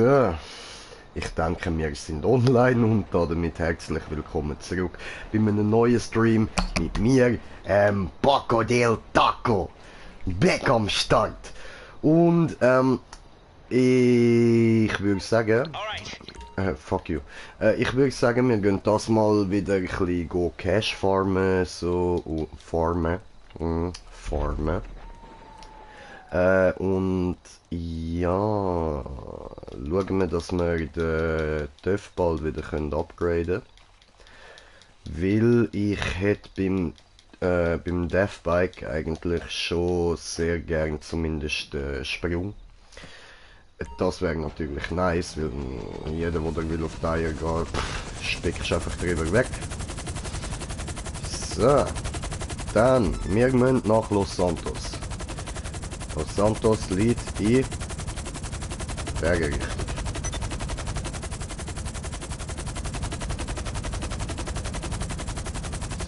So, ich denke, wir sind online und damit herzlich willkommen zurück bei einem neuen Stream mit mir, Paco del Taco, back am Start. Und ich würde sagen, fuck you. Ich würde sagen, wir gehen das mal wieder ein bisschen go Cash farmen, so farmen. Farmen. Und ja, schauen wir, dass wir den TÜV bald wieder upgraden können. Weil ich hätte beim Deathbike eigentlich schon sehr gern zumindest Sprung. Das wäre natürlich nice, weil jeder, der will auf Tire gehen, spickst einfach drüber weg. So, dann, wir müssen nach Los Santos. Los Santos liegt in Bergerichtung.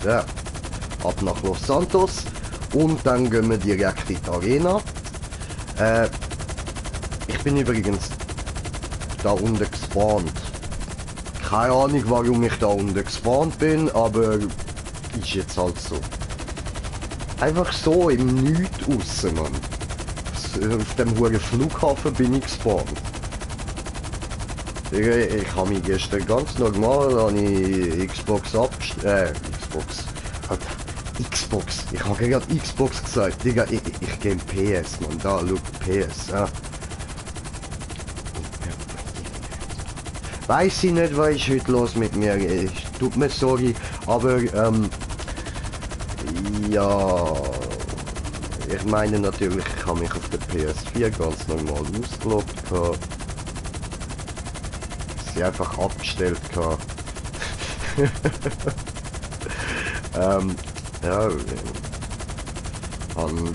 So, ab nach Los Santos und dann gehen wir direkt in die Arena. Ich bin übrigens da unten gespawnt. Keine Ahnung, warum ich da unten gespawnt bin, aber ist jetzt halt so. Einfach so im Nichts aussen, Mann. Auf dem hohen Flughafen bin ich gespawnt. Ich habe mich gestern ganz normal an die Xbox Xbox. Xbox. Ich habe gerade Xbox gesagt. Digga, ich gehe PS, man. Da, look, PS. Ja. Weiß ich nicht, was ist heute los mit mir. Tut mir sorry, aber ja. Ich meine natürlich, ich habe mich auf der PS4 ganz normal ausgeloggt. Sie einfach abgestellt gehabt. Ja, und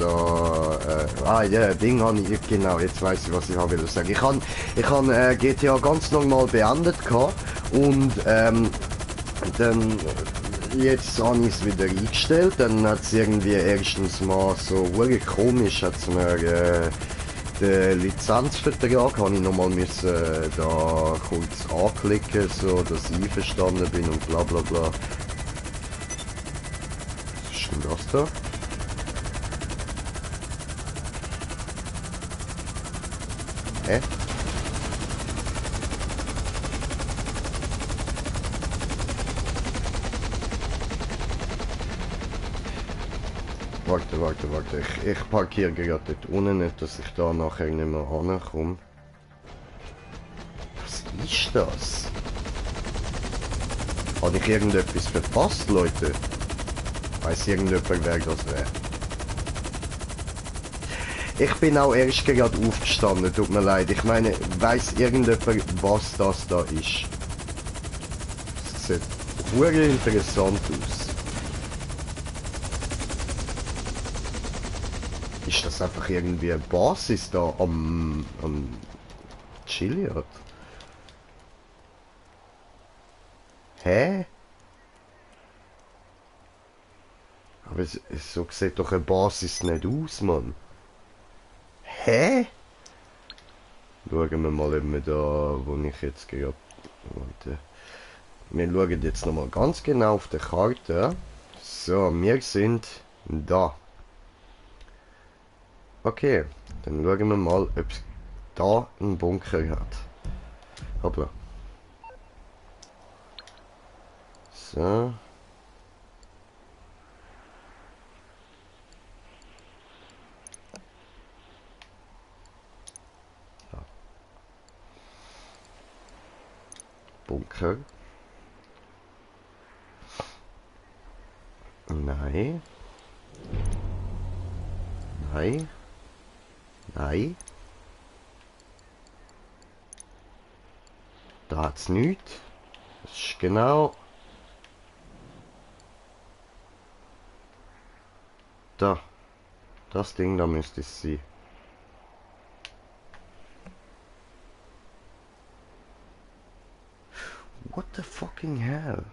ja, Ding habe ich, genau, jetzt weiß ich, was ich will sagen. Ich habe GTA ganz normal beendet gehabt und dann jetzt habe ich es wieder eingestellt, dann hat es irgendwie erstens mal so wirklich komisch, hat es mir den Lizenzvertrag habe ich nochmal müssen da kurz anklicken, so dass ich einverstanden bin und bla bla bla. Was ist denn das da? Hä? Warte. Ich parkiere gerade dort unten, nicht, dass ich da nachher nicht mehr rankomme. Was ist das? Habe ich irgendetwas verpasst, Leute? Weiß irgendjemand, wer das wäre? Ich bin auch erst gerade aufgestanden, tut mir leid. Ich meine, weiß irgendjemand, was das da ist? Das sieht wirklich interessant aus. Ist das einfach irgendwie eine Basis da am Chiliad? Hä? Aber so sieht doch eine Basis nicht aus, Mann. Hä? Schauen wir mal, ob wir da, wo ich jetzt gerade... Warte. Wir schauen jetzt nochmal ganz genau auf der Karte. So, wir sind da. Okay, dann schauen wir mal, ob es da einen Bunker hat. Hoppla. So. Ja. Bunker. Nein. Nein. Nein. Da hat's nichts. Das ist genau da. Das Ding da müsste es sein. What the fucking hell?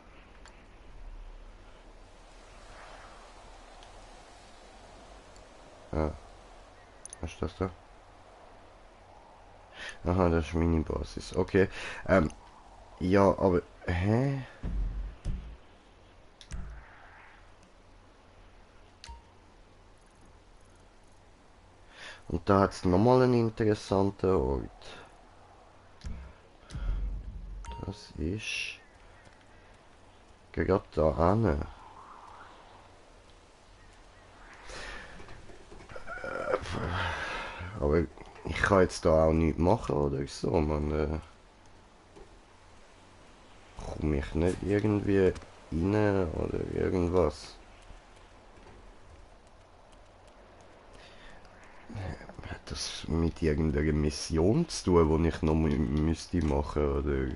Ah. Was ist das da? Aha, das ist meine Basis. Okay. Ja, aber... Hä? Und da hat es nochmal einen interessanten Ort. Das ist... gerade da hinten. Aber ich kann jetzt da auch nichts machen oder so, man. Komme ich nicht irgendwie rein oder irgendwas? Hat das mit irgendeiner Mission zu tun, die ich noch müsste machen oder?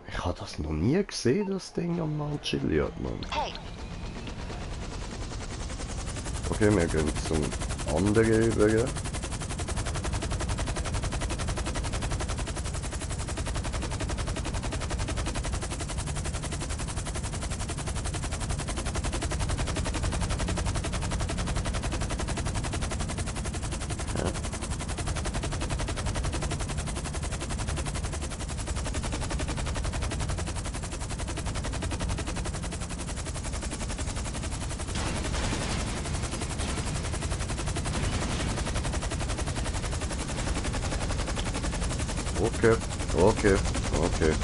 Ich habe das noch nie gesehen, das Ding am Mount Chiliad, Mann. Hey, Okay, wir gehen zum anderen über. Okay, okay, okay.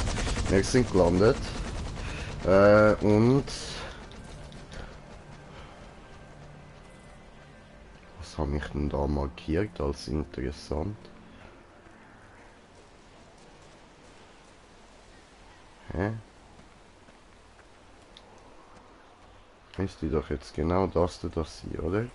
Wir sind gelandet. Und... Was habe ich denn da markiert als interessant? Hä? Müsste doch jetzt genau das sein, oder?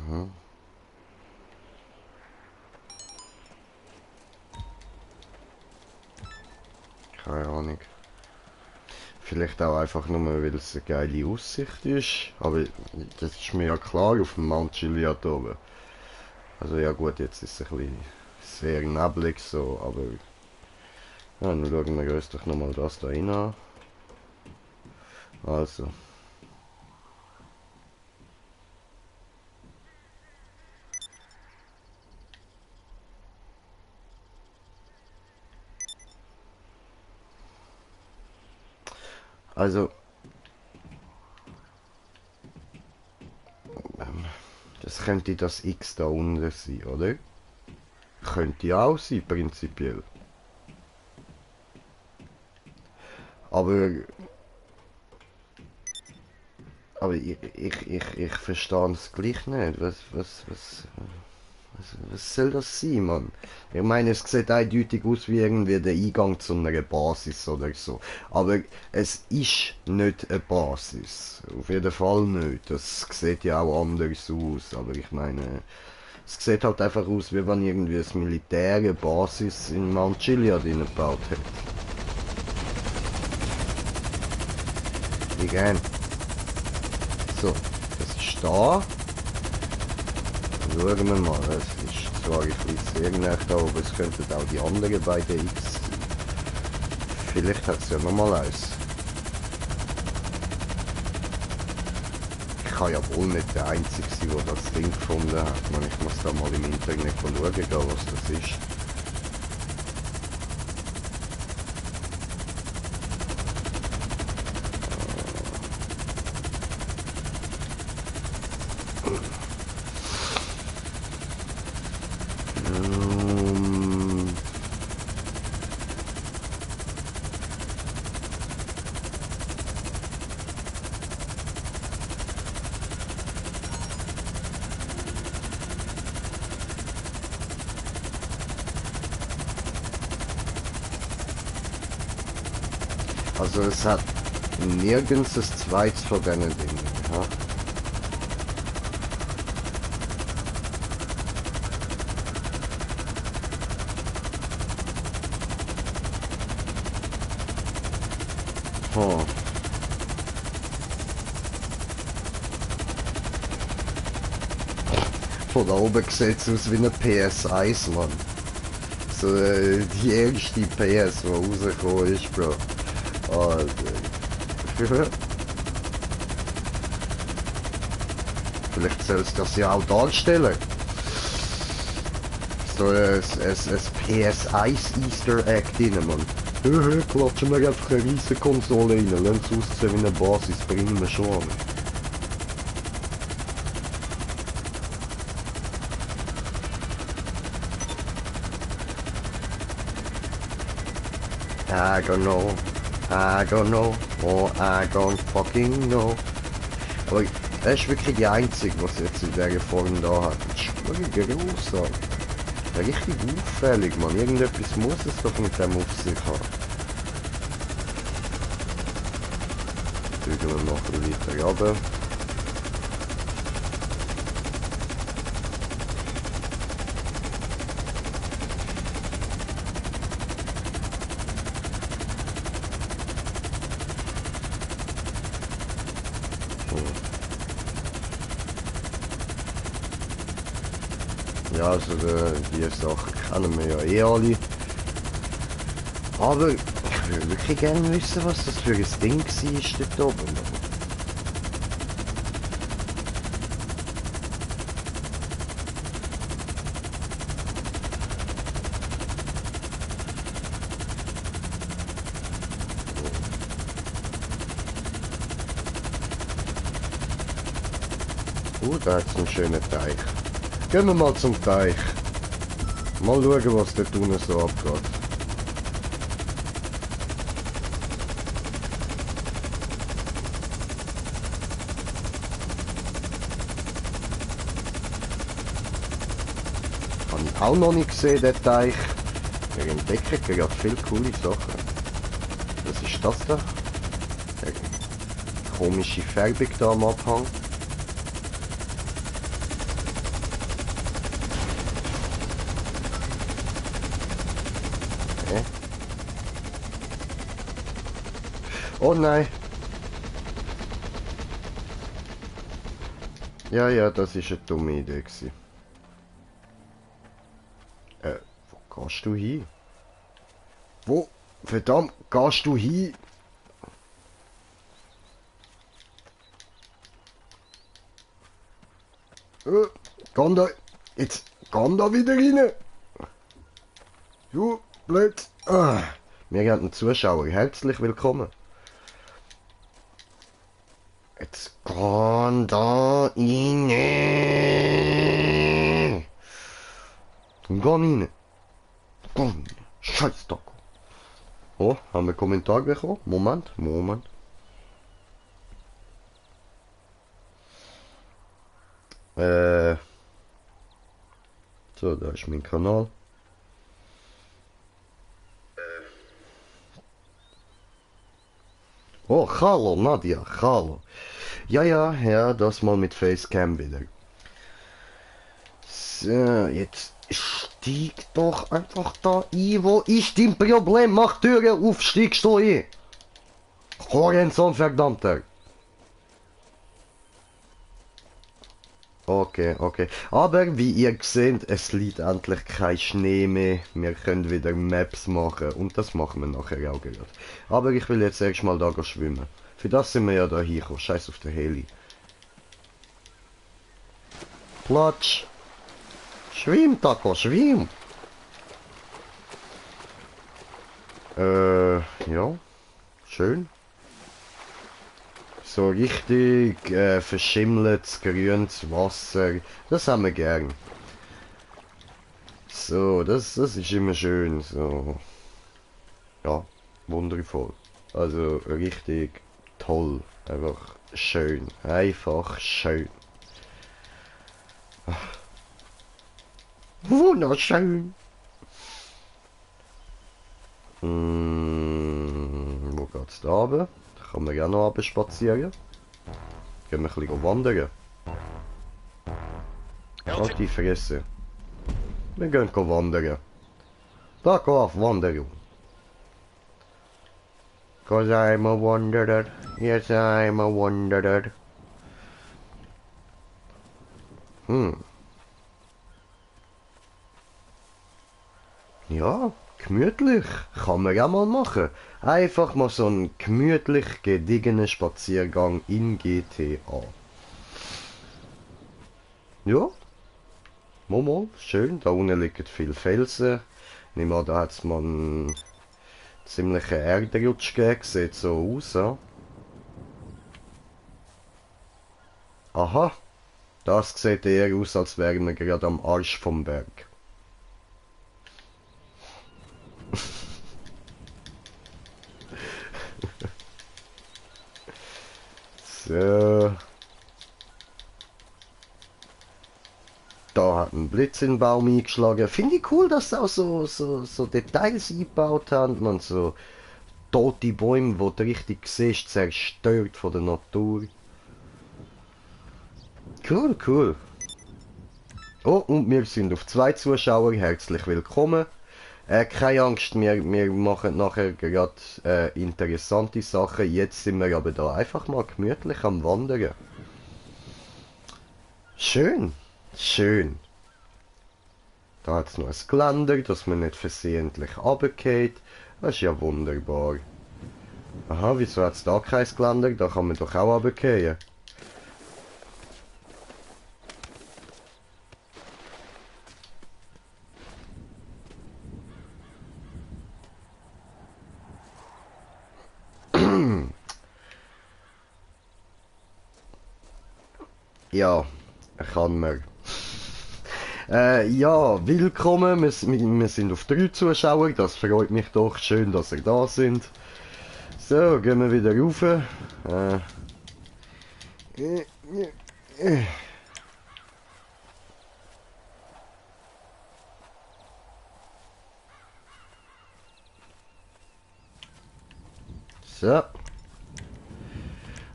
Mhm. Keine Ahnung. Vielleicht auch einfach nur, weil es eine geile Aussicht ist. Aber das ist mir ja klar auf dem Mount Chiliad oben. Also ja gut, jetzt ist es ein bisschen sehr neblig so, aber... Ja, dann schauen wir uns doch nochmal das da rein an. Also. Also... Das könnte das X da unten sein, oder? Könnte ja auch sein, prinzipiell. Aber... Aber ich verstehe es gleich nicht. Was soll das sein, Mann? Ich meine, es sieht eindeutig aus wie irgendwie der Eingang zu einer Basis oder so. Aber es ist nicht eine Basis. Auf jeden Fall nicht. Das sieht ja auch anders aus. Aber ich meine, es sieht halt einfach aus, wie wenn irgendwie eine militäre Basis in Mount Chiliad gebaut hat. Wie gern. So, das ist da. Schauen wir mal, es ist zwar ein bisschen sehr nah da, aber es könnten auch die anderen beiden X sein. Vielleicht hat es ja nochmal eins. Ich kann ja wohl nicht der Einzige sein, der das Ding gefunden hat. Man, ich muss da mal im Internet schauen gehen, was das ist. Also es hat nirgends das zweites von diesen Dingen. Ja. Oh. Von da oben sieht es aus wie eine PS1, Mann. so die erste PS, die rausgekommen ist, Bro. Alter. Vielleicht soll es das ja auch darstellen. So ein PS1 Easter Egg drin, Mann. Klatschen wir einfach eine riesen Konsole rein, lassen es aussehen wie eine Basis, bringen wir schon an. I don't know, I don't know, oh I don't fucking know. Aber er ist wirklich die einzige, was jetzt in dieser Form da hat. Das ist wirklich groß. Richtig auffällig, man. Irgendetwas muss es doch mit dem auf sich haben. Fügen wir noch ein bisschen weiter runter. Ja, also die Sachen kennen wir ja eh alle. Aber ich würde wirklich gerne wissen, was das für ein Ding war dort oben. Da hat es einen schönen Teich. Gehen wir mal zum Teich. Mal schauen, was dort unten so abgeht. Habe ich auch noch nicht gesehen, den Teich. Wir entdecken gerade viele coole Sachen. Was ist das da? Eine komische Färbung da am Abhang. Oh nein. Ja, ja, das ist eine dumme Idee gewesen. Wo gehst du hin? Wo, verdammt, gehst du hin? Geh da, jetzt, geh da wieder rein. Du, blöd. Wir haben einen Zuschauer, herzlich willkommen. Jetzt geh da rein. Geh rein. Geh rein. Scheiß Taco. Oh, haben wir einen Kommentar bekommen? Moment, Moment. So, da ist mein Kanal. Oh, hallo Nadja, hallo. Ja, ja, ja, das mal mit Facecam wieder. So, jetzt stieg doch einfach da ein. Wo ist dein Problem? Mach Türen auf, steigst du ein. Horensohn, verdammter. Okay, okay. Aber wie ihr seht, es liegt endlich kein Schnee mehr. Wir können wieder Maps machen und das machen wir nachher auch gerade. Aber ich will jetzt erst mal da schwimmen. Für das sind wir ja da hier gekommen. Scheiß auf der Heli. Platsch. Schwimm, Taco, schwimm. Ja. Schön. So richtig verschimmeltes, grünes Wasser. Das haben wir gern. So, das ist immer schön. So. Ja, wundervoll. Also richtig toll. Einfach schön. Einfach schön. Wunderschön. Wo geht's da runter? Da kann man ja noch runter spazieren. Gehen wir ein bisschen wandern. Halt die Fresse. Wir gehen wandern. Da geh auf Wanderung. Cause I'm a wanderer. Yes, I'm a wanderer. Ja, gemütlich. Kann man ja mal machen. Einfach mal so einen gemütlich gediegenen Spaziergang in GTA. Ja, mal, schön. Da unten liegen viele Felsen. Nimm an, da hat es mal einen ziemlichen Erdrutsch gegeben. Sieht so aus, ja. Aha, das sieht eher aus, als wären wir gerade am Arsch vom Berg. So. Da hat ein Blitz in den Baum eingeschlagen. Finde ich cool, dass sie auch so Details eingebaut haben. Man so tote Bäume, wo du richtig siehst, zerstört von der Natur. Cool, cool. Oh, und wir sind auf 2 Zuschauer. Herzlich willkommen. Keine Angst, wir machen nachher gerade interessante Sachen. Jetzt sind wir aber da einfach mal gemütlich am Wandern. Schön, schön. Da hat es noch ein Geländer, dass man nicht versehentlich runterfällt. Das ist ja wunderbar. Aha, wieso hat es da kein Geländer? Da kann man doch auch runterfallen. Ja, kann man. Ja, willkommen. Wir sind auf 3 Zuschauer. Das freut mich doch. Schön, dass ihr da sind. So, gehen wir wieder rauf. So.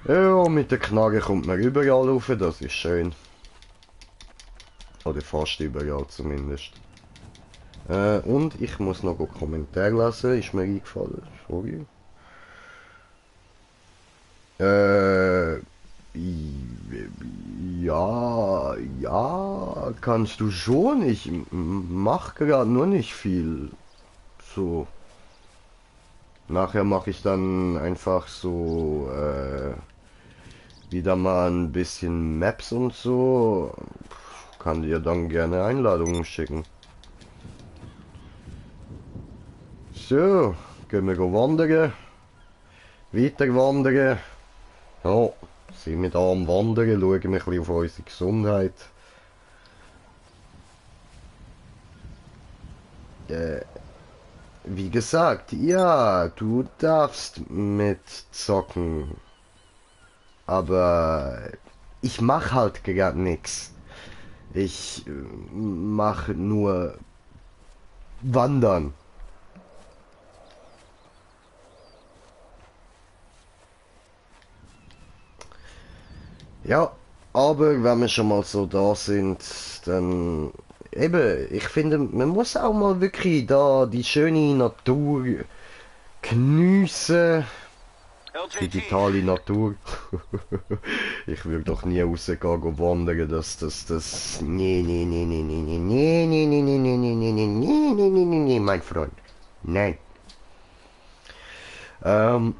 Ja, mit der Knarre kommt man überall rauf. Das ist schön. Oder fast überall zumindest. Und ich muss noch einen Kommentar lesen, ist mir eingefallen. Sorry. Ja, ja, kannst du schon. Ich mach gerade nur nicht viel. So. Nachher mache ich dann einfach so wieder mal ein bisschen Maps und so. Kann dir dann gerne Einladungen schicken. So, gehen wir wandern. Weiter wandern. Ja, sind wir da am Wandern, schauen wir ein bisschen auf unsere Gesundheit. Wie gesagt, ja, du darfst mitzocken. Aber ich mach halt gerade nix. Ich mach nur Wandern. Ja, aber wenn wir schon mal so da sind, dann eben, ich finde, man muss auch mal wirklich da die schöne Natur geniessen. Digitale Natur. Ich würde doch nie rausgehen, gehen wandern, das... Nee, nee, nee, nee, nee, nee, nee, nee, nee, nee, nee, nee, nee, nee, nee, nee, nee, nee, nee, mein Freund. Nein. Ähm,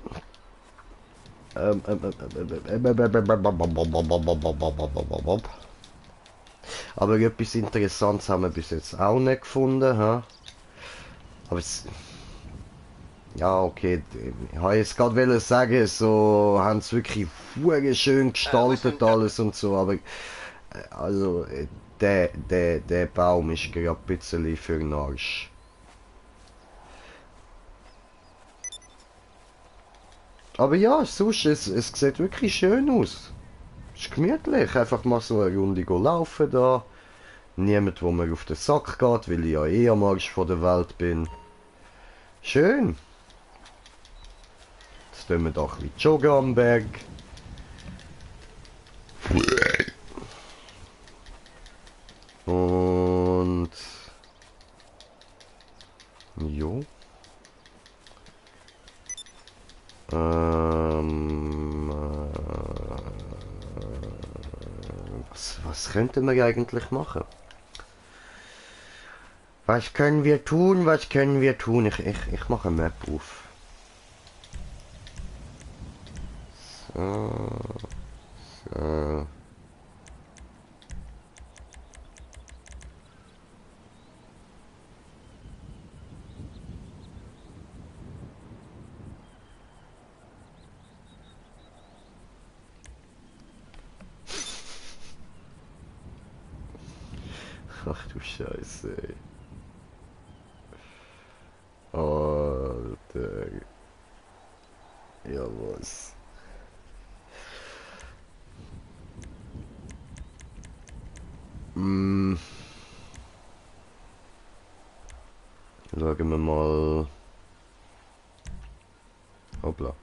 aber etwas Interessantes haben wir bis jetzt auch nicht gefunden, ha? Aber es... Ja, okay, ich wollte jetzt gerade sagen, so haben es wirklich verdammt schön gestaltet alles und so, aber also der Baum ist gerade ein bisschen für den Arsch. Aber ja, sonst, es sieht wirklich schön aus. Ist gemütlich, einfach mal so eine Runde laufen da. Niemand, wo mir auf den Sack geht, weil ich ja eh am Arsch von der Welt bin. Schön. Jetzt tun wir da ein bisschen joggen am Berg. Und... Jo. Was könnten wir eigentlich machen? Was können wir tun? Was können wir tun? Ich mache eine Map auf. So, so. Ach du Scheiße, ey. Alter. Ja, was? Hm. Schauen wir mal. Hoppla.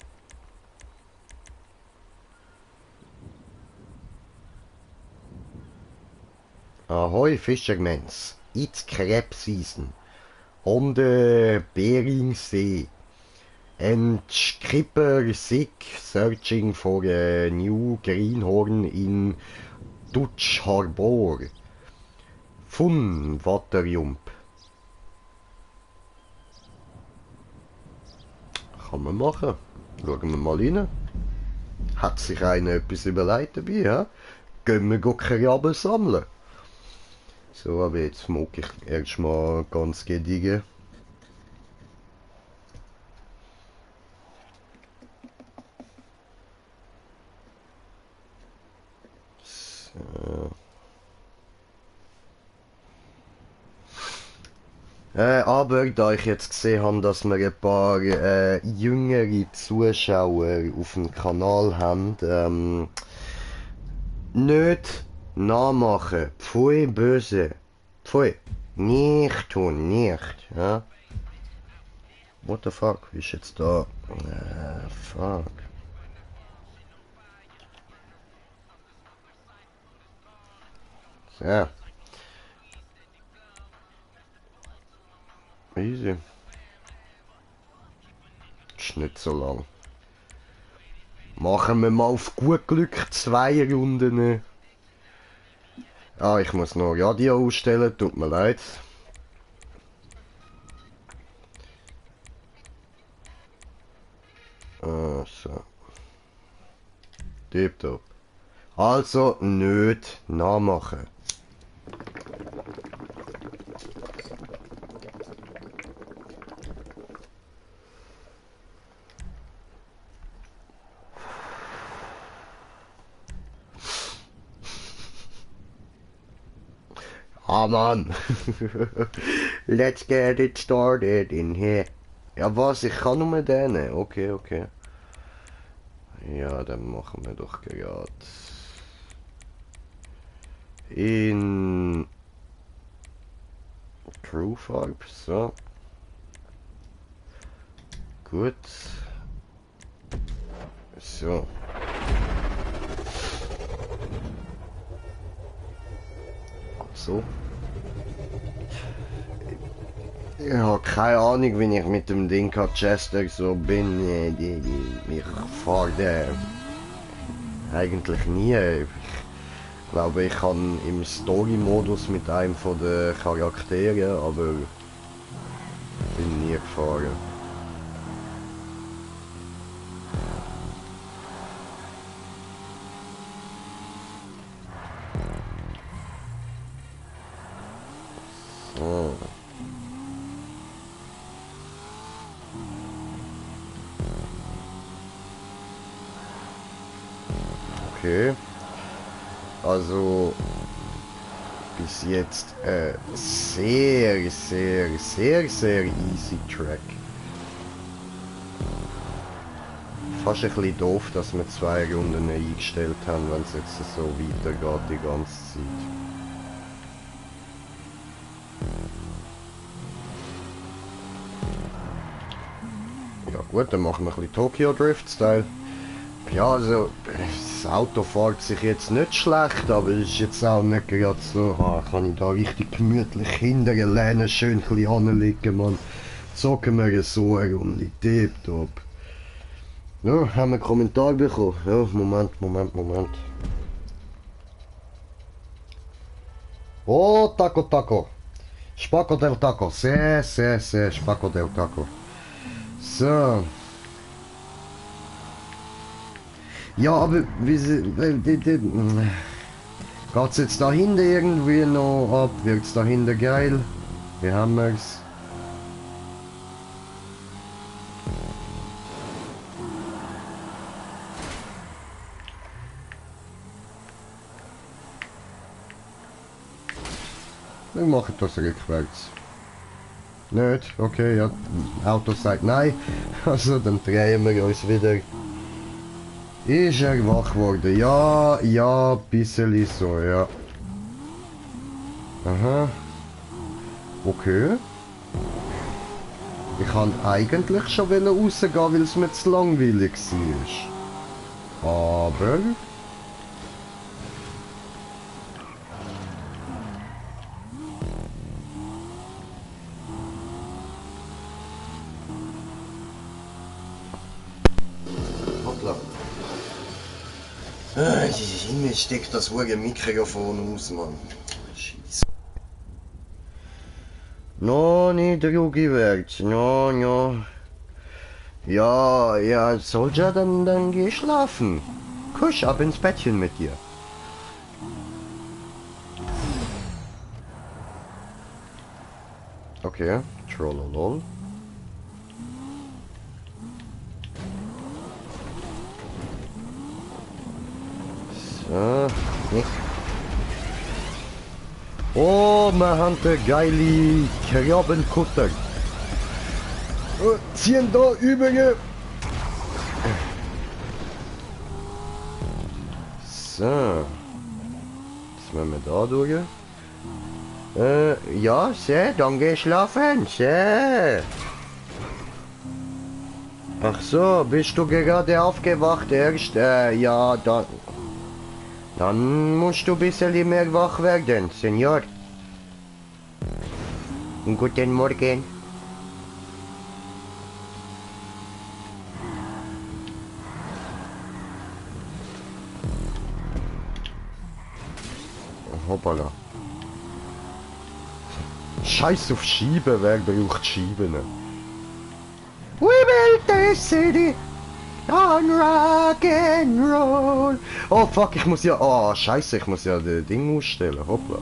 Ahoy, fishermans. It's crab season. On the Bering Sea. And skipper sick searching for a new greenhorn in Dutch Harbor. Fun Waterjump. Kann man machen. Schauen wir mal rein. Hat sich einer etwas überlegt dabei, ja? Gehen wir Krabben sammeln. So, aber jetzt smoke ich erstmal ganz gediegen. So. Aber da ich jetzt gesehen habe, dass wir ein paar jüngere Zuschauer auf dem Kanal haben, nicht nachmachen. Pfui, böse. Pfui. Nicht tun, nicht. Ja? What the fuck? Wie ist jetzt da? Fuck. So. Easy. Ist nicht so lang. Machen wir mal auf gut Glück 2 Runden. Ah, ich muss noch Radio ausstellen, tut mir leid. So. Tipptopp. Also nicht nachmachen. Ah, Mann. Let's get it started in here. Ja, was? Ich kann nur den. Okay, okay. Ja, dann machen wir doch gerade. In Crewfarb, so. Gut. So. So. Ich habe keine Ahnung, wenn ich mit dem Ding Chester so bin. Ich fahre eigentlich nie. Ich glaube, ich kann im Story-Modus mit einem von den Charakteren, aber bin nie gefahren. So. Okay. Also bis jetzt sehr easy Track. Fast ein bisschen doof, dass wir 2 Runden eingestellt haben, wenn es jetzt so weitergeht die ganze Zeit. Ja gut, dann machen wir ein bisschen Tokyo Drift Style. Ja, also das Auto fährt sich jetzt nicht schlecht, aber es ist jetzt auch nicht gerade so, kann ich da richtig gemütlich hinter der Lehne schön ein bisschen anlegen, man. Zocken wir so eine Runde, tipptopp. Ja, haben wir einen Kommentar bekommen? Ja, Moment. Oh, Taco. Spacco del Taco. Spacco del Taco. So. Ja, aber wie sie... Geht's jetzt dahinter irgendwie noch ab? Wirkt's dahinter geil? Wie haben wir's? Wir machen das rückwärts. Nicht? Okay, ja. Auto sagt nein. Also dann drehen wir uns wieder. Ist er wach geworden? Ja, ja, bisschen so, ja. Aha. Okay. Ich kann eigentlich schon rausgehen, weil es mir zu langweilig war. Aber... Hoppla. Himmel, steckt das hohe Mikrofon aus, Mann. Scheiße. No, nicht rückwärts. No, no. Ja, ja, Soldier, dann geh schlafen. Kusch, ab ins Bettchen mit dir. Okay, trollolol. So, nicht. Oh, wir haben den geile Krabbenkutter. Oh, ziehen da Übungen. So. Jetzt müssen wir da durch. Ja, sehr, dann geh schlafen. Sehr. Ach so, bist du gerade aufgewacht erst? Ja, dann musst du ein bisschen mehr wach werden, Senior. Guten Morgen. Hoppala. Scheiß auf Schieben, wer braucht Schieben? We built this city on rock'n'roll. Oh fuck, ich muss ja... Oh, scheiße, ich muss ja das Ding ausstellen. Hoppla.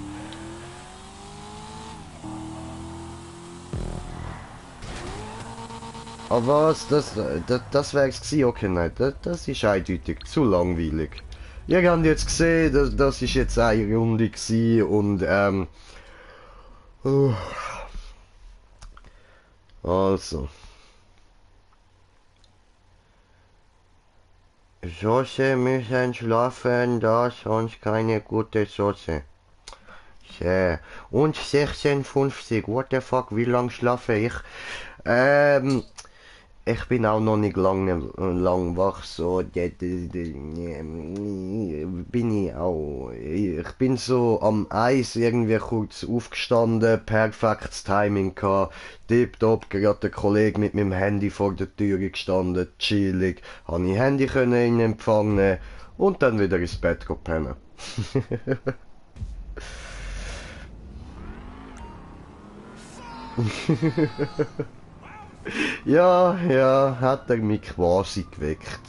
Aber was? Das wär's gewesen? Okay, nein, das ist eindeutig zu langweilig. Ihr habt jetzt gesehen, das ist jetzt eine Runde gewesen und also. Soße müssen schlafen, da sonst keine gute Soße. Sehr. Und 16:50, what the fuck, wie lang schlafe ich? Ich bin auch noch nicht lang wach, so, bin ich auch. Ich bin so am Eis irgendwie kurz aufgestanden, perfektes Timing gehabt, tipptopp, gerade der Kollege mit meinem Handy vor der Tür gestanden, chillig, habe ich Handy können in Empfang nehmen und dann wieder ins Bett pennen. Ja, ja, hat er mich quasi geweckt.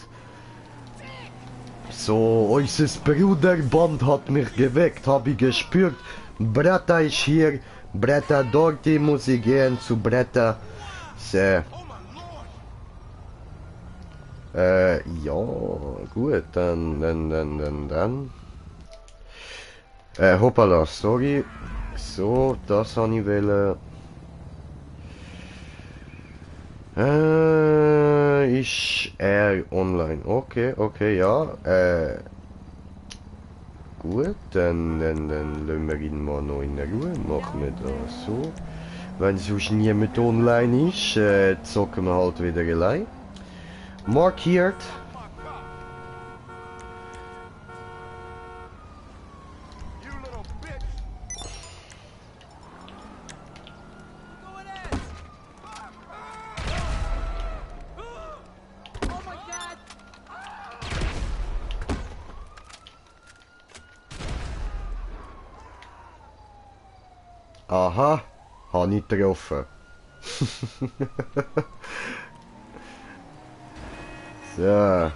So, unser Bruderband hat mich geweckt, habe ich gespürt. Bretta ist hier, Bretta dort, muss ich gehen zu Bretta. So. Ja, gut, dann. Hoppala, sorry. So, das habe ich wollen. Ist er online? Okay, okay, ja. Gut, dann lassen wir ihn mal noch in Ruhe. Machen wir das so. Wenn sonst niemand online ist, zocken wir halt wieder allein. Markiert. Aha. Habe nicht getroffen. So.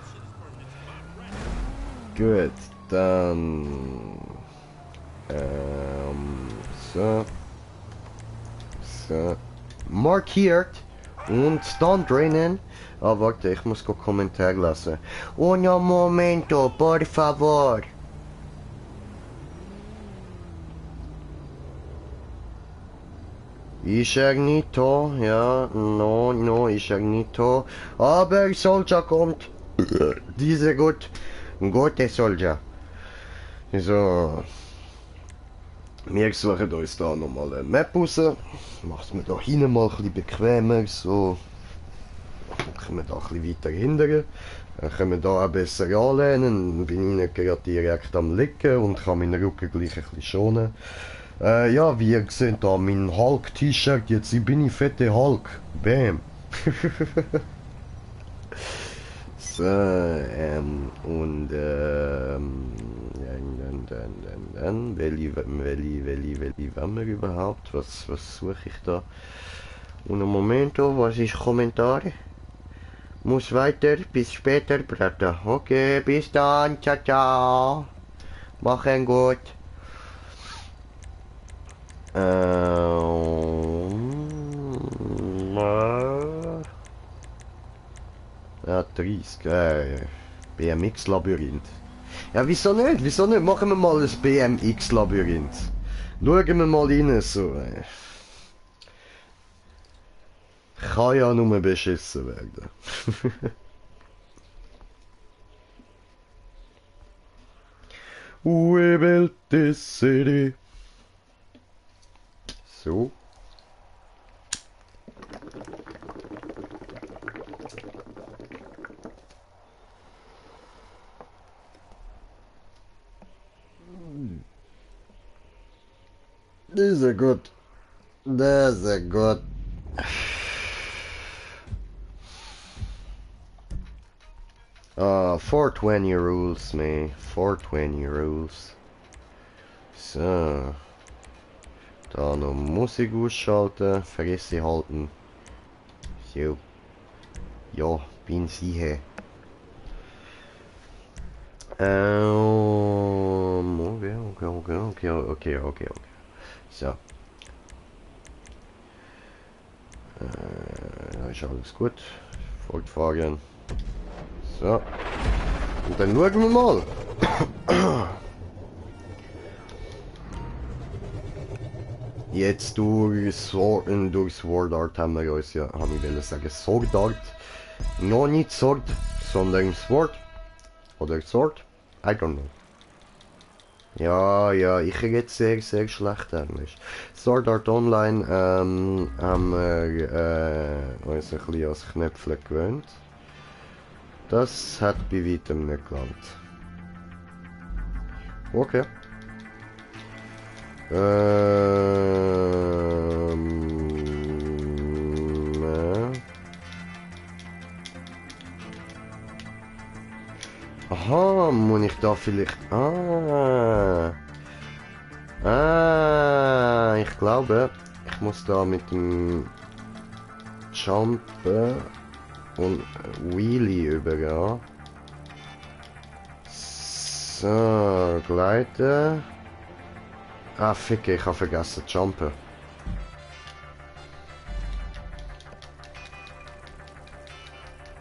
Gut, dann... so. So. Markiert. Und dann drinnen. Ah, warte, ich muss go Kommentar lassen. Un momento, por favor. Ist er nicht da? Ja, no, ist er nicht da. Aber Soldier kommt. Diese gute Soldier. So. Wir suchen uns da nochmal eine Map raus. Macht es mir da hinten mal ein bisschen bequemer. So. Können wir da ein bisschen weiter hindern. Dann können wir da auch besser anlehnen. Dann bin ich nicht gerade direkt am Liegen und kann meinen Rücken gleich ein bisschen schonen. Ja, wie ihr seht da mein Hulk-T-Shirt. Jetzt bin ich fette Hulk. Bam. So, und dann, welche wollen wir überhaupt? Was suche ich da? Und ein Momento, was ist Kommentar? Muss weiter, bis später, Brata. Okay, bis dann, ciao, ciao. Machen gut. Ja, 30, BMX-Labyrinth. Ja, wieso nicht? Wieso nicht? Machen wir mal ein BMX-Labyrinth. Schauen wir mal rein, so. Kann ja nur beschissen werden. We built this city. So. Das ist gut. Das ist gut. 420 rules, man. 420 rules. So. Da noch Musik ausschalten, Fresse halten. So. Ja, bin sicher. Okay. So. Ist alles gut. Fortfahren. So. Und dann schauen wir mal. Jetzt durch Sword Art haben wir uns ja, habe ich sagen, Sword Art. Noch nicht Sword, sondern Sword. Oder Sword. I don't know. Ja, ich rede sehr schlecht Englisch. Sword Art Online haben wir uns ein bisschen als Knöpfchen gewöhnt. Das hat bei weitem nicht gelangt. Okay. Aha, muss ich da vielleicht... ich glaube, ich muss da mit dem Jumpen und Wheelie übergehen. So, gleiten. Ah, ficke, ich habe vergessen zu jumpen.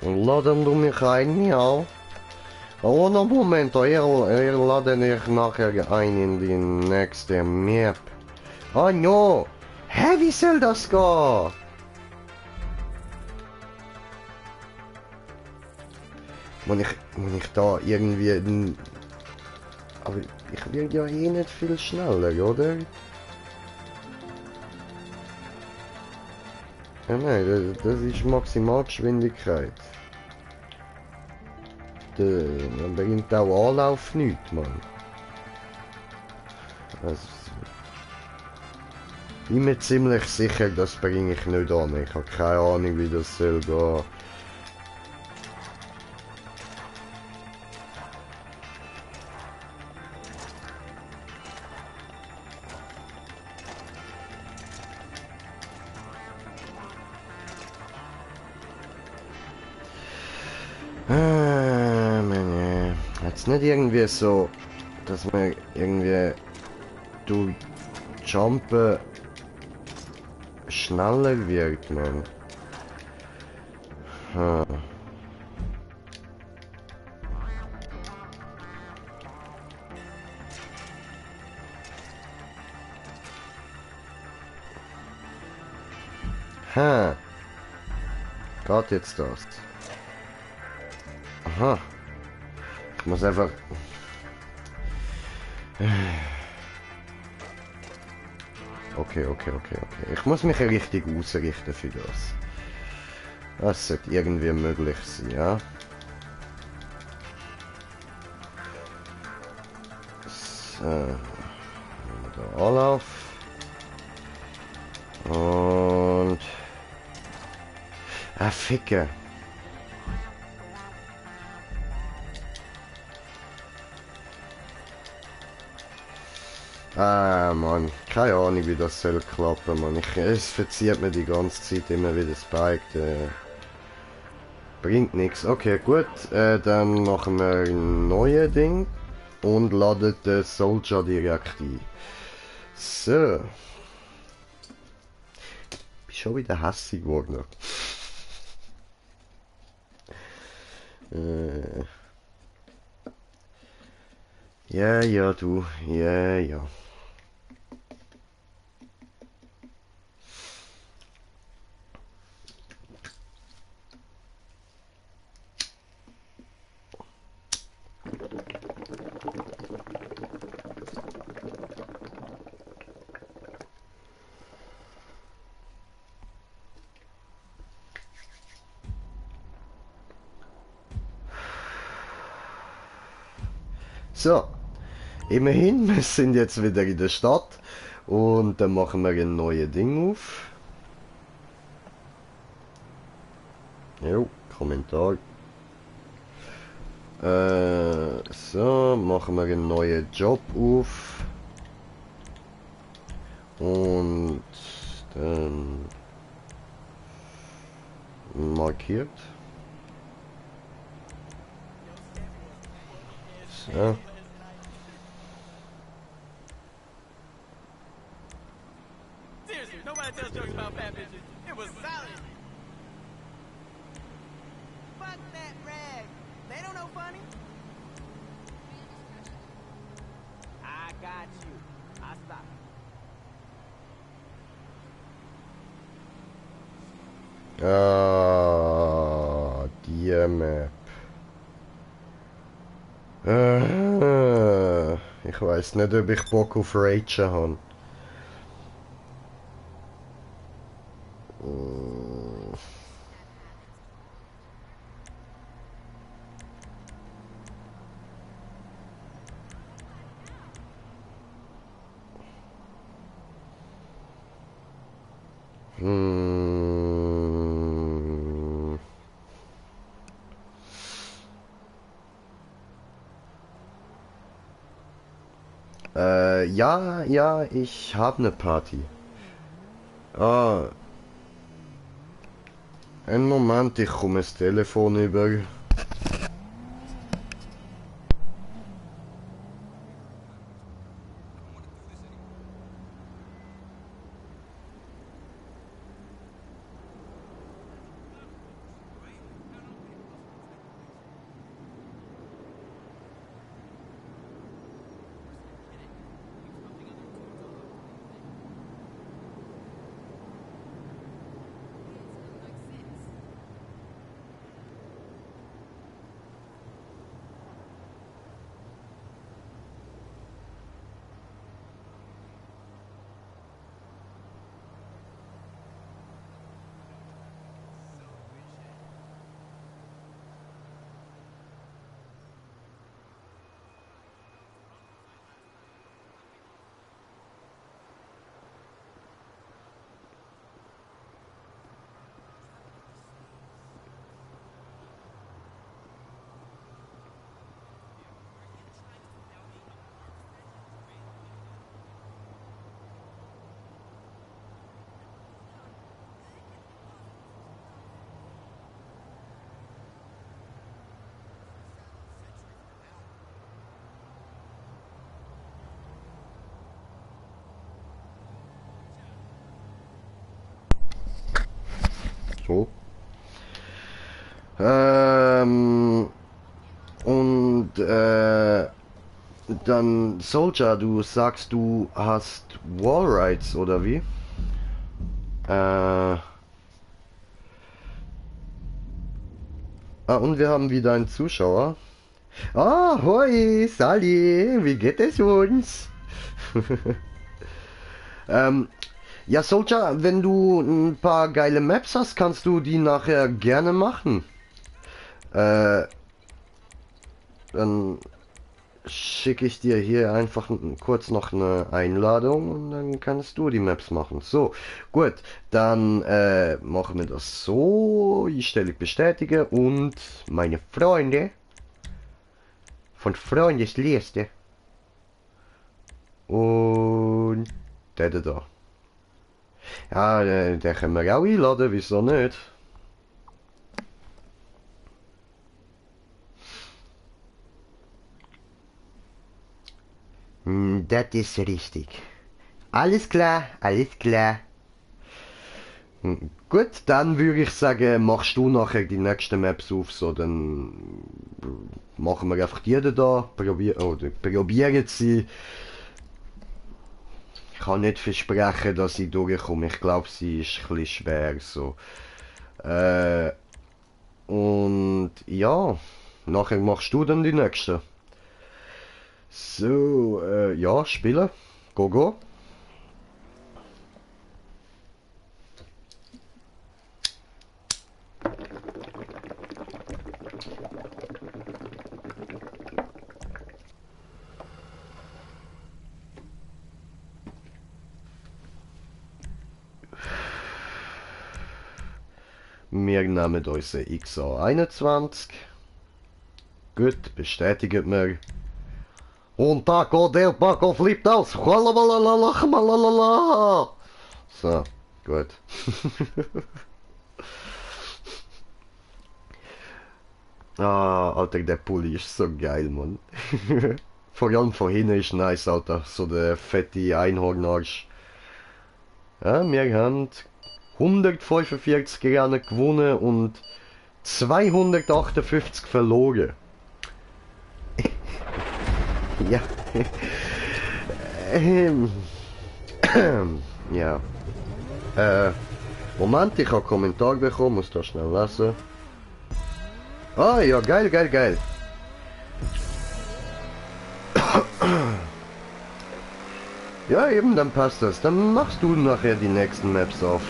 Und laden du mich ein, ja. Oh, no, Momento, ihr laden ich nachher ein in die nächste Map. Oh no! Hä, wie soll das gehen? Muss ich da irgendwie... Aber ich werde ja eh nicht viel schneller, oder? Ja, nein, das ist Maximalgeschwindigkeit. Man bringt auch Anlauf nicht, Mann. Also, ich bin mir ziemlich sicher, das bringe ich nicht an. Ich habe keine Ahnung, wie das soll gehen. Geht's nicht irgendwie so, dass man irgendwie durch Jumpen schneller wird, man? Hm. Hm. Geht jetzt das? Aha. Ich muss einfach... Okay. Ich muss mich richtig ausrichten für das. Das sollte irgendwie möglich sein, ja? So. Der Anlauf. Und... Ah, Ficke. Ah, Mann. Keine Ahnung, wie das soll klappen, Mann. Es verzieht mir die ganze Zeit immer wieder das Bike. Bringt nichts. Okay, gut. Dann machen wir ein neues Ding. Und laden den Soldier direkt ein. So. Bin schon wieder hässig geworden. Ja, du. Ja. So. Immerhin, wir sind jetzt wieder in der Stadt. Und dann machen wir ein neues Ding auf. Jo, Kommentar. So, machen wir einen neuen Job auf. Und dann markiert. So. Nobody tells jokes about fat bitches. It was solid. Fuck that rag. They don't know funny. I got you. I stop. Ah, die Map. Ich weiß nicht, ob ich Bock auf Ragen habe. Hm. Ja, ich habe eine Party. Ah, einen Moment, ich komme das Telefon über. Oh. Ähm, und dann Soldier, du sagst, du hast Wallrides oder wie? Und wir haben wieder einen Zuschauer. Ah, hoi, Sally, wie geht es uns? ähm, ja, Soldier, wenn du ein paar geile Maps hast, kannst du die nachher gerne machen. Äh, Dann schicke ich dir hier einfach kurz noch eine Einladung und dann kannst du die Maps machen. So, gut, dann machen wir das so. Ich stelle bestätige und meine Freunde von Freundesliste und der da. Ja, den können wir auch einladen, wieso nicht? Das ist richtig. Alles klar, alles klar. Gut, dann würde ich sagen, machst du nachher die nächsten Maps auf, so dann machen wir einfach die da, probieren sie. Ich kann nicht versprechen, dass ich durchkomme, ich glaube, sie ist ein bisschen schwer, so. Und ja, nachher machst du dann die nächste. So, ja, spielen. Go, go. Wir nehmen unsere XA21. Gut, bestätigen wir. Und Taco del Paco flippt aus. So, gut. Alter, der Pulli ist so geil, Mann. Vor allem von hinten ist nice, Alter. So der fette Einhornarsch. Ja, wir haben 145 Rennen gewonnen und 258 verloren. Ja. Ja. Moment, ich habe einen Kommentar bekommen, muss das schnell lesen. Ah, ja, geil, geil, geil. Ja, eben, dann passt das. Dann machst du nachher die nächsten Maps auf.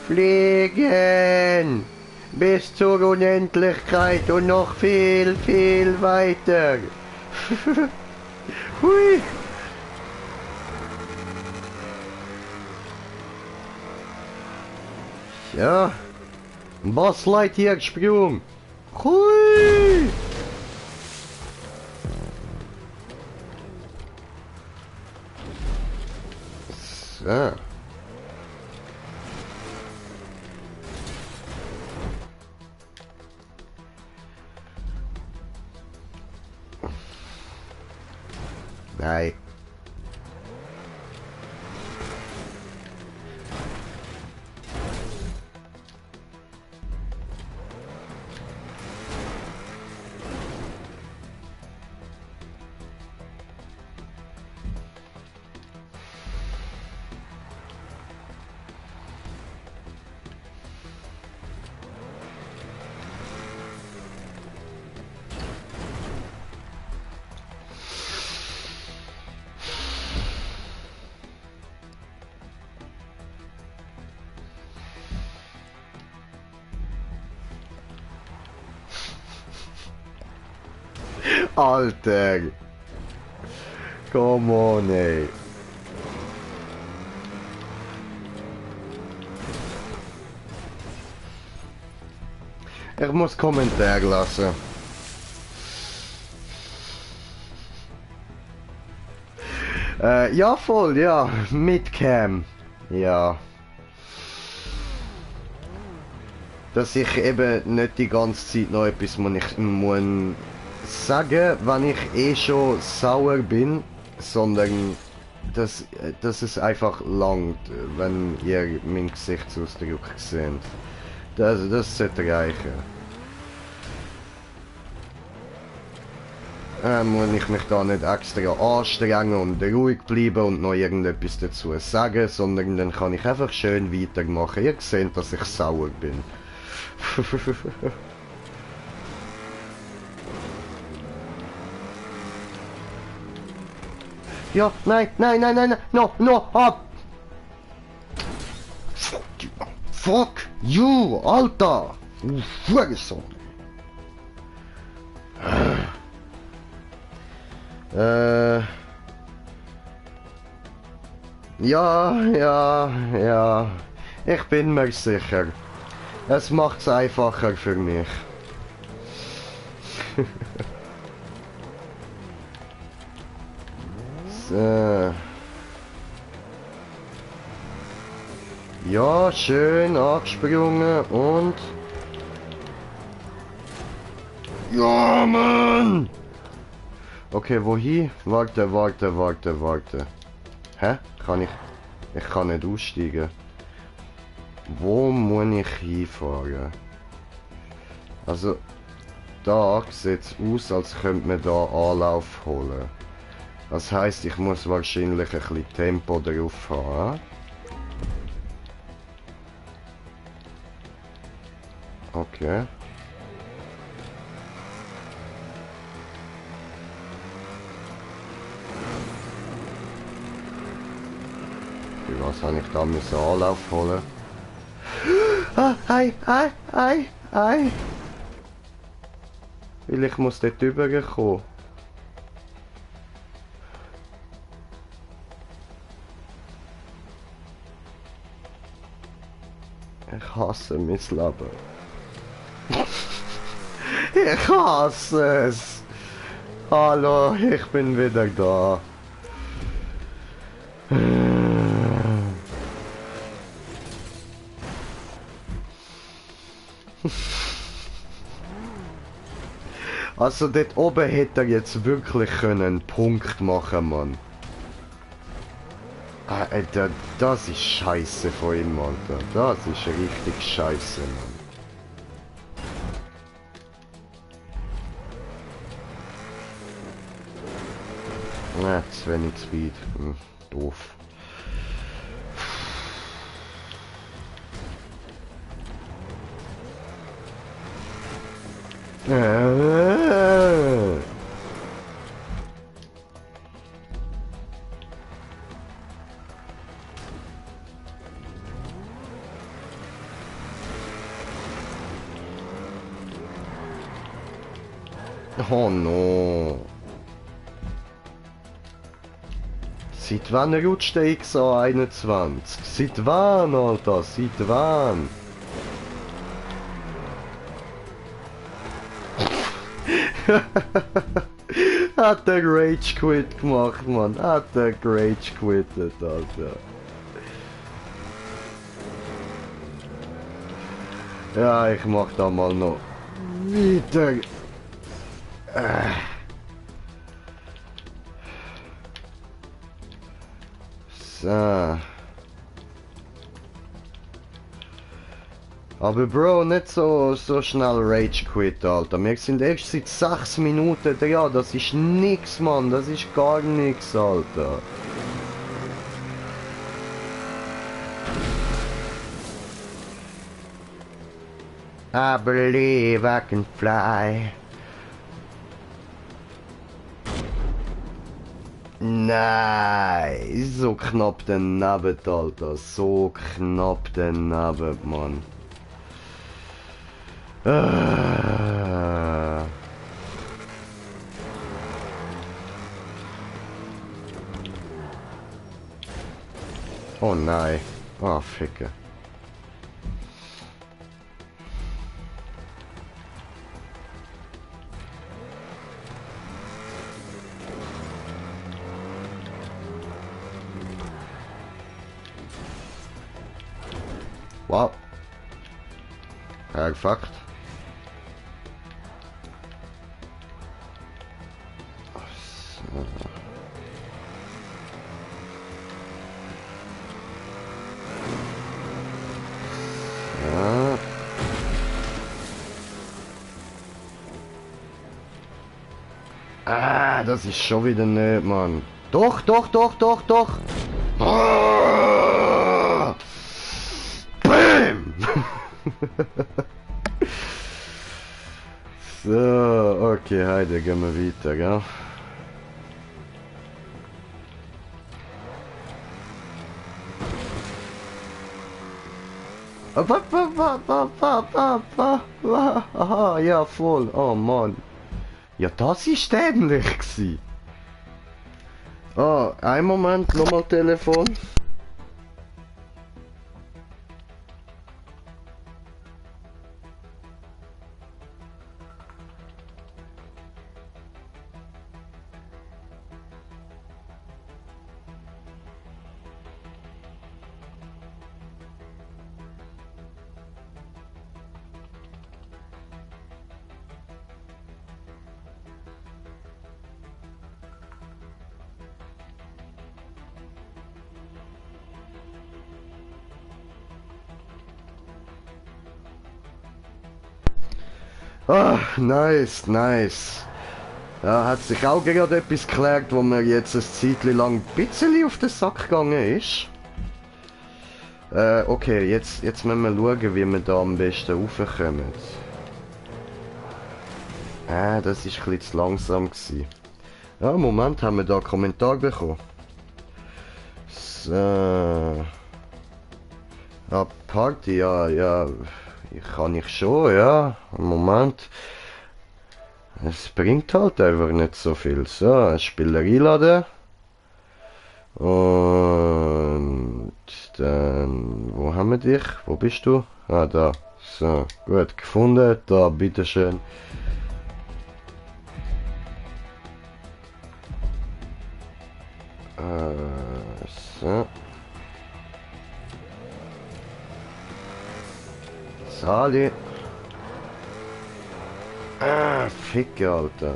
Fliegen! Bis zur Unendlichkeit und noch viel, viel weiter. Hui! Ja, Buzz Lightyear gesprungen. Hui! So. Nein. Alter. Come on, ey. Ich muss Kommentar lassen. Ja, voll, ja. Mit Cam. Ja. Dass ich eben nicht die ganze Zeit noch etwas muss sagen, wenn ich eh schon sauer bin, sondern dass es einfach langt, wenn ihr meinen Gesichtsausdruck seht. Das sollte reichen. Muss ich mich da nicht extra anstrengen und ruhig bleiben und noch irgendetwas dazu sagen, sondern dann kann ich einfach schön weitermachen. Ihr seht, dass ich sauer bin. Ja, nein, no, ab! Fuck you, Alter! Du Hurensohn! Ja. Ich bin mir sicher. Es macht's einfacher für mich. So. Ja, schön abgesprungen und... Ja, Mann! Okay, wohin? Warte. Hä? Ich kann nicht aussteigen. Wo muss ich hinfahren? Also, da sieht es aus, als könnte man da Anlauf holen. Das heisst, ich muss wahrscheinlich ein bisschen Tempo drauf haben. Okay. Für was habe ich da müssen Anlauf holen? Ei. Weil ich muss dort rüberkommen. Ich hasse mein Leben. Ich hasse es. Hallo, ich bin wieder da. Also dort oben hätte er jetzt wirklich einen Punkt machen, Mann. Alter, das ist scheiße von ihm, Alter. Das ist richtig scheiße, Mann. Zu wenig Speed. Doof. Oh no. Seit wann rutscht der XA21? Seit wann, Alter? Seit wann? Hat der Rage Quit gemacht, Mann. Hat der Rage quittet, Alter. Ja, ich mach da mal noch weiter. So. Aber Bro, nicht so schnell Rage Quit, Alter. Wir sind erst seit 6 Minuten dran. Das ist nix, Mann. Das ist gar nix, Alter. I believe I can fly. Nein, so knapp daneben, Alter. So knapp daneben, Mann. Oh nein. Oh, Ficke. Wow. Perfekt. Das ist schon wieder nicht, Mann. Doch, doch, doch, doch, doch. Ah! Bam! So, okay, heute gehen wir weiter, gell? Aha, ja, voll. Oh, Mann. Ja, das ist dämlich gewesen. Ah, einen Moment, nochmal Telefon. Ah, nice, nice. Ja, hat sich auch gerade etwas geklärt, wo mir jetzt ein Zeitchen lang ein bisschen auf den Sack gegangen ist. Okay, jetzt müssen wir schauen, wie wir da am besten raufkommen. Das ist ein bisschen zu langsam gewesen. Ja, Moment, haben wir da einen Kommentar bekommen. So. Ja, Party, ja. Kann ich schon, ja. Moment. Es bringt halt einfach nicht so viel. So, ein Spieler einladen. Und dann, wo haben wir dich? Wo bist du? Ah, da. So, gut, gefunden. Da, bitteschön. So. Sali. Ficke, Alter.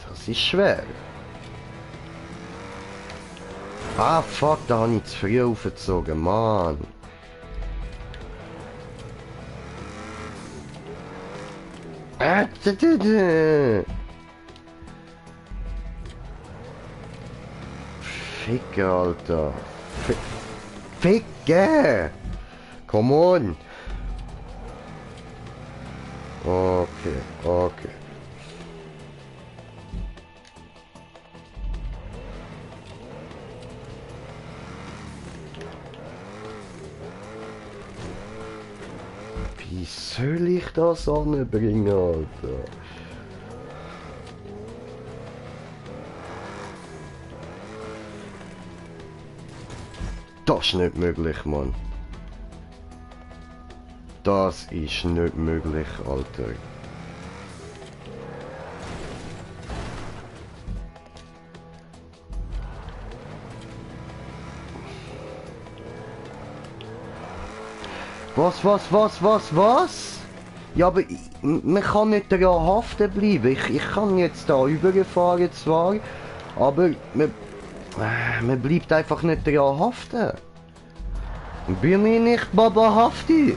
Das ist schwer. Ah, fuck, da habe ich zu früh aufgezogen, Mann. Ficke, Alter. Ficke! Come on! Okay, okay. Wie soll ich das anbringen, Alter? Das ist nicht möglich, Mann. Das ist nicht möglich, Alter. Was? Ja, aber man kann nicht daran haften bleiben. Ich kann jetzt da übergefahren zwar, aber man bleibt einfach nicht daran haften. Bin ich nicht Baba Hafti?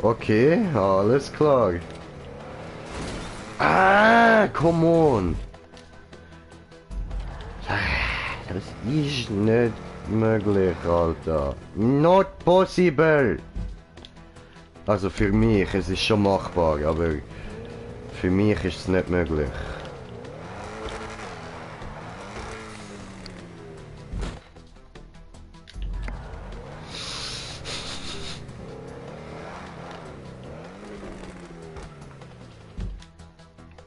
Okay, alles klar. Come on. Das ist nicht möglich, Alter. Not possible. Also für mich, es ist schon machbar, aber für mich ist es nicht möglich.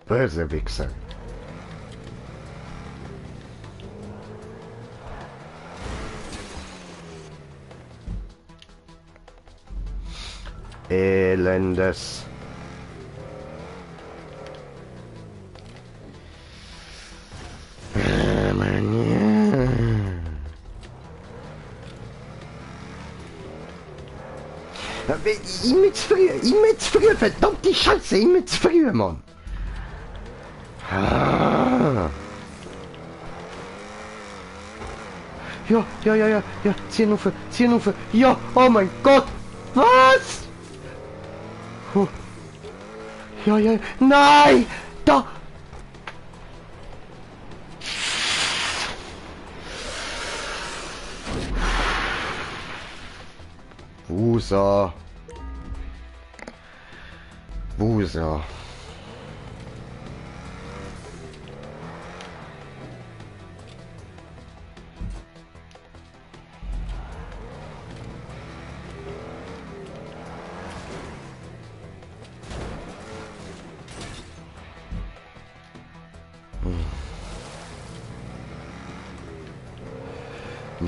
Böse Wichser. Elendes. Immer zu früh, verdammte Scheiße, immer zu früh, Mann. Ah. Ja, ja, ja, ja, ja, ziehen auf, ziehen auf. Ja, oh mein Gott. Was? Huh. Ja, ja, nein, da. Wusa. Wusa.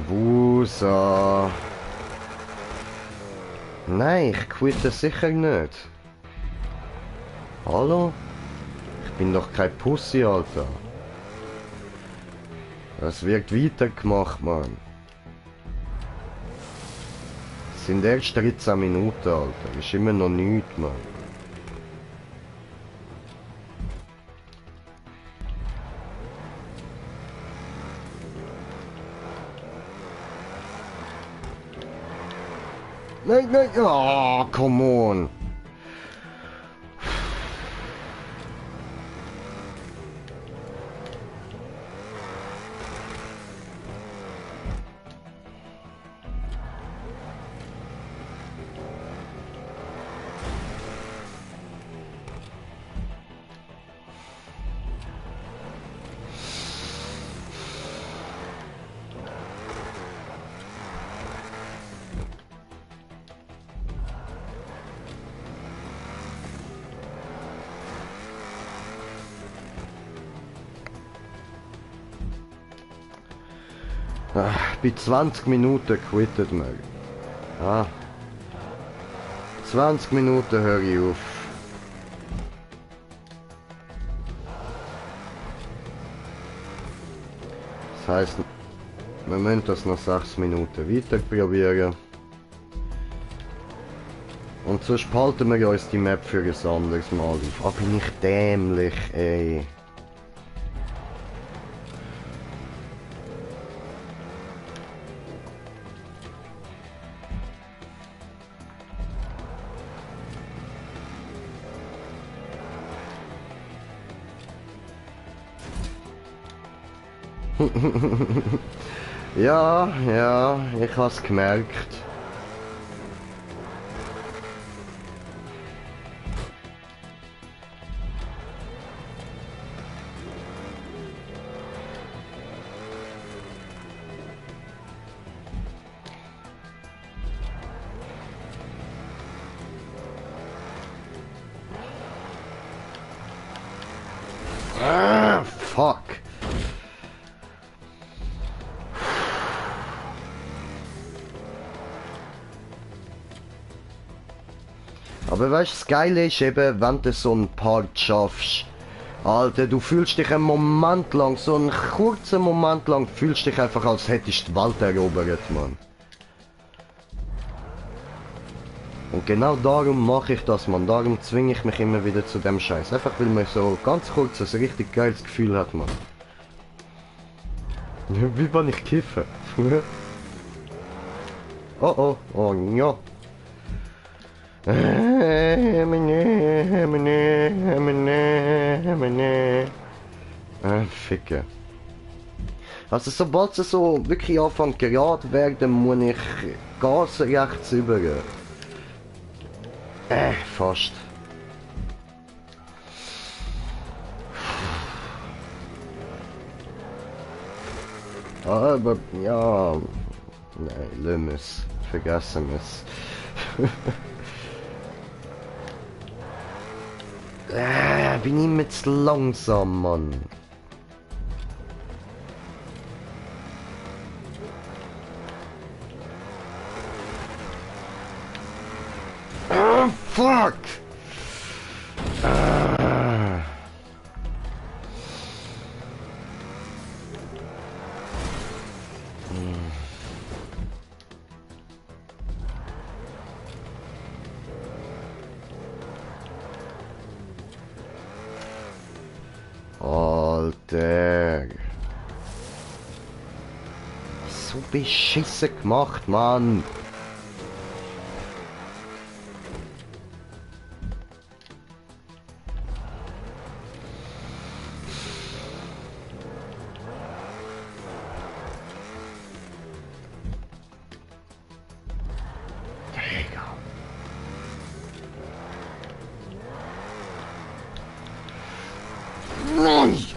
Wusa. Nein, ich quitte sicher nicht. Hallo? Ich bin doch kein Pussy, Alter. Es wird weitergemacht, Mann. Es sind erst 13 Minuten, Alter. Ist immer noch nichts, Mann. Nein, nein, oh, come on. Bei 20 Minuten quittet man. Ah. 20 Minuten höre ich auf. Das heisst, wir müssen das noch 6 Minuten weiter probieren. Und sonst behalten wir uns die Map für ein anderes Mal auf. Ah, bin ich dämlich, ey. Ja, ja, ich hab's gemerkt. Ah, fuck. Aber weißt du, das Geile ist eben, wenn du so einen Part schaffst, Alter, du fühlst dich einen Moment lang, so einen kurzen Moment lang, fühlst dich einfach, als hättest du die Welt erobert, Mann. Und genau darum mache ich das, Mann. Darum zwinge ich mich immer wieder zu dem Scheiß. Einfach weil man so ganz kurz ein richtig geiles Gefühl hat, Mann. Wie wenn ich kiffe. Oh oh, oh ja. Ficke. Also sobald es so wirklich anfängt gerade werden, muss ich Gas rechts über. Fast. Aber ja, nein, lassen wir's. Vergessen wir's. Bin ich mit langsam, Mann. Oh, fuck! Alter. So beschissen gemacht, Mann.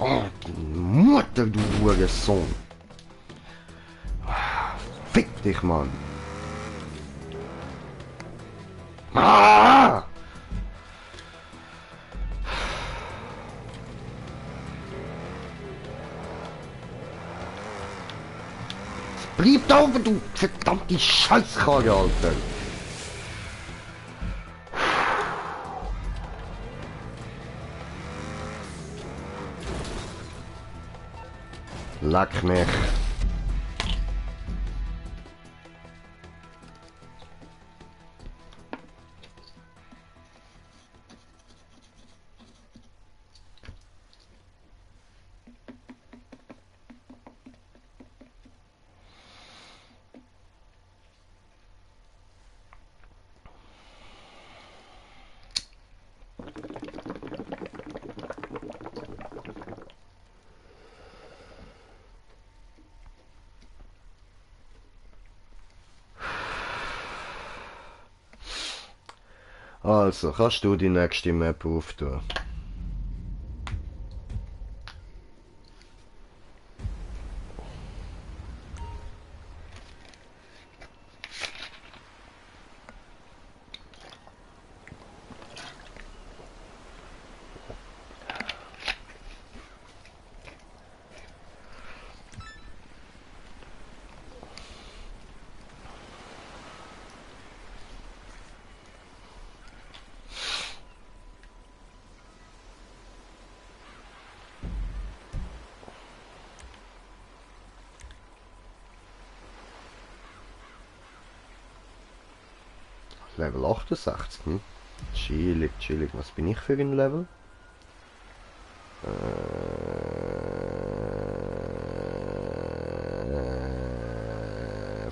Oh, Mutter, du Hurensohn. Fick dich, Mann. Ah! Bleib da oben, du verdammte Scheißkarre, Alter. Leck mich. Also, kannst du die nächste Map auftun? Level 68, hm? Chillig, chillig. Was bin ich für ein Level?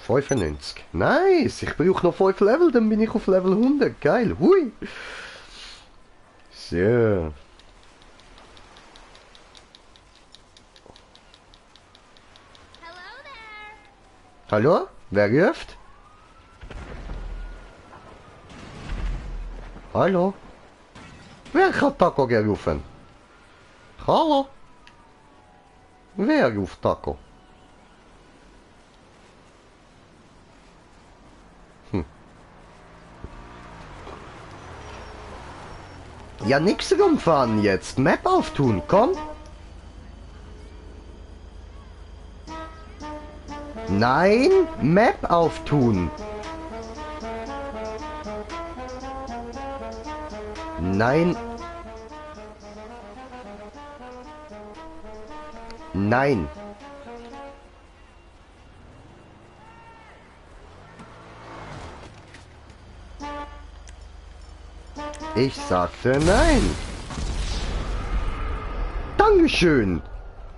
95. Nice! Ich brauche noch 5 Level, dann bin ich auf Level 100. Geil, hui! So. Hallo? Wer ruft? Hallo? Wer hat Taco gerufen? Hallo? Wer ruft Taco? Ja, nix rumfahren jetzt. Map auftun, komm. Nein, Map auftun. Nein. Nein. Ich sagte nein. Dankeschön.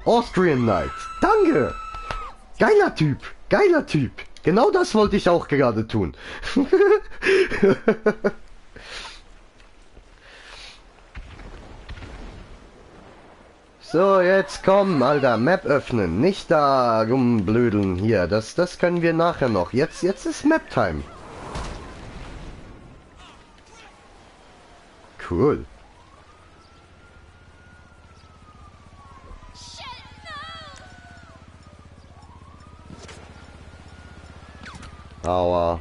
Austrian Knight. Danke. Geiler Typ. Geiler Typ. Genau das wollte ich auch gerade tun. So, jetzt komm, Alter, Map öffnen. Nicht da rumblödeln hier. Das können wir nachher noch. Jetzt ist Map-Time. Cool. Aua.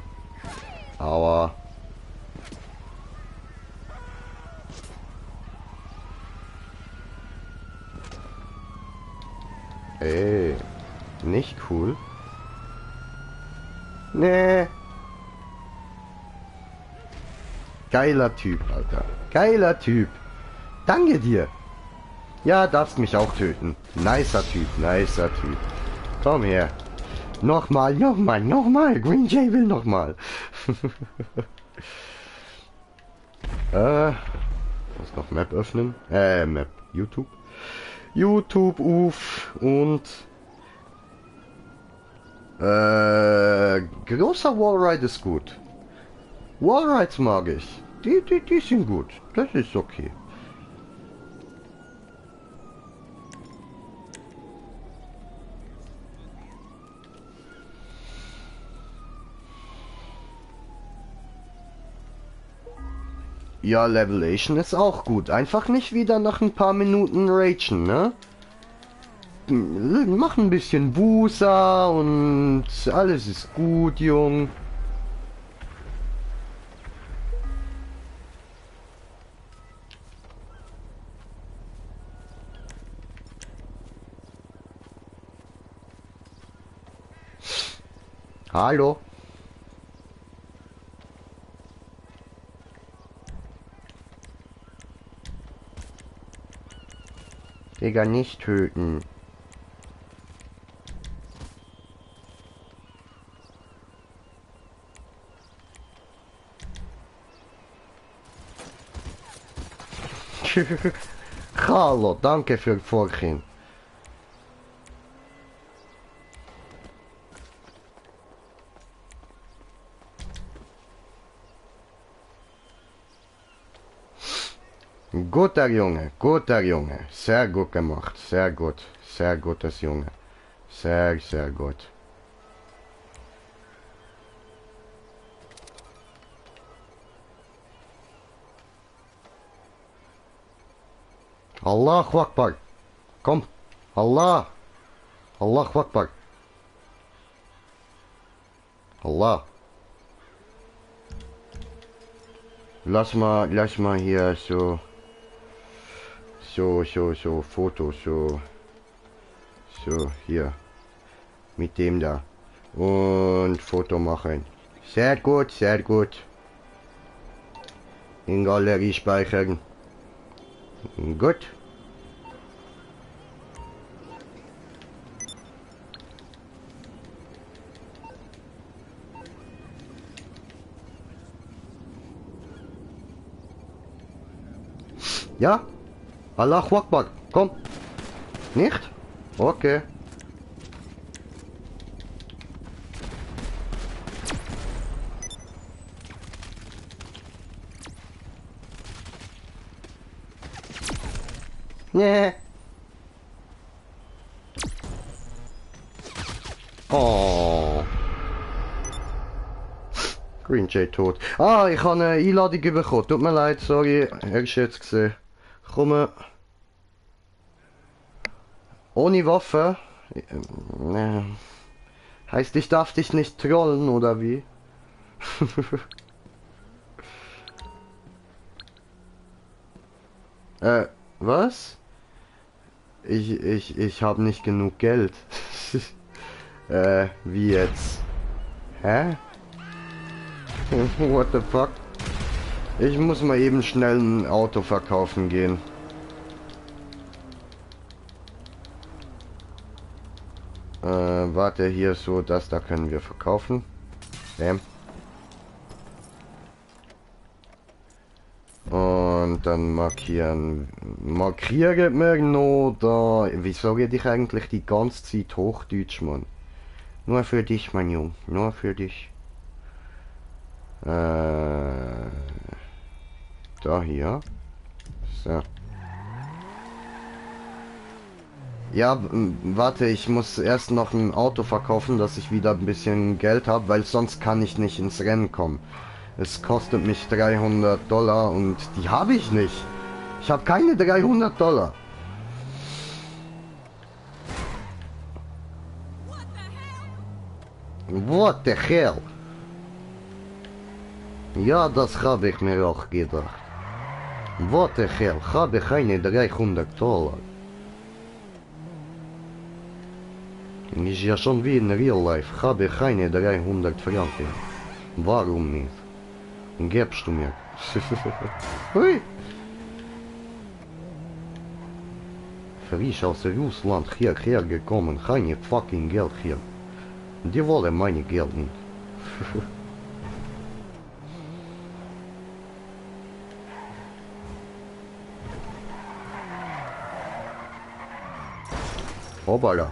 Aua. Ey. Nicht cool. Nee. Geiler Typ, Alter. Geiler Typ. Danke dir. Ja, darfst mich auch töten. Nicer Typ, nicer Typ. Komm her. Nochmal, nochmal, nochmal. Green Jay will nochmal. Muss noch Map öffnen. Map. YouTube. YouTube auf und großer Wallride ist gut. Wallrides mag ich. Die sind gut. Das ist okay. Ja, Levelation ist auch gut. Einfach nicht wieder nach ein paar Minuten ragen, ne? Mach ein bisschen Bußer und alles ist gut, Jung. Hallo? Digga, nicht töten. Hallo, danke für Vorgehen. Guter Junge. Sehr gut gemacht, sehr gutes Junge. Sehr gut. Allahu Akbar. Komm. Allah. Allahu Akbar. Allah. Lass mal hier so Foto, so hier. Mit dem da. Und Foto machen. Sehr gut. In Galerie speichern. Gut. Ja? Allahu Akbar. Komm. Nicht? Okay. Nee. Oh. Green Jay tot. Ah, ich habe eine Einladung bekommen. Tut mir leid, sorry. Hast du jetzt gesehen. Komme. Ohne Waffe. Heißt, ich darf dich nicht trollen, oder wie? Was? Ich habe nicht genug Geld. Wie jetzt? Hä? What the fuck? Ich muss mal eben schnell ein Auto verkaufen gehen. Warte, hier so, das da können wir verkaufen. Bam. Und dann markieren. Markiere mir noch da. Wieso rede ich eigentlich die ganze Zeit Hochdeutsch, Mann? Nur für dich, mein Junge. Nur für dich. Da hier. So. Ja, warte, ich muss erst noch ein Auto verkaufen, dass ich wieder ein bisschen Geld habe, weil sonst kann ich nicht ins Rennen kommen. Es kostet mich $300 und die habe ich nicht. Ich habe keine $300. What the hell? Ja, das habe ich mir auch gedacht. What the hell? Habe keine $300. Ist ja schon wie in Real Life. Habe keine 300 Franken. Warum nicht? Gibst du mir? Hui! Frisch aus Russland hierher gekommen. Keine fucking Geld hier. Die wollen meine Geld nicht. Hoppala.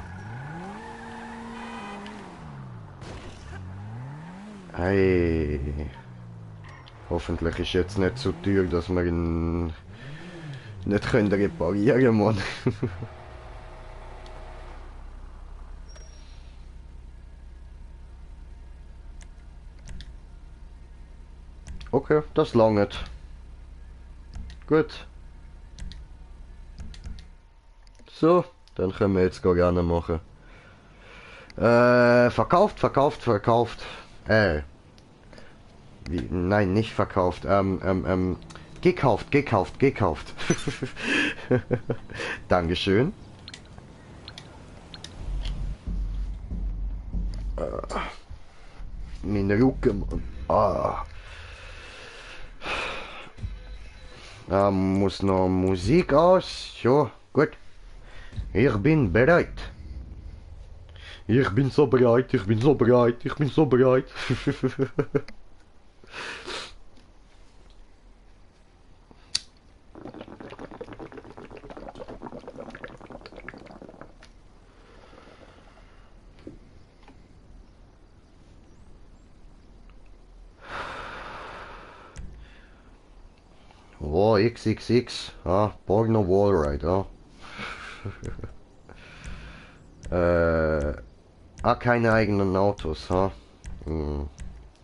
Hey. Hoffentlich ist jetzt nicht so teuer, dass wir ihn nicht können reparieren, Mann. Okay, das langt. Gut. So, dann können wir jetzt gar gerne machen. Verkauft, verkauft, verkauft. Wie? Nein, nicht verkauft. Gekauft, gekauft, gekauft. Dankeschön. Mein Rücken, Mann. Ah. Da muss noch Musik aus. Ja, gut. Ich bin bereit. Ich bin so bereit, ich bin so bereit, ich bin so bereit. Oh, XXX. Ah, Borgner Wallride, keine eigenen Autos, ha?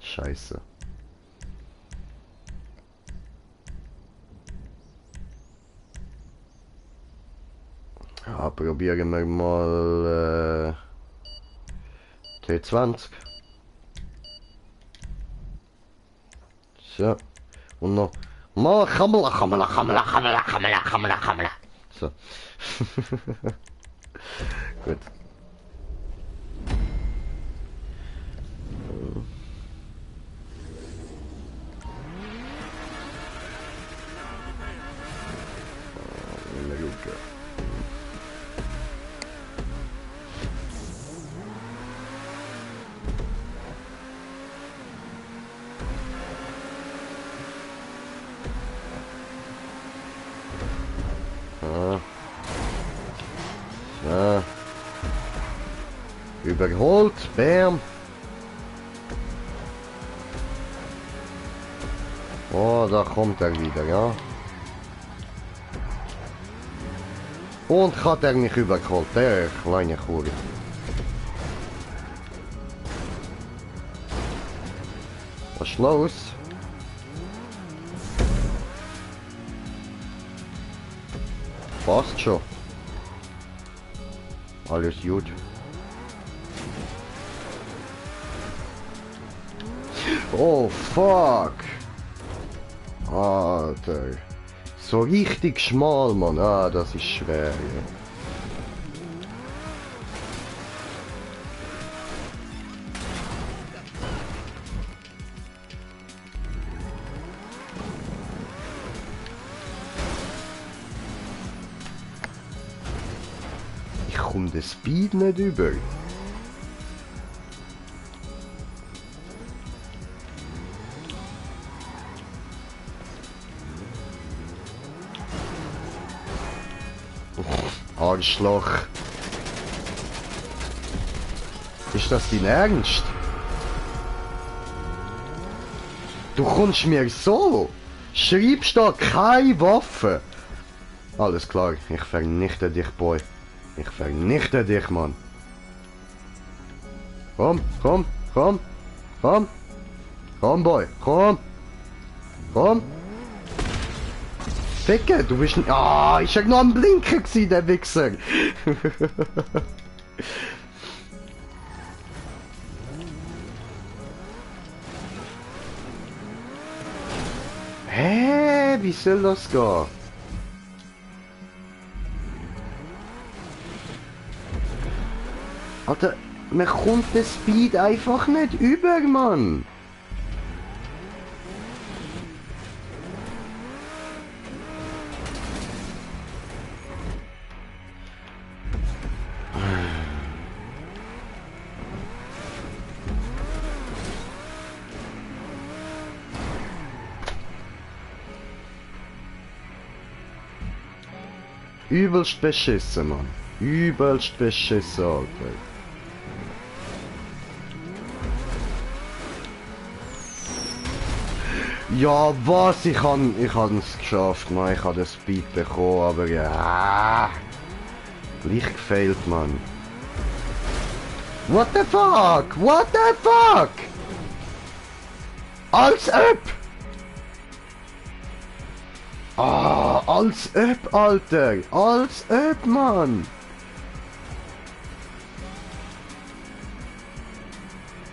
Scheiße. Ja, probieren wir mal T20. So. Und noch mal Kamela. So. Gut. Ja. Überholt, bam. Oh, da kommt er wieder, ja. Und hat er mich übergeholt, der kleine Kuh. Was ist los? Passt schon. Alles gut. Oh fuck. Alter. So richtig schmal, Mann. Ah, das ist schwer. Ja. Ich komme den Speed nicht über. Arschloch. Ist das dein Ernst? Du kommst mir so? Schreibst da keine Waffe? Alles klar, ich vernichte dich, Boy. Ich vernichte dich, Mann. Komm, komm, komm, komm. Komm, Boy, komm. Komm. Ficke, du bist... Ah, ich hab noch am Blinken gewesen, der Wichser. Hä, wie soll das gehen? Alter, man kommt den Speed einfach nicht über, Mann. Übelst beschissen, Mann. Übelst beschissen, Alter. Ja, was? Ich es geschafft, man. Ich habe den Speed bekommen, aber ja. Gleich gefailt, man. What the fuck? What the fuck? Als ob! Ah, als ob, Alter! Als ob, Mann!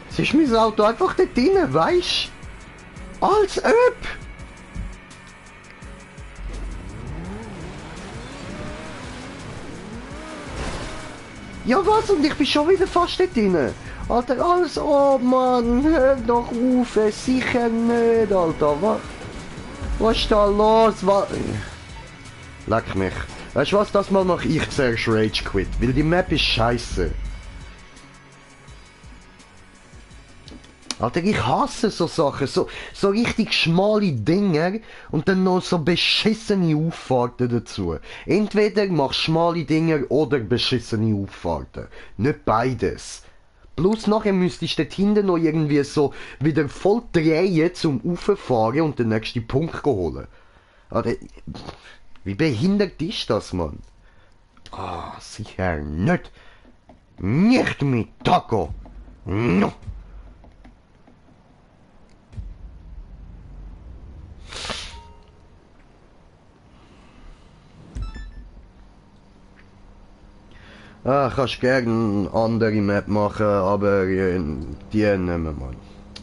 Es ist mein Auto einfach dort drin, weisst? Als ob! Ja was? Und ich bin schon wieder fast dort drin. Alter, alles ob, Mann! Hör doch auf! Sicher nicht, Alter! Was ist da los? Was? Leck mich. Weißt du was? Das mal mache ich zuerst Rage Quit, weil die Map ist scheiße. Alter, ich hasse so Sachen, so richtig schmale Dinger und dann noch so beschissene Auffahrten dazu. Entweder machst schmale Dinger oder beschissene Auffahrten. Nicht beides. Plus nachher müsstest du dort hinten noch irgendwie so wieder voll drehen zum Rauffahren und den nächsten Punkt holen. Alter, wie behindert ist das, Mann? Ah, sicher nicht. Nicht mit Taco. No. Ah, kannst gerne eine andere Map machen, aber die nehmen wir mal.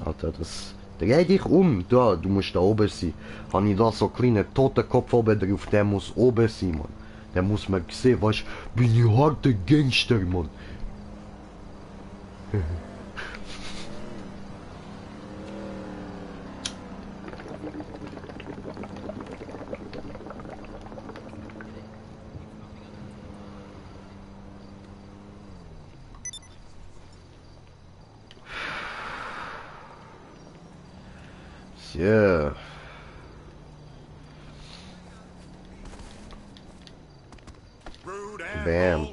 Alter, das... Dreh dich um, da, du musst da oben sein. Habe ich da so einen kleinen Totenkopf oben drauf, der muss oben sein, Mann. Der muss man sehen, weißt du, bin ich harter Gangster, Mann. Ja. Bam.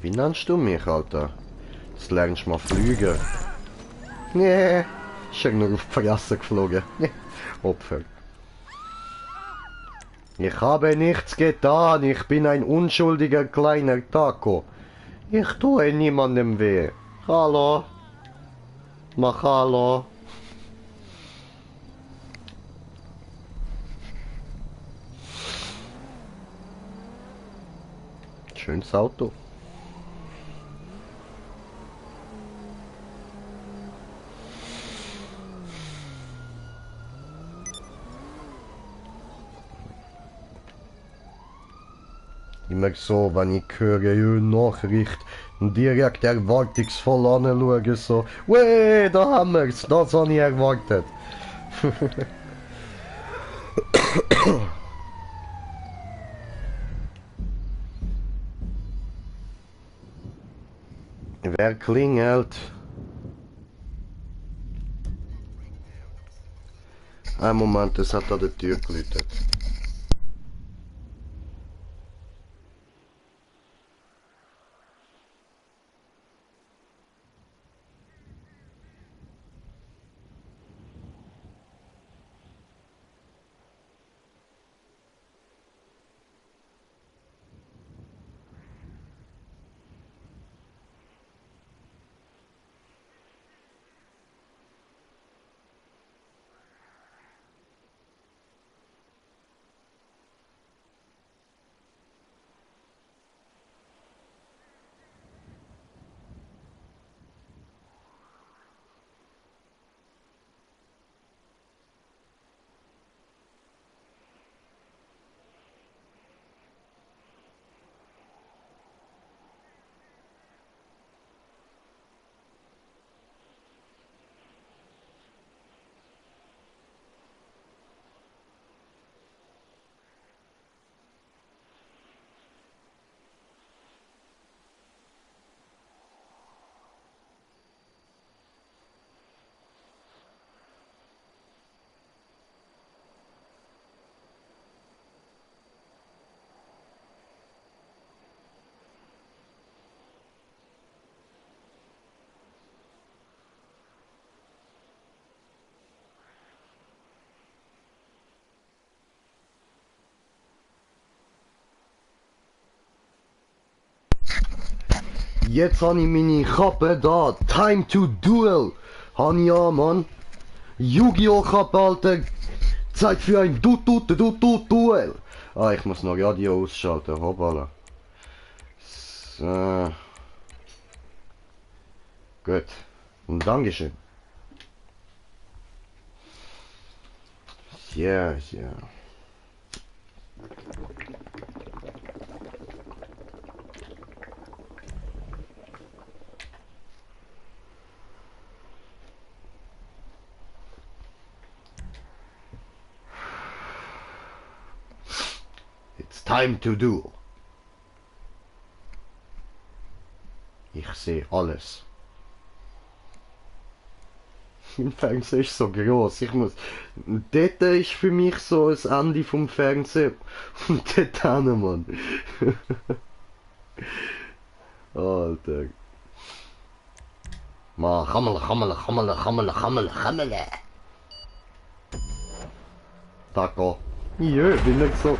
Wie nennst du mich, Alter? Jetzt lernst du mal fliegen. Nee. Ich bin nur auf die Fresse geflogen. Opfer. Ich habe nichts getan. Ich bin ein unschuldiger kleiner Taco. Ich tue niemandem weh. Hallo? Mach hallo. Schönes Auto. Immer so, wenn ich höre, eine Nachricht, direkt erwartungsvoll anschauen, so, weh, da haben wir's, das habe ich erwartet. Wer klingelt? Ein Moment, es hat an der Tür geläutet. Jetzt habe ich meine Kappe da. Time to duel. Habe ich ja, Mann. Yu-Gi-Oh! Kappe, Alter. Zeit für ein Duel. Ah, ich muss noch Radio ausschalten. Hoppala. So. Gut. Und Dankeschön. Ja, ja. It's time to duel. Ich sehe alles. Im Fernsehen ist so groß. Ich muss. Dort ist für mich so das Ende vom Fernsehen. Und dort hin, Mann. Alter. Ma, Hammel. Taco. Ja, bin ich so.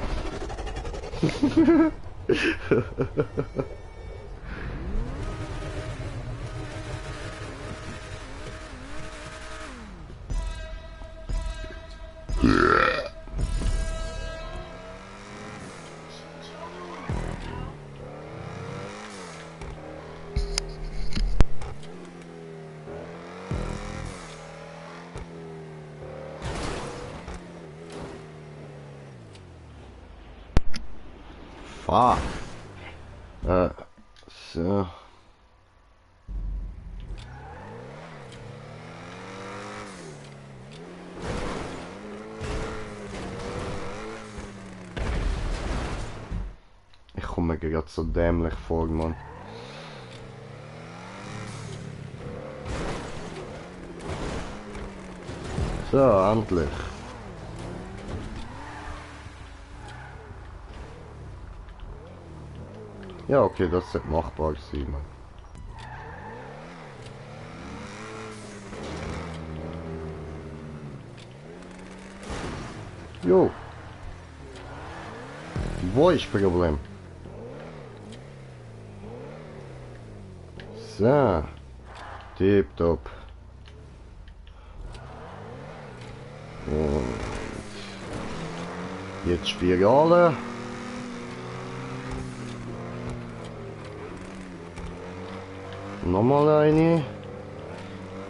Fuck. So. Ich komme mir gerade so dämlich vor, Mann. So, endlich. Ja, okay, das sollte machbar sein, Mann. Jo. Wo ist das Problem? So. Tipptopp. Und jetzt Spirale. Nochmal eine.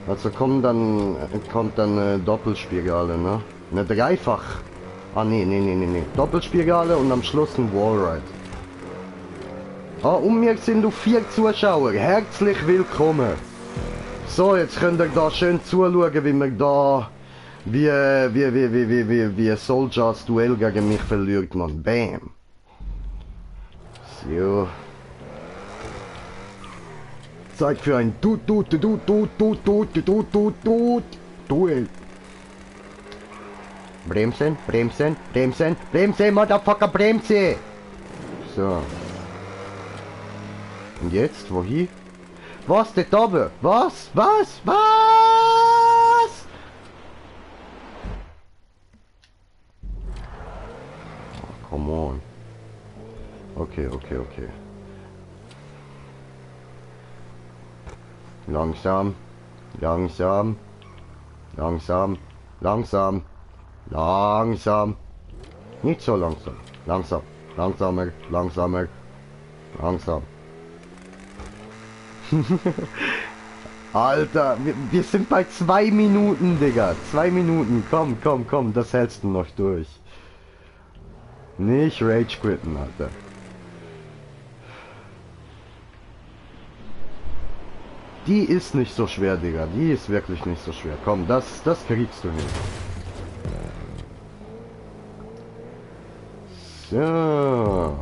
Also kommt dann Doppelspirale, ne? Ne, dreifach. Ah, nee. Doppelspirale und am Schluss ein Wallride. Ah, um mir sind 4 Zuschauer. Herzlich willkommen. So, jetzt könnt ihr da schön zuschauen, wie wir da wie Soldiers Duell gegen mich verliert, man. Bam. So. Zeit für ein Duell. Bremsen, Motherfucker, Bremse! So. Und jetzt, wohin? Was, dort oben? Was? Oh, come on. Okay. Langsam. Nicht so langsam. Langsamer. Alter, wir sind bei 2 Minuten, Digga. 2 Minuten. Komm, das hältst du noch durch. Nicht Rage quitten, Alter. Die ist nicht so schwer, Digga. Die ist wirklich nicht so schwer. Komm, das kriegst du hin. So.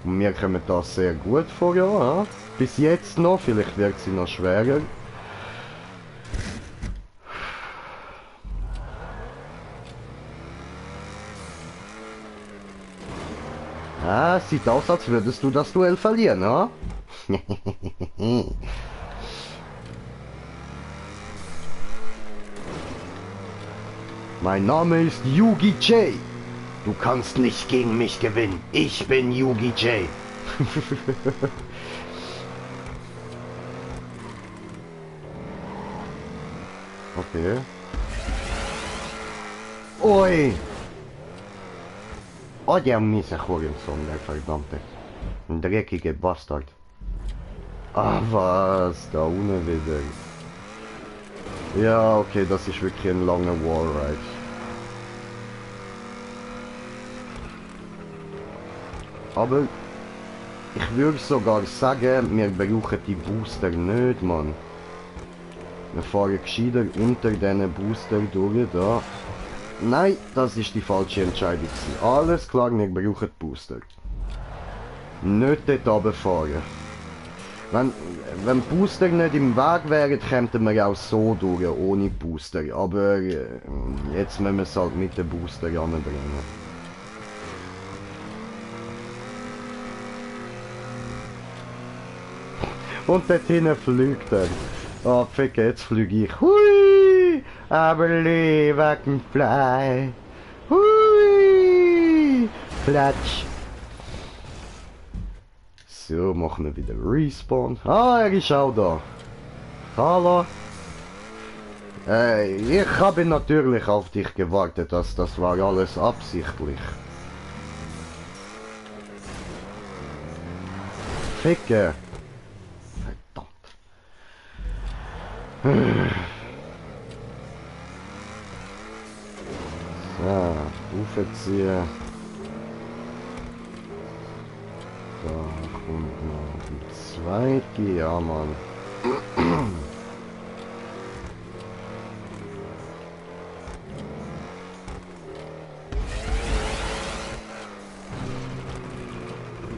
Und mir kommt das sehr gut vor, ja. Bis jetzt noch. Vielleicht wird sie noch schwerer. Ah, sieht aus, als würdest du das Duell verlieren, ja? Mein Name ist Yugi J. Du kannst nicht gegen mich gewinnen. Ich bin Yugi J. Okay. Ui! Oh, der miese Hurensohn, der verdammte. Ein dreckiger Bastard. Ah, was? Da ohne wieder. Ja, okay, das ist wirklich ein langer Wallride. Aber ich würde sogar sagen, wir brauchen die Booster nicht, Mann. Wir fahren gescheiter unter diesen Booster durch, da. Nein, das ist die falsche Entscheidung. Alles klar, wir brauchen die Booster. Nicht dort runterfahren. Wenn Booster nicht im Weg wären, könnten wir auch so durch, ohne Booster. Aber jetzt müssen wir es halt mit den Booster anbringen. Und dort hinten fliegt er. Ah, fick, jetzt fliege ich. Hui! Aber I can fly. Hui! Platsch. So, machen wir wieder Respawn. Ah, er ist auch da. Hallo. Ich habe natürlich auf dich gewartet, das war alles absichtlich. Ficke. So, hochziehen. Da kommt noch die zweite, ja Mann.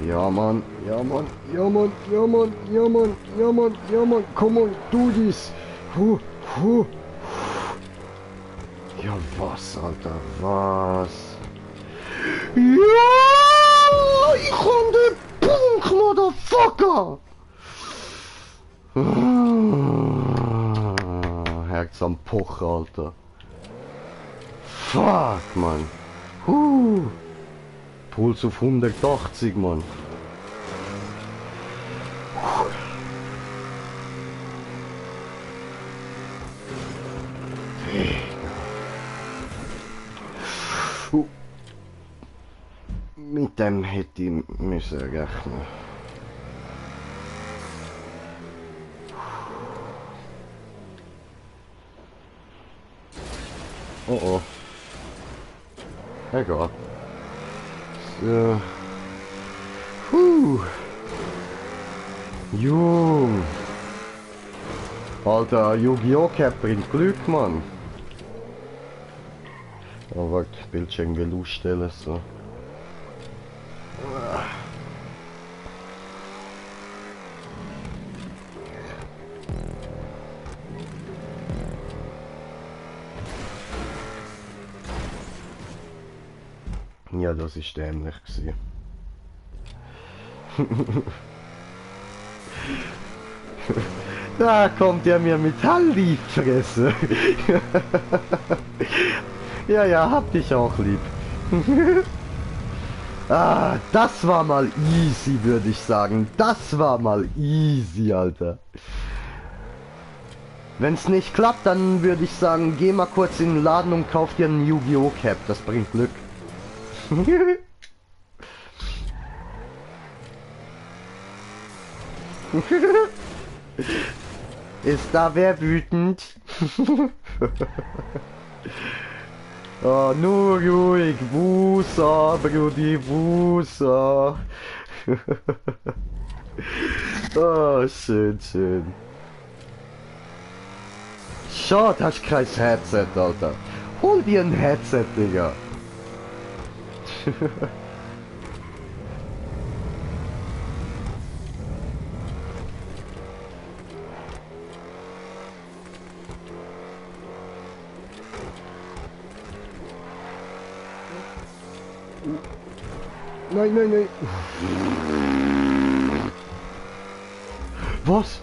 Ja Mann, ja Mann, ja Mann, ja Mann, ja Mann, ja Mann, ja Mann, come on, do this. Huh. Ja was, Alter, was? Ja, ich hab den Punkt, Motherfucker! Herz am Poch, Alter. Fuck, Mann. Puls auf 180, Mann. Mit dem hätte ich müssen rechnen. Oh oh. Egal. So. Jung. Alter, Yu-Gi-Oh! Cap bringt Glück, Mann. Oh, warte, Bildschirm will ausstellen, so. Ja, das ist dämlich gewesen. Da kommt er mir Metall lieb fressen. Ja, hab dich auch lieb. Ah, das war mal easy, würde ich sagen. Das war mal easy, Alter. Wenn es nicht klappt, dann würde ich sagen, geh mal kurz in den Laden und kauf dir einen Yu-Gi-Oh! Cap. Das bringt Glück. Ist da wer wütend? Oh, nur ruhig, Wusa, Brudi, Wusa. Oh, schön. Schade, hast kein Headset, Alter. Hol dir ein Headset, Digga. Nein. Was?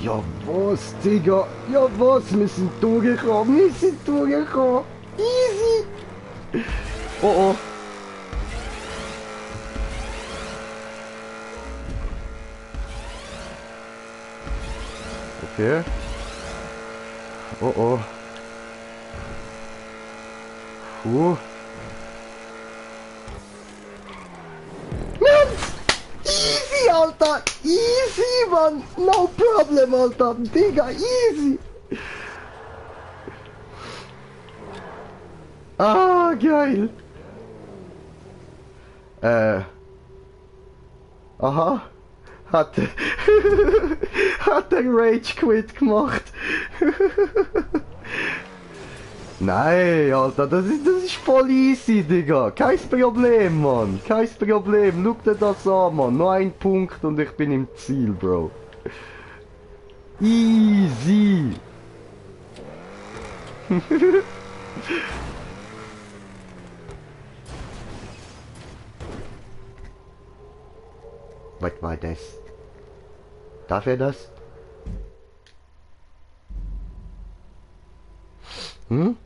Ja was, Digga? Ja was? Wir sind durchgekommen. Easy. Oh. Okay. Oh oh. Puh. Mann! Easy, Alter! Easy, Mann! No problem, Alter! Digga, easy! Ah, geil! Aha. Hat hat der Rage Quit gemacht. Nein, Alter, das ist voll easy, Digga. Kein Problem, Mann. Kein Problem. Schau dir das an, Mann. Nur ein Punkt und ich bin im Ziel, Bro. Easy. Was war das? Darf er das? Hm?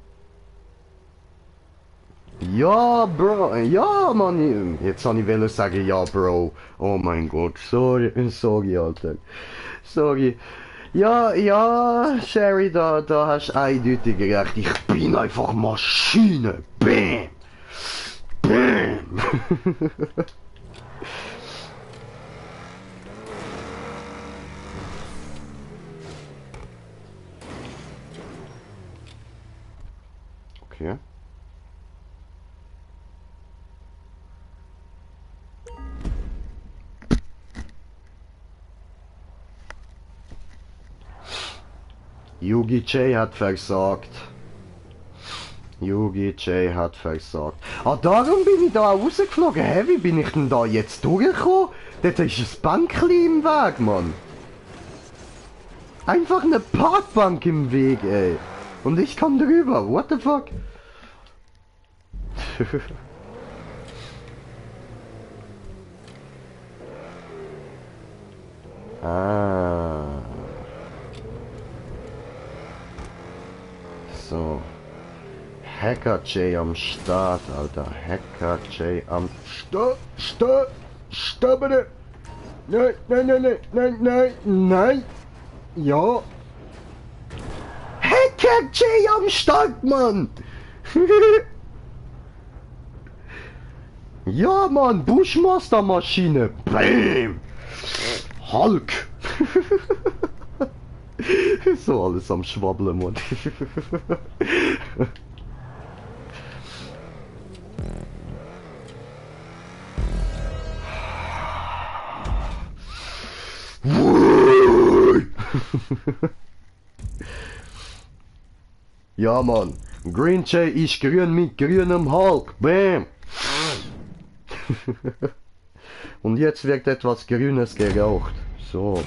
Ja, Bro. Ja, Mann. Jetzt habe ich sagen, ja, Bro. Oh mein Gott. Sorry, Alter. Sorry. Ja, ja, Sherry, da hast du eindeutig recht. Ich bin einfach Maschine. Bam. Bam. Okay. Yugi J hat versagt. Yugi J hat versagt. Ah, darum bin ich da rausgeflogen. Hä, wie bin ich denn da jetzt durchgekommen? Dort ist ein Bankli im Weg, Mann. Einfach eine Parkbank im Weg, ey. Und ich komm drüber. What the fuck? Ah. So. Hacker J am Start, Alter. Hacker J am Start. Stopp bitte. Nein. Ja. Hacker J am Start, Mann. Ja, Mann. Bushmaster Maschine. Bam. Hulk. So alles am Schwabbeln, Mann. Ja, Mann. Green Jay ist grün mit grünem Hulk. Bam. Und jetzt wird etwas Grünes geraucht. So.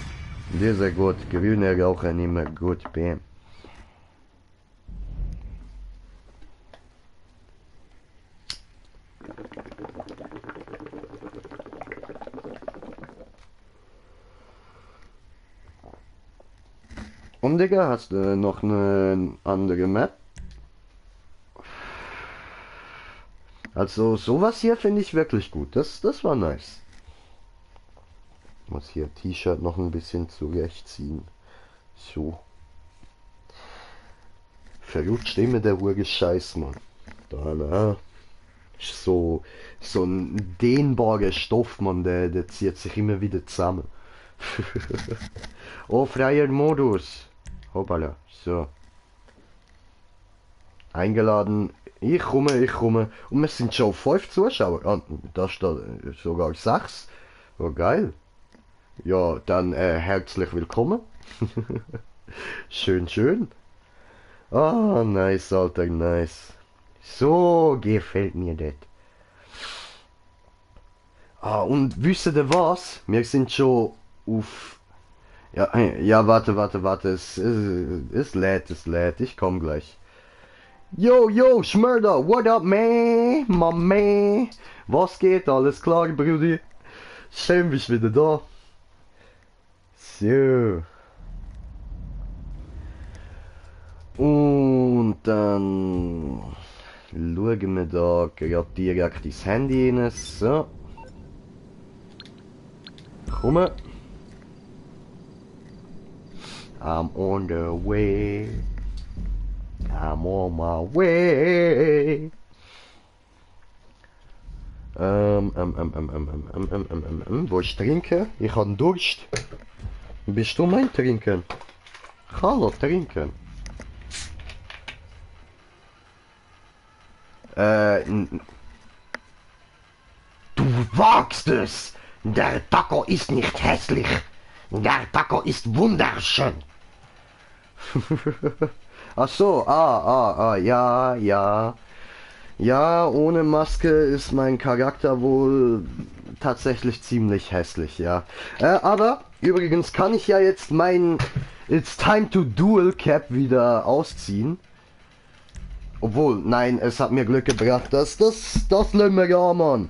Sehr gut. Grüne rauchen immer gut. Bam. Und Digga, hast du noch eine andere Map? Also sowas hier finde ich wirklich gut. Das war nice. Ich muss hier T-Shirt noch ein bisschen zurechtziehen. So. Verrutscht immer der Uhr Scheiß, Mann. Da, na. Ist so ein dehnbarer Stoff, Mann, der zieht sich immer wieder zusammen. Oh, freier Modus. Hoppala, so. Eingeladen. Ich komme. Und wir sind schon 5 Zuschauer. Ah, da steht sogar 6. Oh, geil. Ja, dann herzlich willkommen. Schön. Ah, nice, Alter, nice. So gefällt mir das. Ah, und wisst ihr was? Wir sind schon auf... Ja, warte. Es lädt. Ich komm gleich. Yo, Schmörder, what up, man? My man. Was geht? Alles klar, Brudi? Schön, bist wieder da. So. Und dann schauen wir da gerade direkt ins Handy rein. So. Komm. I'm on the way. I'm on my way. Wo ist Trinken? Ich habe Durst. Bist du mein Trinken? Hallo, trinken. Du wagst es! Der Taco ist nicht hässlich. Der Taco ist wunderschön. Ach so, ja, ja. Ja, ohne Maske ist mein Charakter wohl tatsächlich ziemlich hässlich, ja. Aber übrigens kann ich ja jetzt mein It's Time to Duel Cap wieder ausziehen. Obwohl, nein, es hat mir Glück gebracht. Das lassen wir ja, Mann.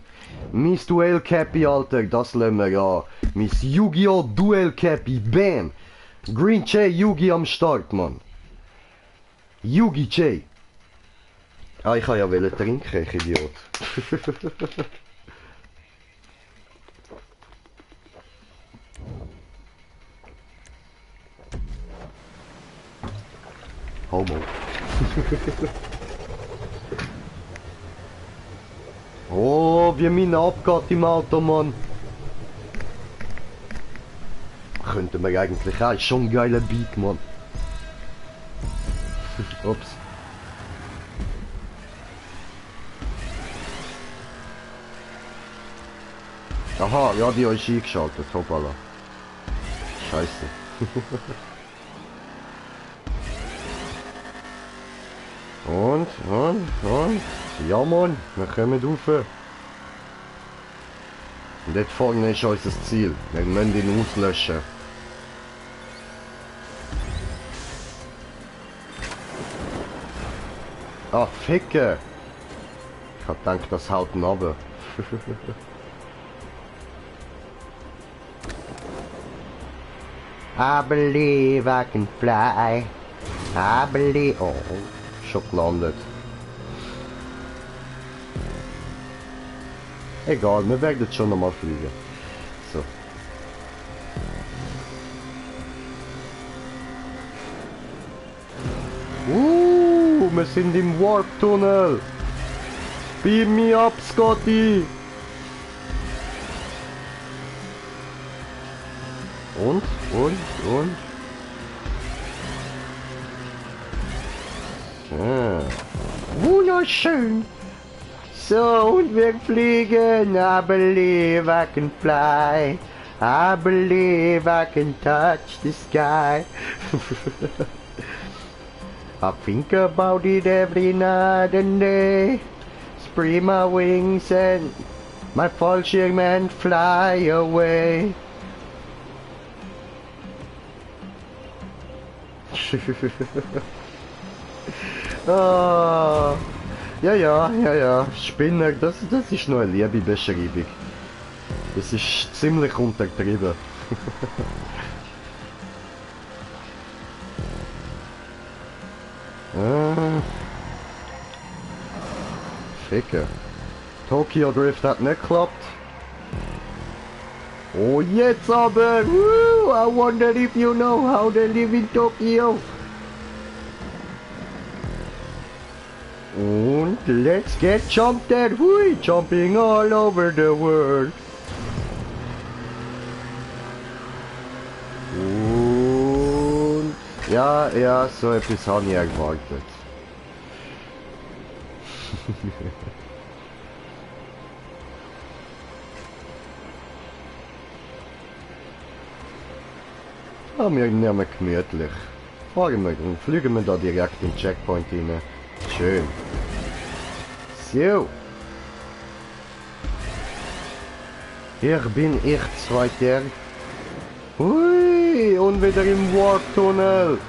Mis Duel Cappy, Alter, das lassen wir ja. Mis Yu-Gi-Oh! Duel Cappy, bam. Green Jay Yugi am Start, Mann. Yugi Jay. Ah, ich kann ja wollen trinken, ich Idiot. Homo. Oh, wie meine abgeht im Auto, Mann. Könnte man eigentlich auch. Ist schon ein geiler Beat, Mann. Ups. Aha, Radio ist eingeschaltet, hoppala. Scheiße. Und? Ja, Mann, wir kommen rauf. Und dort vorne ist unser Ziel. Wir müssen ihn auslöschen. Ah, Ficke! Ich hab gedacht, das haut ihn runter. I believe I can fly. I believe... Oh, schon gelandet. Egal, wir werden schon nochmal fliegen. So. Wir sind im Warp-Tunnel. Beam me up, Scotty. Und? Ah. Wunderschön. So, und wir fliegen. I believe I can fly. I believe I can touch the sky. I think about it every night and day. Spread my wings and my Fallschirm and fly away. Oh, ja, Spinner, das ist noch eine liebe Beschreibung. Das ist ziemlich untertrieben. Ficker. Tokyo Drift hat nicht geklappt. Oh, jetzt aber! Woo, I wonder if you know how they live in Tokyo. Und let's get jumped at, hui, jumping all over the world. Und ja, so etwas habe ich erwartet. Ja, wir nehmen gemütlich. Fliegen wir da direkt in den Checkpoint rein. Schön. So. Hier bin ich, Zweiter. Hui, und wieder im Warp-Tunnel.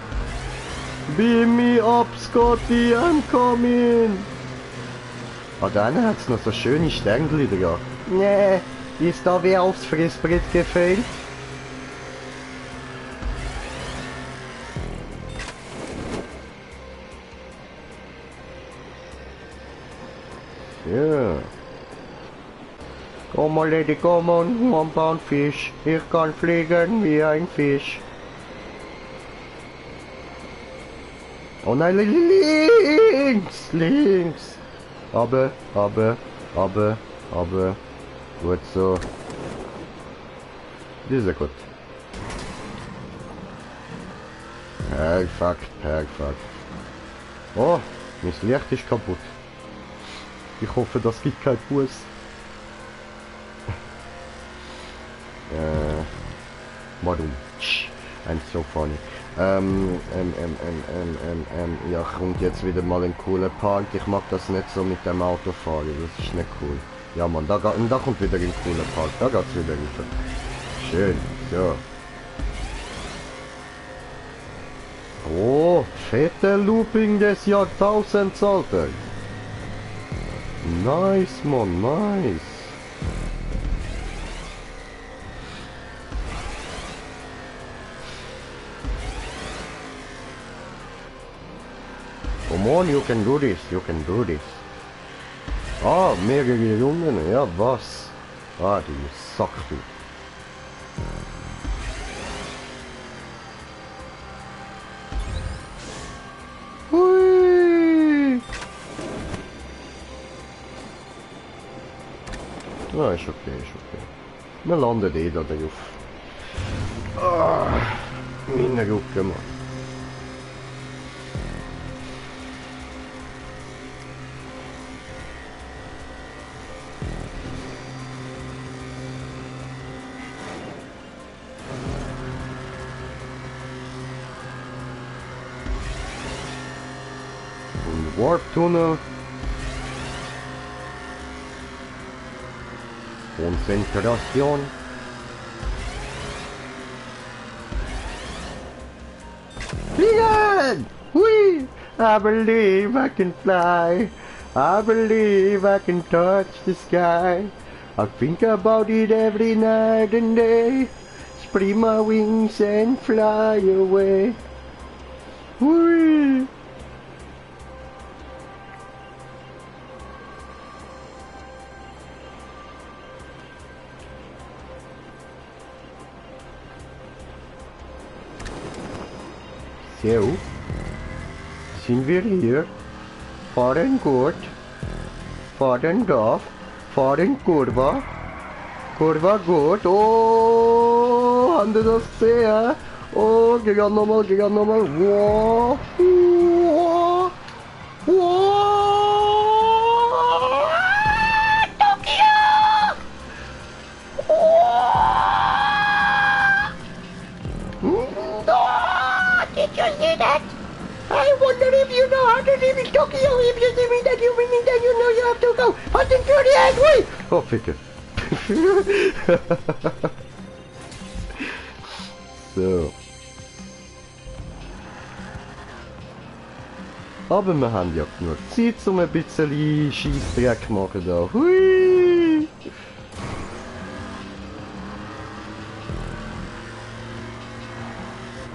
Beam me up, Scotty, I'm coming. Ah, dann hat's noch so schöne Sternchen dran. Nee, ist da wer aufs Fressbrett gefällt? Ja. Komm mal, Lady, komm und One Pound Fisch. Ich kann fliegen wie ein Fisch. Oh nein, links, links. Aber. Gut so. Das ist ja gut. Perfekt. Oh, mein Licht ist kaputt. Ich hoffe, das gibt keinen Fuß. Warum? I'm so funny. Ja, kommt jetzt wieder mal ein cooler Park. Ich mag das nicht so mit dem Auto fahren, das ist nicht cool. Ja man, da kommt wieder ein cooler Park, da geht's wieder rüber. Schön, so. Oh, fette Looping des Jahrtausends, Alter. Nice, man, nice. Come on, you can do this, Ah, mehrere Runden, ja was? Ah, die sagst du. Hui! Ah, ist okay. Wir landen eh da drauf. Ah, meine Rücken, Mann. Warp Tunnel. Konzentration. Fliegen! Hui! I believe I can fly. I believe I can touch the sky. I think about it every night and day. Spread my wings and fly away. Hui! So, sind wir hier, fahren gut, fahren Dorf, fahren Kurva gut, oh, haben Sie das gesehen? Oh, geh nochmal, wow, Tokio! Did you see that? I wonder if you know how to live in Tokyo. If you see me that you mean that you know you have to go fast and furious way. Oh, bitte. So. Aber wir haben ja genug Zeit, um ein bisschen Scheissdreck machen da. Hui!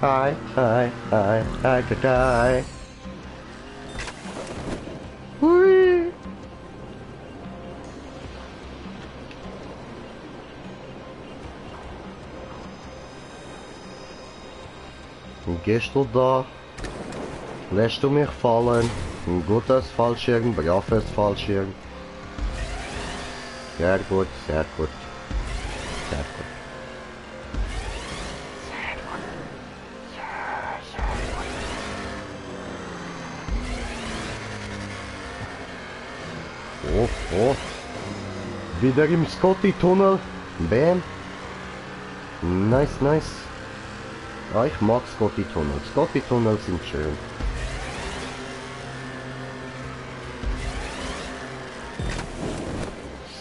Hi. Hui. Gehst du da? Lässt du mich fallen? Ein gutes Fallschirm, braves Fallschirm. Sehr gut. Oh. Wieder im Scotty-Tunnel. Bam. Nice. Ah, ich mag Scotty-Tunnel. Scotty-Tunnel sind schön.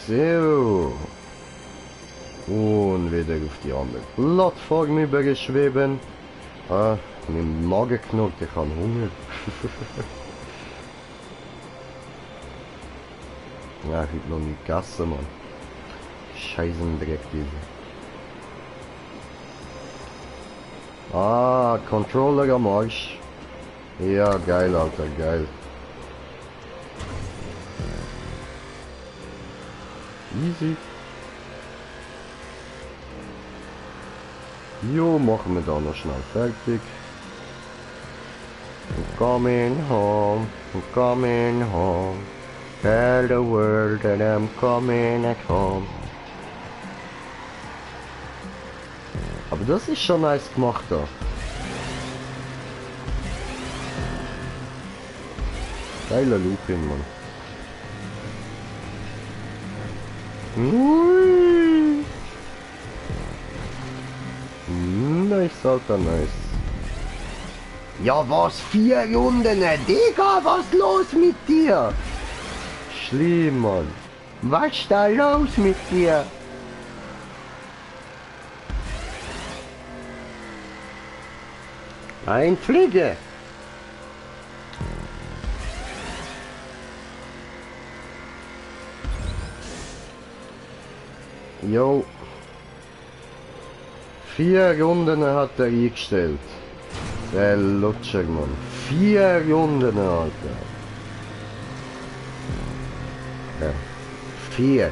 So. Und wieder auf die andere Plattform übergeschweben. Ah, mein Magen knurrt, ich habe Hunger. Ja, ich hab noch nicht gegessen, Mann. Scheißendreck, diese. Ah, Controller am Arsch. Ja, geil, Alter, geil. Easy. Jo, machen wir da noch schnell fertig. Und coming home, I'm coming home. Tell the world that I'm coming at home. Aber das ist schon nice gemacht da. Geiler Looping, Mann. Ui. Nice, Alter, nice. Ja, was? 4 Runden, Digga, was los mit dir? Schlimm, Mann. Was ist da los mit dir? Ein Fliege. Jo. 4 Runden hat er eingestellt. Der Lutscher, Mann. 4 Runden, Alter. Ja. 4.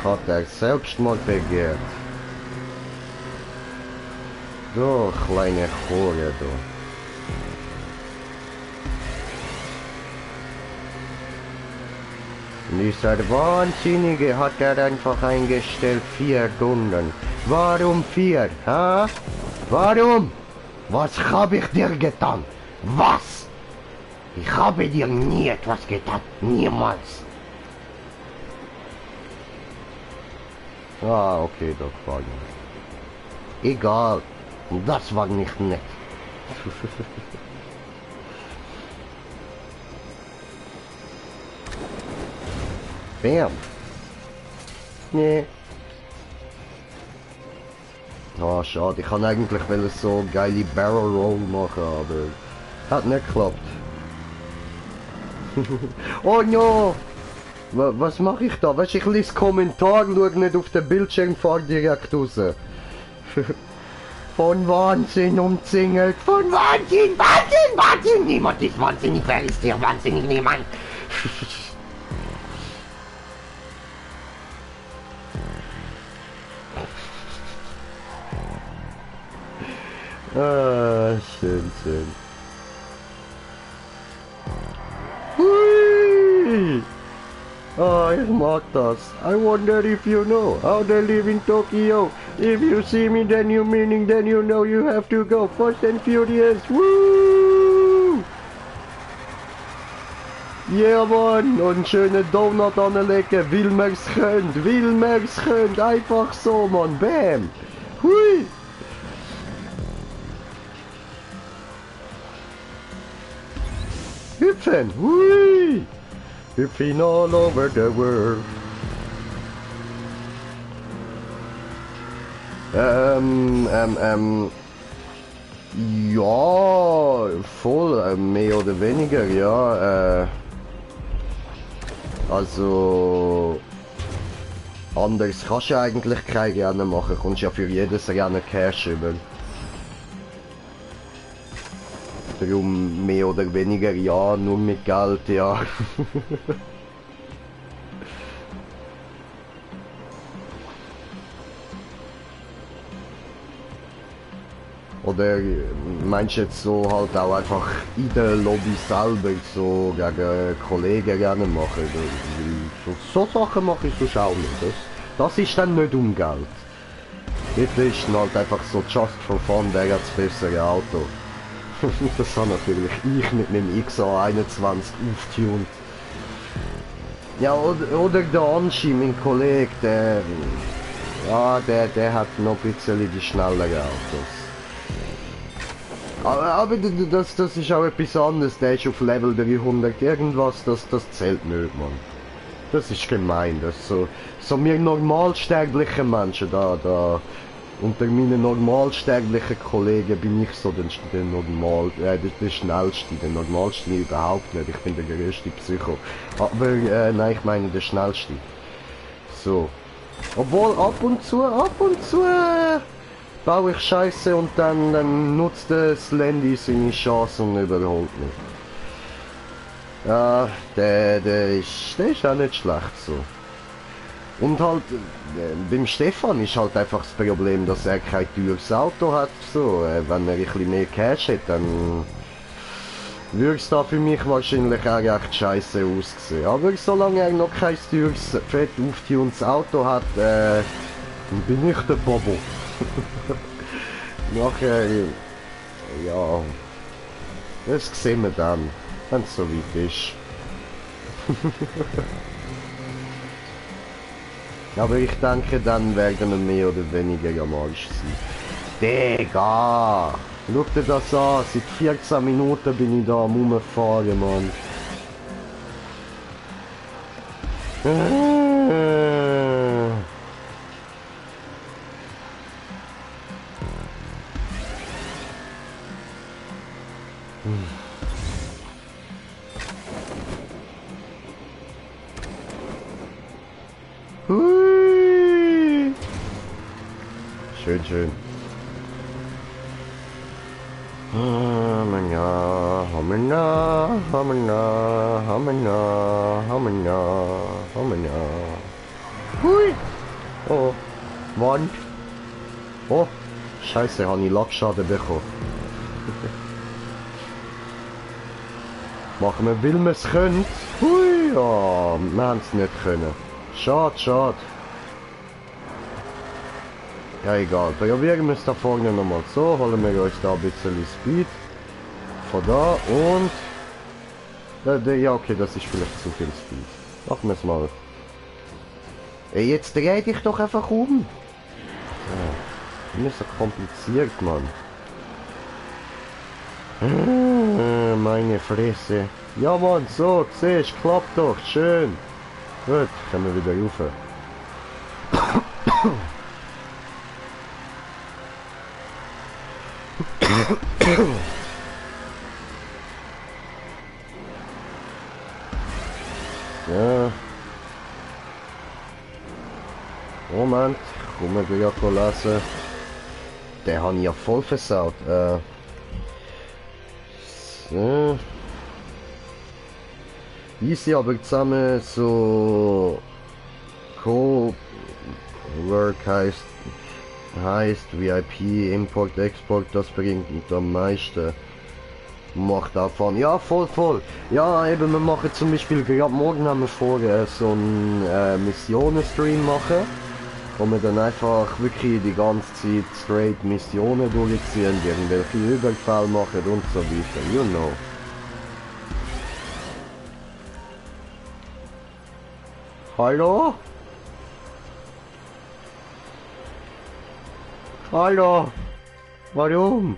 Hat er selbst mal begehrt. Du kleine Hure, du. Dieser Wahnsinnige hat er einfach eingestellt 4 Stunden. Warum 4? Ha? Warum? Was habe ich dir getan? Was? Ich habe dir nie etwas getan. Niemals. Ah, okay, das war nicht. Egal. Das war nicht nett. Bam. Nee. Ah, schade. Ich kann eigentlich so geile Barrel Roll machen, aber hat nicht geklappt. Oh no! Was mache ich da? Weißt du, ich lese Kommentar, schau nicht auf den Bildschirm, fahr direkt raus. Von Wahnsinn umzingelt. Von Wahnsinn, Wahnsinn, Wahnsinn! Niemand ist wahnsinnig, wer ist hier wahnsinnig? Niemand! Ah, schön, schön. Hui! Ah, ich mag das. I wonder if you know how they live in Tokyo. If you see me, then you meaning, then you know you have to go. Fast and Furious. Woo! Yeah, Mann. Und schöne Donut anlegen. Will man's könnt. Will man's könnt. Einfach so, Mann. Bam. Hui! Hüpfen! Hui! Hüpfen all over the world. Ja, voll, mehr oder weniger, ja. Also, anders kannst du eigentlich kein Rennen machen, kommst ja für jedes Rennen Cash über. Darum mehr oder weniger ja, nur mit Geld, ja. Oder meinst du jetzt so halt auch einfach in der Lobby selber so gegen Kollegen gerne machen? So Sachen mache ich sonst auch nicht. Das ist dann nicht um Geld. Dort ist dann halt einfach so just for fun, wer hat das bessere Auto. Das hat natürlich ich mit einem XA21 aufgetunt. Ja, oder der Anschi, mein Kollege, der hat noch ein bisschen die schnelleren Autos. Aber das ist auch etwas anderes, der ist auf Level 300 irgendwas, das zählt nicht, Mann. Das ist gemein, das so wir normalsterblichen Menschen da unter meinen normalsterblichen Kollegen bin ich so der schnellste, der normalste überhaupt nicht, ich bin der größte Psycho. Aber nein, ich meine der schnellste. So. Obwohl ab und zu baue ich Scheiße und dann nutzt das Landy seine Chance und überholt mich. Ja, der ist auch nicht schlecht so. Und halt, beim Stefan ist halt einfach das Problem, dass er kein teures Auto hat. So, wenn er ein bisschen mehr Cash hat, dann würde es da für mich wahrscheinlich auch recht scheiße aussehen. Aber solange er noch kein teures, fett aufgetuntes Auto hat, bin ich der Bobo. Nachher, ja, das sehen wir dann, wenn es so weit ist. Aber ich denke, dann werden wir mehr oder weniger am Arsch sein. Digga! Schau dir das an, seit 14 Minuten bin ich da am Rumfahren, Mann. Hui. Schön, schön. Hamena, Hamena, Hamena, Hamena, Hamena, Hamena. Hui. Oh, Wand. Oh, Scheiße, habe ich Lackschaden bekommen. Machen wir, weil wir es können. Hui, ja, wir haben es nicht können. Schade, schade. Ja, egal. Probieren wir es da vorne nochmal so. Holen wir euch da ein bisschen Speed. Von da und... ja, okay, das ist vielleicht zu viel Speed. Machen wir es mal. Ey, jetzt dreh dich doch einfach um. Ja, nicht so kompliziert, Mann. Meine Fresse. Ja, Mann, so, siehst, klappt doch, schön. Gut, können wir wieder rauf. Ja. Moment, komm mal wieder lassen. Der hat ja voll versaut. So. Easy, aber zusammen so Co-Work heißt VIP, Import, Export, das bringt am meisten. Macht davon. Ja, voll. Ja, eben, wir machen zum Beispiel, gerade morgen haben wir vor, so einen Missionen-Stream machen, wo wir dann einfach wirklich die ganze Zeit straight Missionen durchziehen, irgendwelche Überfälle machen und so weiter, you know. Hallo? Hallo? Warum?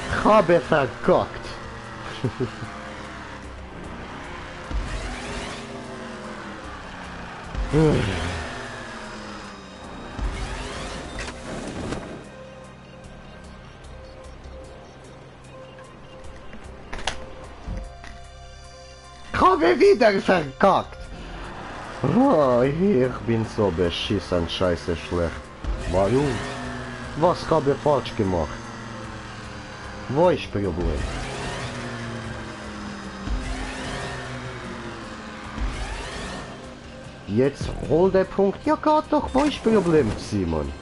Ich habe verkackt. Ich habe wieder verkackt. Oh, ich bin so beschissen, scheiße schlecht. Warum? Was habe ich falsch gemacht? Wo ist Problem? Jetzt hol der Punkt. Ja, geht doch, wo ist Problem, Simon?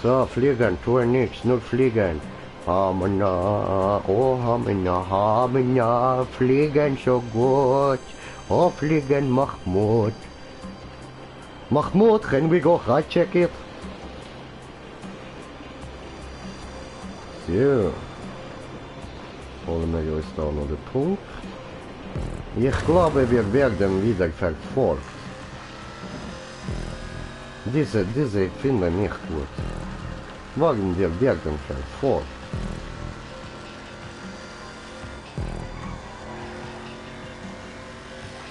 So, fliegen, tun nichts, nur fliegen. Hamena, oh Hamena, fliegen so gut. Oh, fliegen macht Mut. Macht Mut, can we go right check it? So. Holen wir uns da noch den Punkt. Ich glaube, wir werden wieder verfolgt. Diese finden nicht gut. Warum wir werden verfolgt?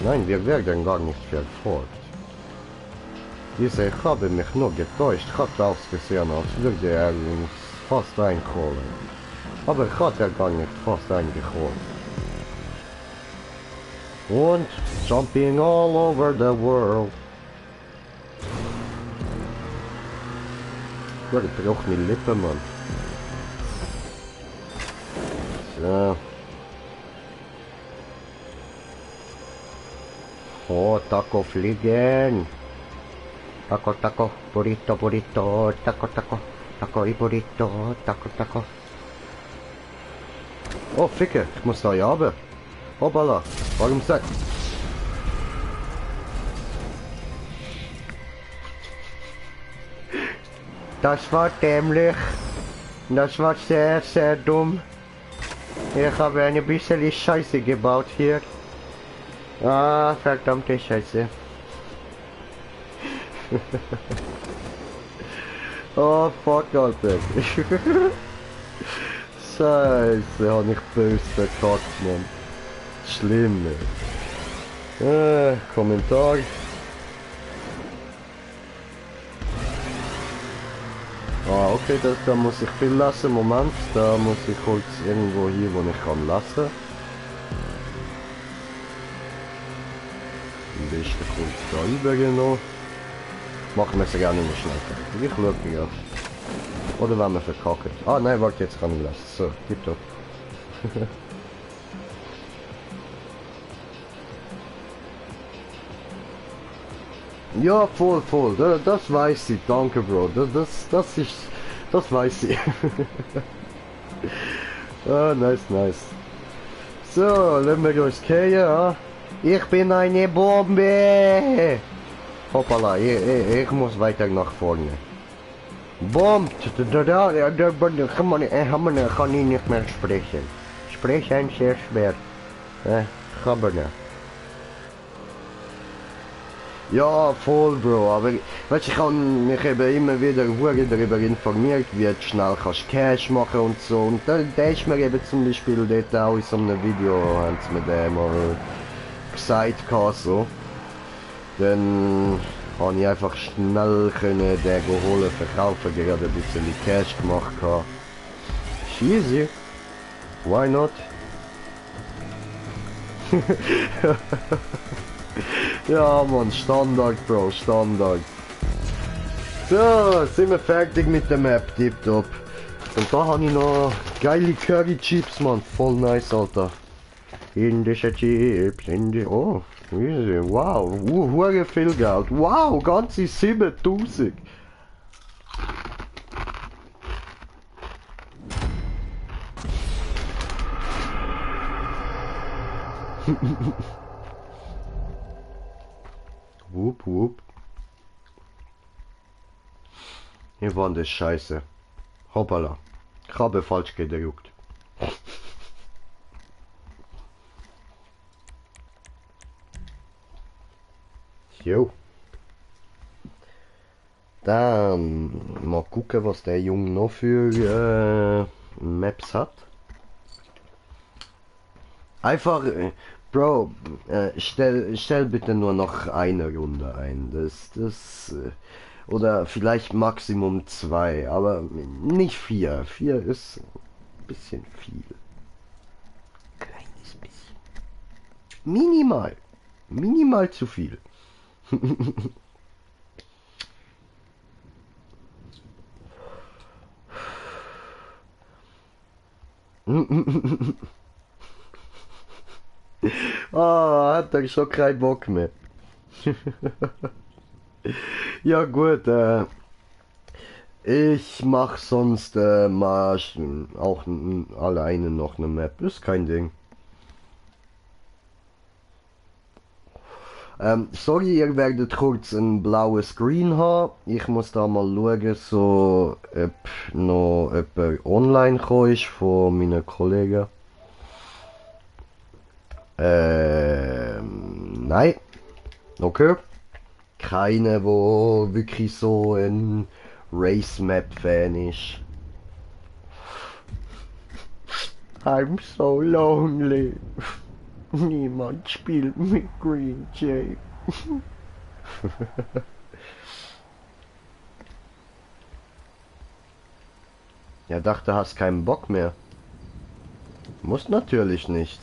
Nein, wir werden gar nicht verfolgt. Diese habe mich nur getäuscht, hat ausgesehen, als würde er uns fast einholen. Aber hat er gar nicht fast eingeholt. Und jumping all over the world. Ja, ich brauche meine Lippen, Mann. So. Oh, Taco fliegen. Taco, Taco, Burrito, Burrito, Taco, Taco, Taco, y Burrito, Taco, Taco. Oh, Ficke, ich muss da ja runter. Hoppala, warum sagt... Das war dämlich. Das war sehr, sehr dumm. Ich habe eine bisschen Scheiße gebaut hier. Ah, verdammte Scheiße. Oh, fuck, Alter. Scheiße, hab ich böse verkackt, Mann. Schlimm, ey. Kommentar. Ah, okay, da muss ich viel lassen. Moment, da muss ich kurz irgendwo hier, wo ich kann lassen. Am besten kurz da rübergehen. Machen wir es gerne nicht schnell fertig. Ich schaue ja. Oder wenn wir verkacken. Ah nein, warte, jetzt kann ich lassen. So, tipptopp. Ja, voll, voll. Das weiß ich. Danke, Bro. Das weiß ich. Ah, nice, nice. So, lassen wir uns gehen, ja. Ich bin eine Bombe. Hoppala, ich muss weiter nach vorne. Bomb! Kann ich nicht mehr sprechen. Sprechen sehr schwer. Kann man nicht. Ja, voll, Bro, aber weißt, ich habe mich eben immer wieder darüber informiert, wie du schnell kannst Cash machen und so. Und da ist mir eben zum Beispiel dort auch in so einem Video, haben sie mir den mal gesagt, so. Dann habe ich einfach schnell können den holen, verkaufen, gerade ein bisschen Cash gemacht. Easy. Why not? Ja, Mann, Standard, Bro, Standard. So, sind wir fertig mit der Map, tipptopp. Und da habe ich noch geile Curry Chips, Mann, voll nice, Alter. Indische Chips, oh, easy, wow, hure viel Geld, wow, ganze 7000. Wupp, wupp. Hier war das Scheiße. Hoppala. Ich habe falsch gedrückt. Jo. Dann mal gucken, was der Junge noch für Maps hat. Einfach, Bro, stell bitte nur noch eine Runde ein. Oder vielleicht Maximum 2, aber nicht 4. 4 ist ein bisschen viel. Kleines bisschen. Minimal. Minimal zu viel. Ah, hat er schon keinen Bock mehr. Ja gut, ich mach sonst mal auch alleine noch eine Map, ist kein Ding. Sorry, ihr werdet kurz ein blaues Screen haben. Ich muss da mal schauen, so, ob noch jemand online gekommen ist von meinen Kollegen. Nein. Okay. Keiner, wo wirklich so ein Race Map Fan ist. I'm so lonely. Niemand spielt mit Green Jay. Ja, dachte, hast keinen Bock mehr. Muss natürlich nicht.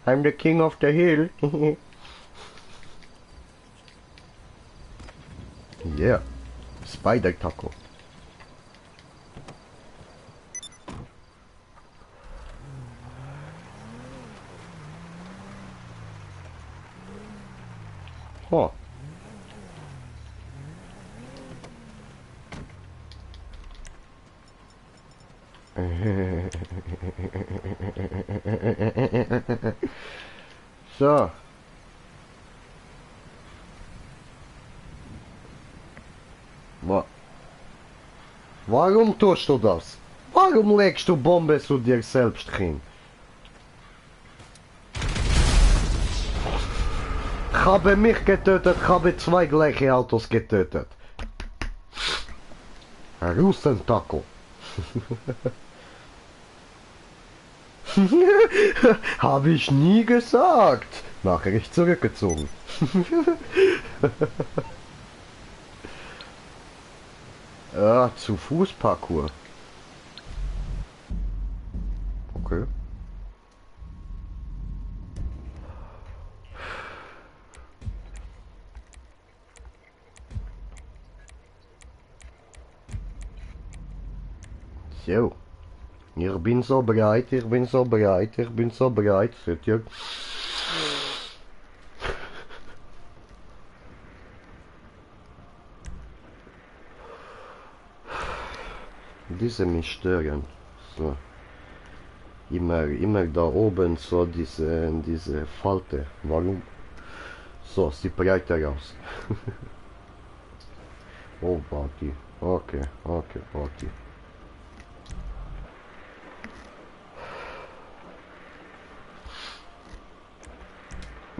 I'm the king of the hill. Yeah. Spider Taco. Oh. So. Warum tust du das? Warum legst du Bombe zu dir selbst hin? Ich habe mich getötet, ich habe zwei gleiche Autos getötet. Rusentako. Habe ich nie gesagt. Nachricht zurückgezogen. Ja, zu Fußparcours. Okay. So. Ich bin so bereit, ich bin so bereit, ich bin so bereit. Seht ihr? Diese mich stören. So. Immer da oben so diese Falte. Warum? So, sieht breiter aus. Oh, Party. Okay, okay, Party.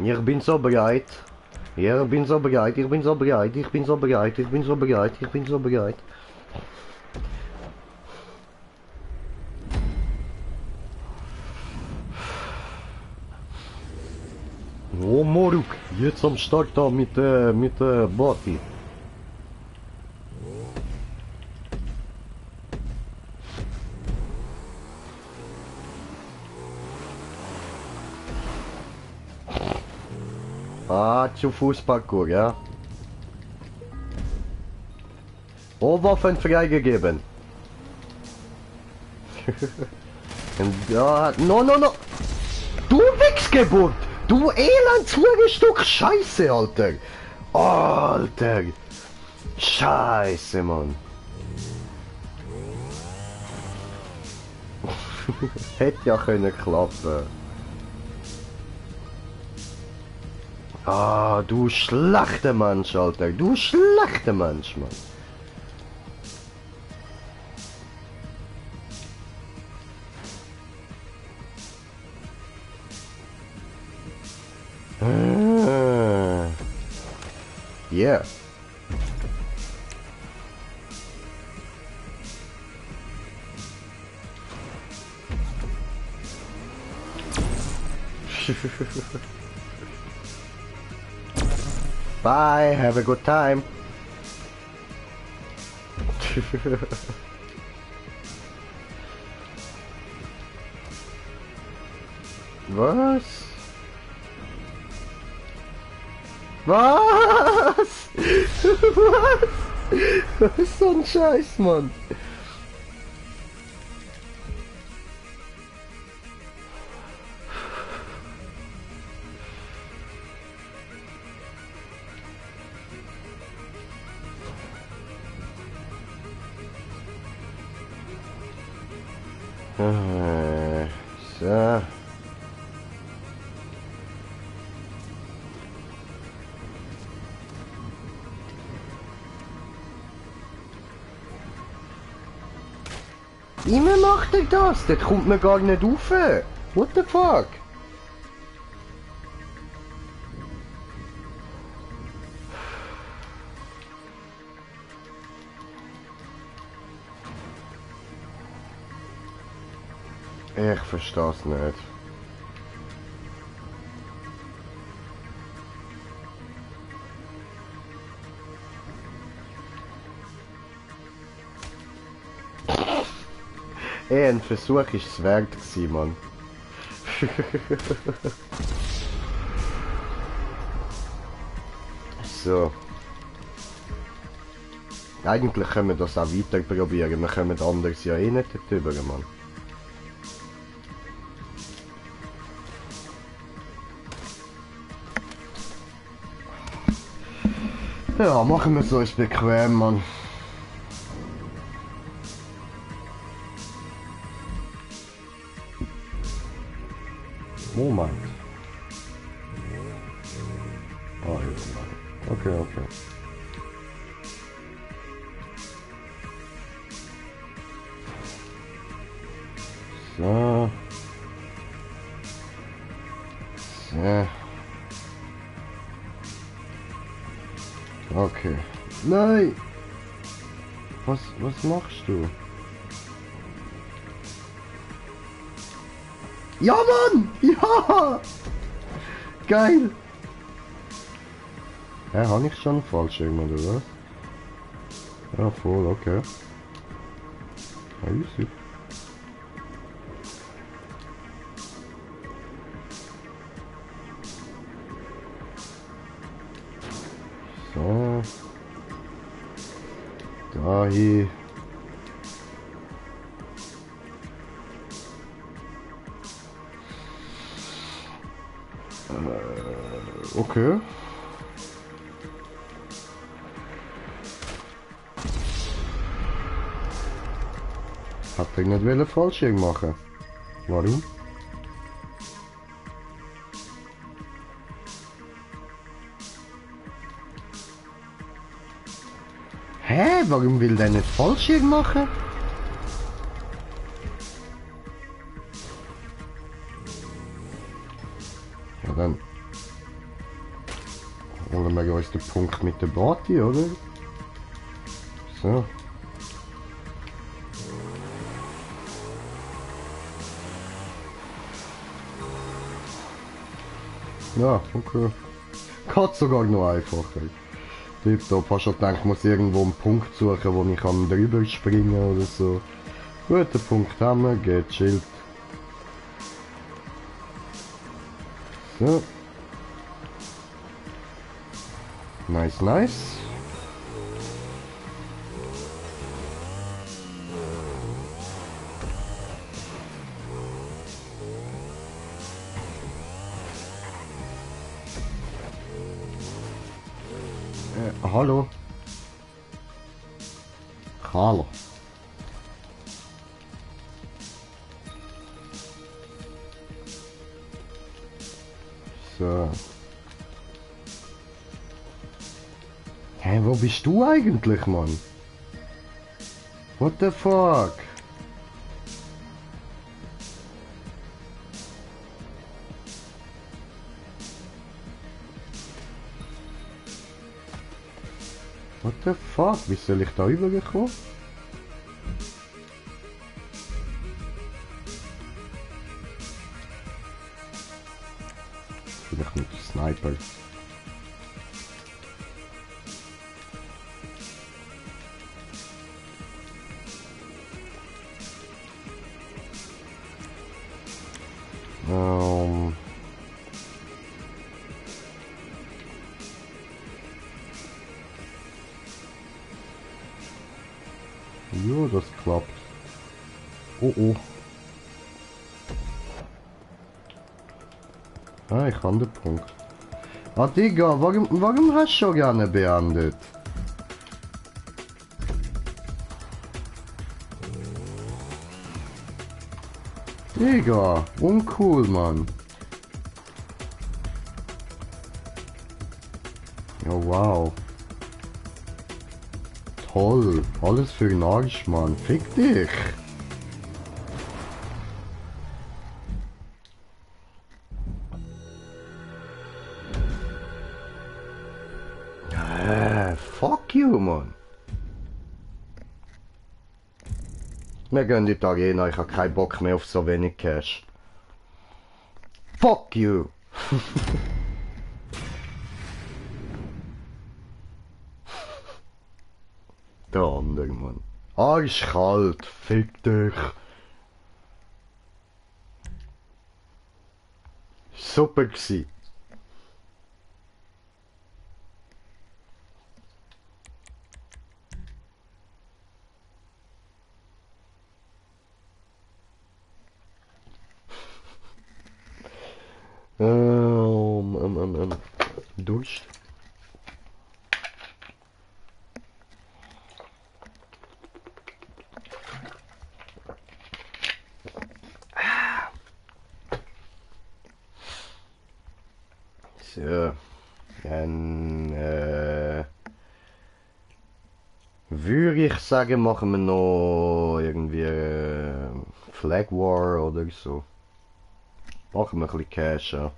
Ich bin so bereit. Ich bin so bereit, ich bin so bereit, ich bin so bereit, ich bin so bereit, ich bin so bereit. Oh Moruk, jetzt am Start da mit Bati. Ah, zu Fußparcours, ja. Oh, Waffen freigegeben. Ja, no. Du Wichsgeburt! Du Elend-Stück Scheiße, Alter! Alter! Scheiße, Mann! Hätte ja können klappen. Ah, du schlechter Mensch, Alter! Du schlechter Mensch, Mann! Yeah. Bye, have a good time. Was? Was? Was? Was ist so ein Scheiß, Mann? So. Immer macht er das, das kommt mir gar nicht rauf. What the fuck? Ich versteh's nicht. Ein Versuch ist es wert gewesen, Mann. So. Eigentlich können wir das auch weiter probieren. Wir kommen anders ja eh nicht drüber, Mann. Ja, machen wir es uns bequem, Mann. Moment. Ah, jetzt mal. Okay, okay. So. So. Okay. Nein! Was machst du? Ja, Mann! Ja! Geil! Ja, habe ich schon falsch irgendwann, oder was? Ja, voll, okay. Ja, easy. So. Dahin. Okay. Hat ich nicht wollen Fallschirm machen. Warum? Hä? Warum will der nicht Fallschirm machen? Ja, dann holen wir uns den Punkt mit der Party, oder? So. Ja, okay. Geht sogar noch einfacher. Tipptopp, hast du gedacht, ich muss irgendwo einen Punkt suchen, wo ich kann drüber springen oder so. Guten Punkt haben wir, geht chillt. So. Nice, nice. Hallo. Hallo. So. Hä, wo bist du eigentlich, Mann? What the fuck? What the fuck? Wie soll ich da rübergekommen? Vielleicht mit dem Sniper. Ja, das klappt. Oh oh. Ah, ich habe den Punkt. Ah, Digga, warum hast du schon gerne beendet? Digga, uncool, Mann. Ja, wow. Toll. Alles für den Arsch, Mann. Fick dich. Fuck you, Mann. Wir gehen in die Arena, ich habe keinen Bock mehr auf so wenig Cash. Fuck you. Der andere, Mann. Arschkalt, fick dich. Super gsi. Durst. So. Dann würde ich sagen, machen wir noch irgendwie Flag War oder so. Machen wir ein bisschen Cash, ja.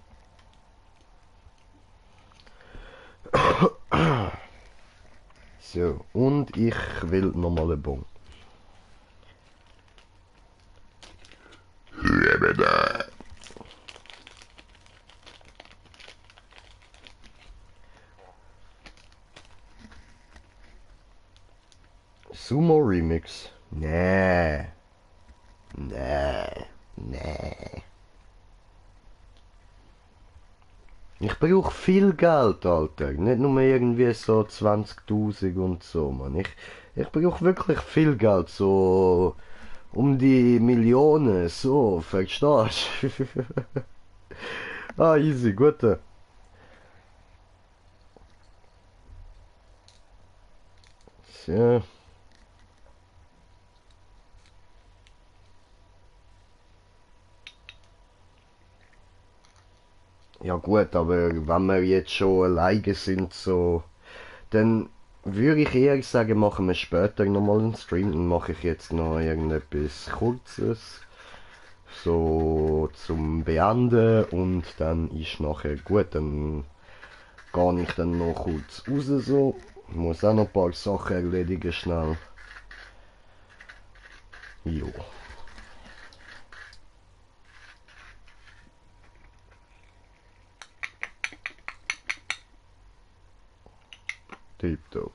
So, und ich will nochmal einen Bon. Sumo Remix. Nee. Nee. Nee. Ich brauche viel Geld, Alter. Nicht nur irgendwie so 20.000 und so, Mann. Ich brauche wirklich viel Geld. So um die Millionen. So, verstehst du? Ah, easy, gute. So. Ja gut, aber wenn wir jetzt schon alleine sind, so, dann würde ich eher sagen, machen wir später nochmal einen Stream. Dann mache ich jetzt noch irgendetwas Kurzes, so zum Beenden und dann ist nachher gut, dann gehe ich dann noch kurz raus, so. Ich muss auch noch ein paar Sachen erledigen, schnell. Jo. Tipptopp.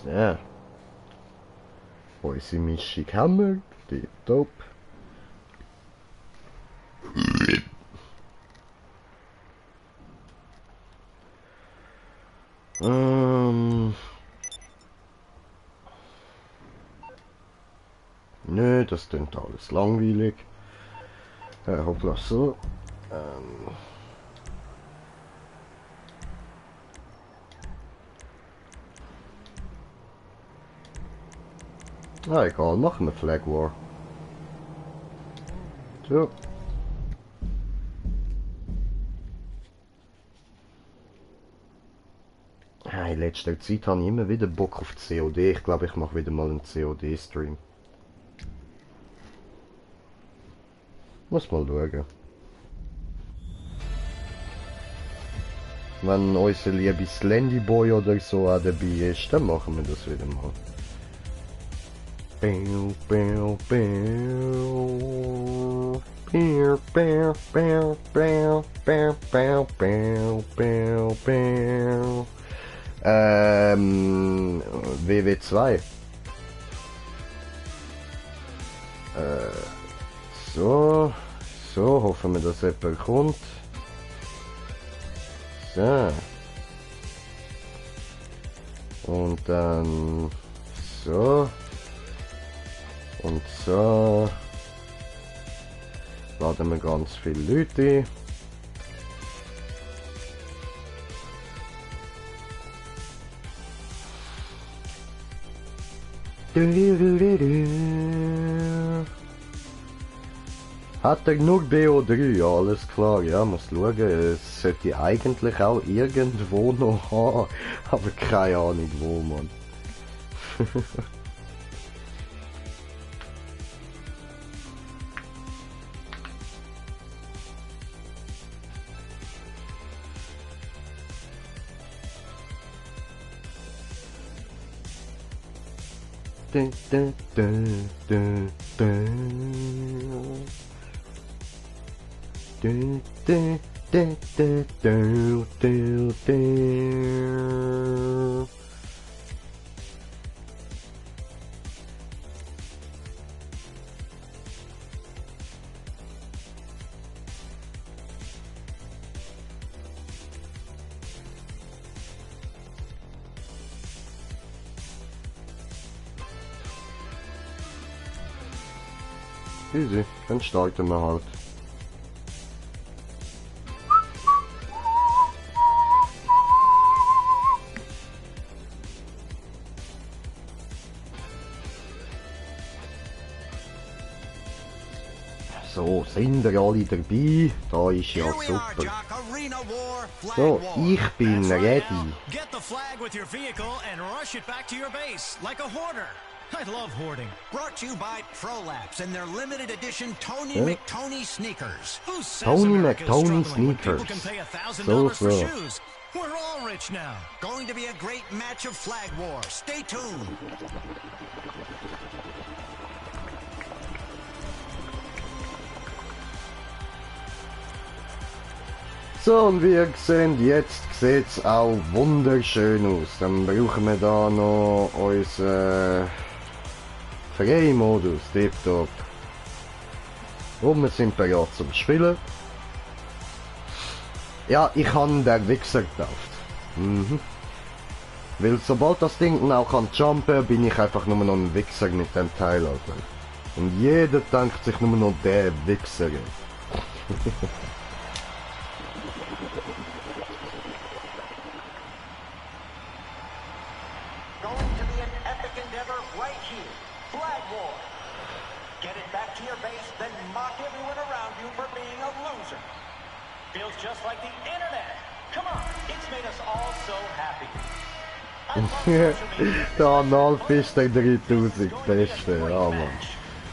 So. Unsere Mischung haben wir. Tipptopp. Nö, das klingt alles langweilig. Hoppla, so. Egal, machen wir Flag War. So. In letzter Zeit habe ich immer wieder Bock auf COD. Ich glaube, ich mache wieder mal einen COD-Stream. Muss mal schauen. Wenn unser liebe Slendyboy oder so auch dabei ist, dann machen wir das wieder mal. Bäu, bäu, bäu. Bäu, bäu, bäu, bäu, bäu, bäu, bäu, bäu, bäu. WW2. So. So, hoffen wir, dass jemand kommt. So. Und dann so. Und so. Laden wir ganz viele Leute ein. Hat er genug BO3? Ja, alles klar, ja, muss schauen. Es sollte eigentlich auch irgendwo noch haben, aber keine Ahnung wo, Mann. Dun, dun, dun, dun, dun. Dun, dun, dun, dun, dun, dun, dun. Easy, dann starten wir halt. So, sind wir alle dabei? Da ist ja super. So, ich bin ready. Get the flag with your vehicle and rush it back to your base like a hoarder. I love hoarding. Brought to you by Prolapse and their limited edition Tony McTony sneakers. Who says Tony America's McTony struggling when people sneakers. can pay $1,000 So, for so. shoes? We're all rich now. Going to be a great match of flag war. Stay tuned. So, und wie ihr seht, jetzt sieht's auch wunderschön aus. Dann brauchen wir da noch unseren Freimodus, tipptopp. Und wir sind bereit zum Spielen. Ja, ich habe den Wichser gekauft. Weil sobald das Ding dann auch kann jumpen, bin ich einfach nur noch ein Wichser mit dem Teil, Alter. Und jeder denkt sich nur noch der Wichser. Going to be an epic endeavor right here. Flag war. Get it back to your base, then mock everyone around you for being a loser. Feels just like the internet. Come on, it's made us all so happy. Der Analfister 3000 Beste, ja Mann.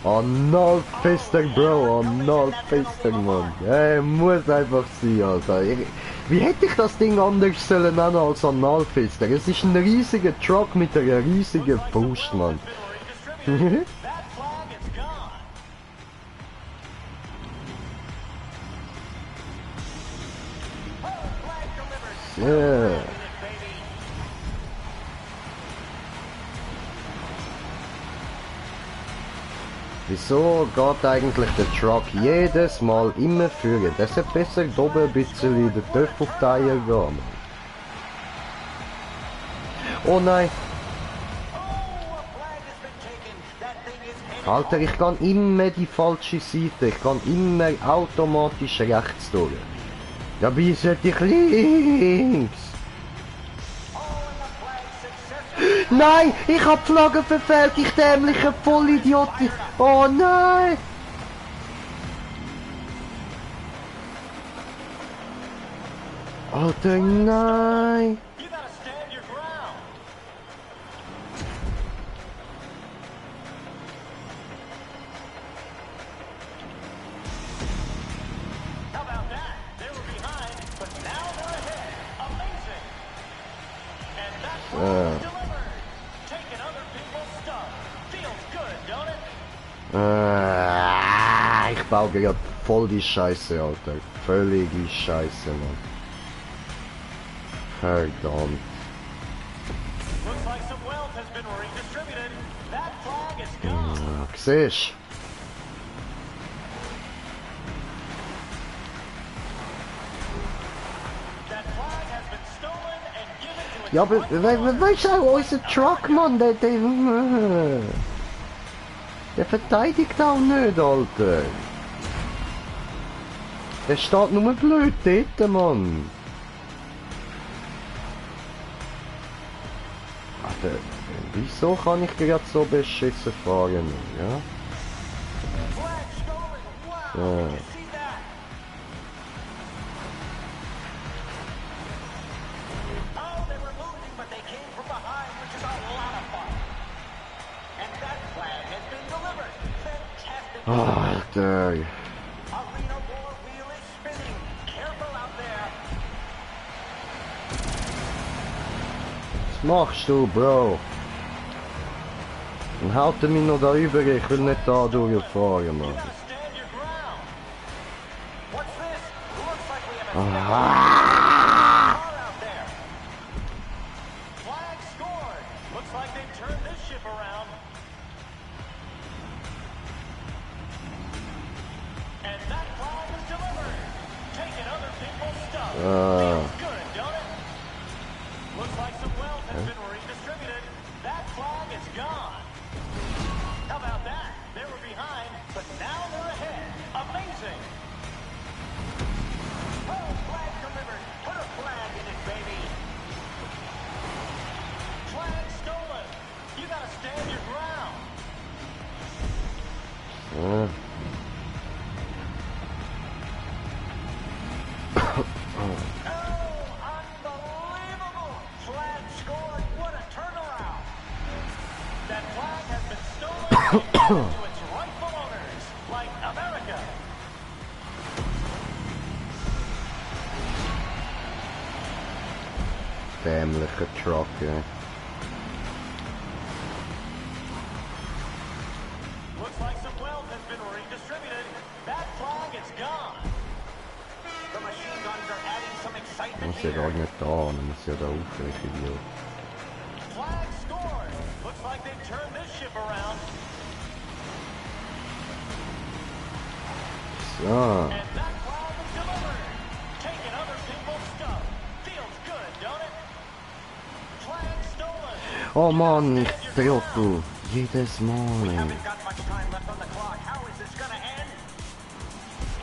Analfister, Bro, Analfister, Mann. Ja, muss einfach sein, Alter. Wie hätte ich das Ding anders sollen nennen als Analfister? Es ist ein riesiger Truck mit einer riesigen Faust, Mann. Ja. Wieso geht eigentlich der Truck jedes Mal immer führen? Das hätte besser oben ein bisschen den Töpf auf die Eier gehen. Oh nein! Alter, ich kann immer die falsche Seite. Ich kann immer automatisch rechts durch. Dabei sollte ich links. Nein, ich hab die Flagge verfehlt, ich dämliche Vollidiot. Oh nein. Alter, nein. Ich baue gerade voll die Scheiße, Alter. Völlige Scheiße, Mann. Verdammt. Siehst du? Ja, aber weißt du auch, unser Truck, Mann, der verteidigt auch nicht, Alter. Der steht nur blöd dort, Mann. Alter, wieso kann ich gerade so beschissen fahren, ja? Ja. Alter. Was machst du, Bro? Dann haut er mich noch da über, ich will nicht da durchfahren, Mann. its rightful owners, like America. Dämlicher Truck, ja. Looks like some wealth has been redistributed. That flag is gone. The machine guns are adding some excitement Muss ja gar here. nicht da, dann muss ja da auf, ich Idiot. Flag scored. Looks like they've turned this ship around. So. And that flag is delivered. Taking other people's stuff. Feels good, don't it? Flag stolen. Oh Mann, ich Trottel. Jedes Mal. Haven't got much time left on the clock. How is this gonna end?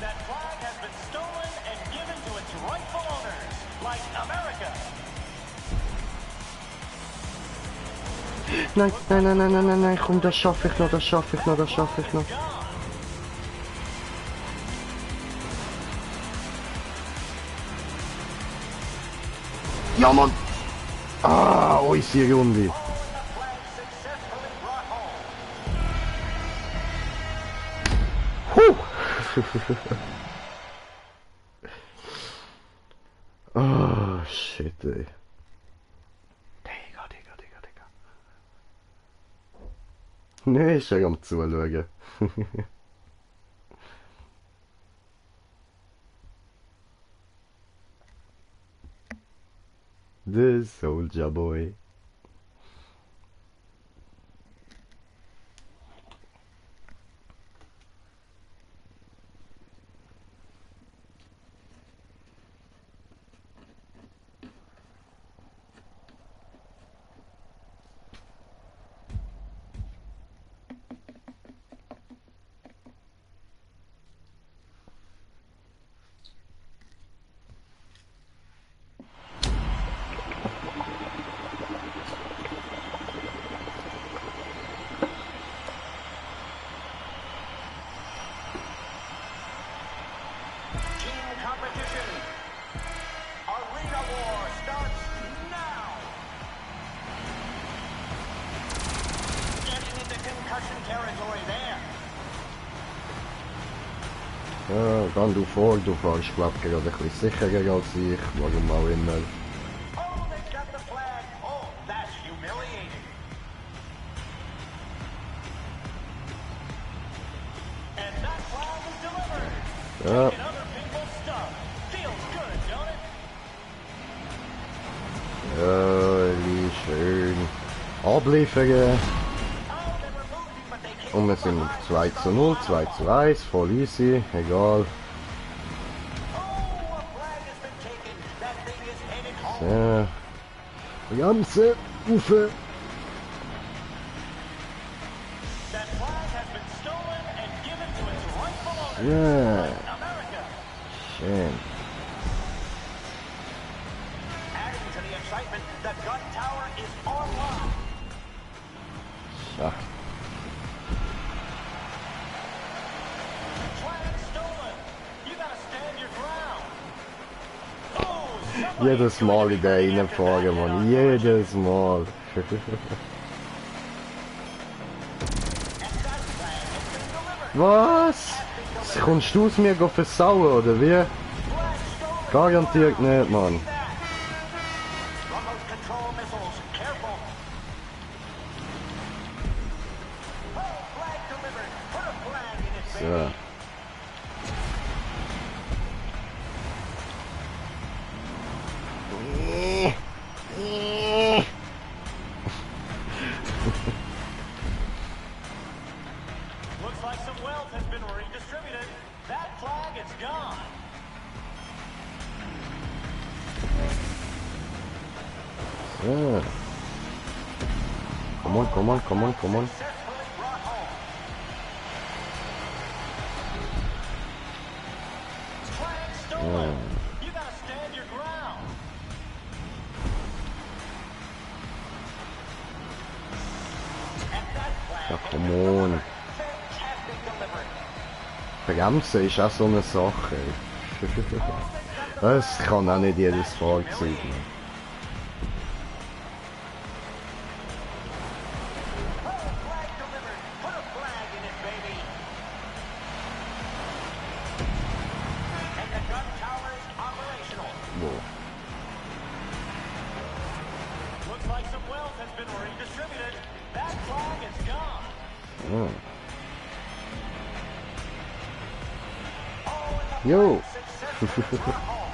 That flag has been stolen and given to its rightful owners, like America. Nein, nein, nein, nein, nein, nein, nein, komm, das schaffe ich noch, das schaffe ich noch, das schaffe ich noch. Gone. Ja, Mann! Ah, unsere Runde. The flag successfully brought home. Huh. Oh, shit, ey. Digga, Digga, Digga, Digga. Nee, ist ja am Zuschauen. The Soldier Boy. Team competition. Arena war starts now. Getting into concussion territory there. Ja, dann du vor, du fährst, glaub ich, gerade ein bisschen sicherer als ich, warum auch immer. Oh, they've got the flag. Oh, that's humiliating. And that flag is delivered. Ja, Taking other people's stuff. Feels good, don't it? ja, wie schön. Abliefern. Oh, they were moving, but they came Und wir sind auf 2:0, 2:1, voll easy, egal. Oh, a flag has been taken. That thing is headed home. Ja. Die ganze Ufe. That flag has been stolen and given to its rightful owner. Ja, America. schön. Adding to the excitement, the gun tower is online. Ja. Flag stolen. You gotta stand your ground. Oh, somebody Jedes Mal in der reinfahren, Mann. Jedes Mal. and that flag has been delivered. Was? Kommst du aus mir versauen, oder wie? Flag stolen. Garantiert nicht, Mann. That. Remote control missiles. Careful. Oh, flag delivered. Put a flag in it, baby. So. Looks like some wealth has been redistributed. That flag is gone. So. Come on, come on, come on, come on. Successfully brought home. Flag stolen. You gotta stand your ground. And that flag Ja, has come been on. delivered. Fantastic delivery. Bremsen ist auch so eine Sache. Das kann auch nicht jedes Fahrzeug. Ne? Oh, flag delivered. Put a been redistributed. That flag is gone. Oh. Oh, and the Yo. flag successfully brought home.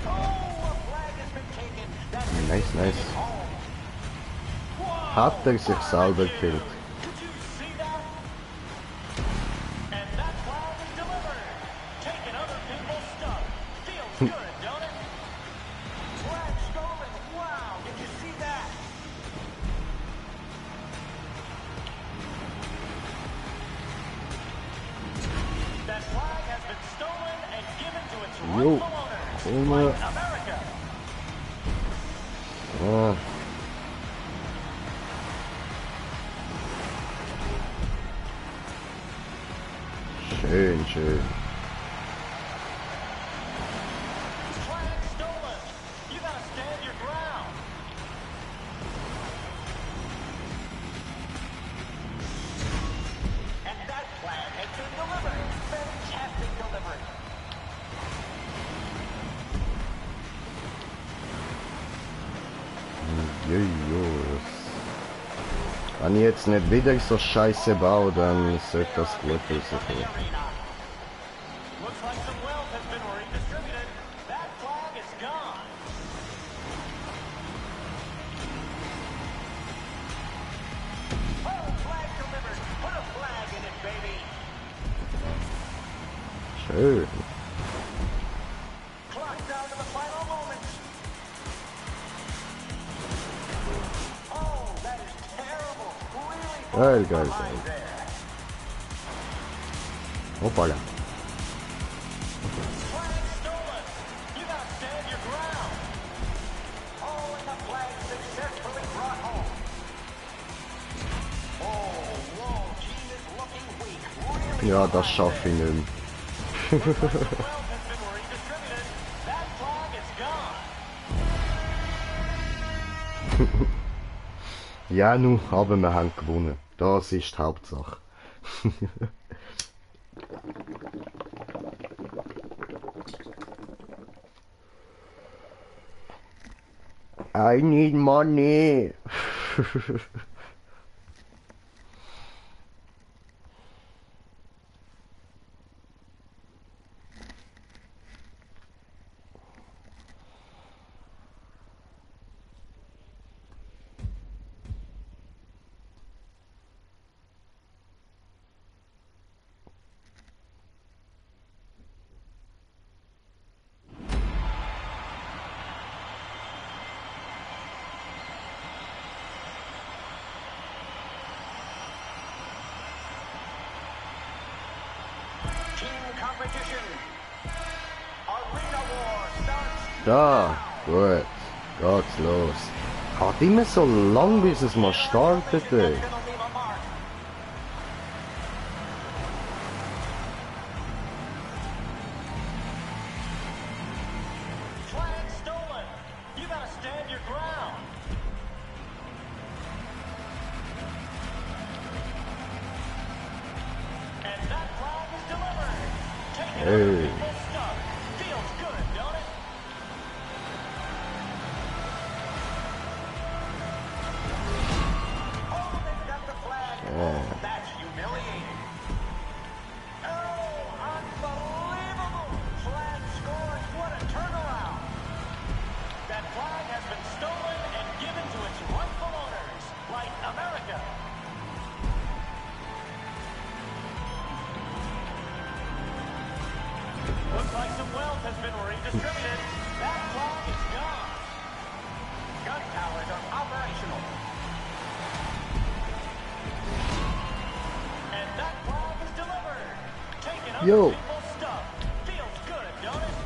Oh, a flag has been taken. That means Nice, it's nice. taken home. Wow, Hat er sich what a selber kill. gekillt. Did you see that? And that flag is delivered. Taking other people's stuff. Feels good, don't it? Flag stolen. Wow, did you see that? That flag has been stolen and given to its Yo. rightful owners. Oma. Like America. Ah. Schön, schön. Flag stolen. You gotta stand your ground. And that flag has been delivered. Fantastic delivery. Jujus. Wenn ich jetzt nicht wieder so scheiße baue, dann sollte das gut From aussehen. the arena. Looks like some wealth has been redistributed. That flag is gone. Oh, flag delivered. Put a flag in it, baby. Schön. Clock down to the final moments. Oh, that is terrible. Really Geil, falling geil, behind geil. there. Hoppala. Flag stolen. You gotta stand your ground. Oh, and the flag successfully brought home. Oh, whoa, team is looking weak. Really Ja, das behind schaffe ich there. nicht mehr. Looks like the wealth has been redistributed. That flag is gone. Ja, nu, aber wir haben gewonnen. Das ist die Hauptsache. I need money. Team competition. Arena War starts. Da, gut. Geht's los. Geht immer so lang, bis es mal startet, ey. That's gonna leave a mark. Flag stolen. You gotta stand your ground. And that flag is delivered. Taking other Hey. people's stuff. Feels good, don't it? Oh, they've got the flag. Yeah. That's humiliating. Oh, unbelievable. Flag scores. What a turnaround. That flag has been stolen and given to its rightful owners, like America. Looks like some wealth has been redistributed. That flag is gone. Gun towers are operational. And that flag is delivered. Taking other Yo. people's stuff. Feels good, don't it?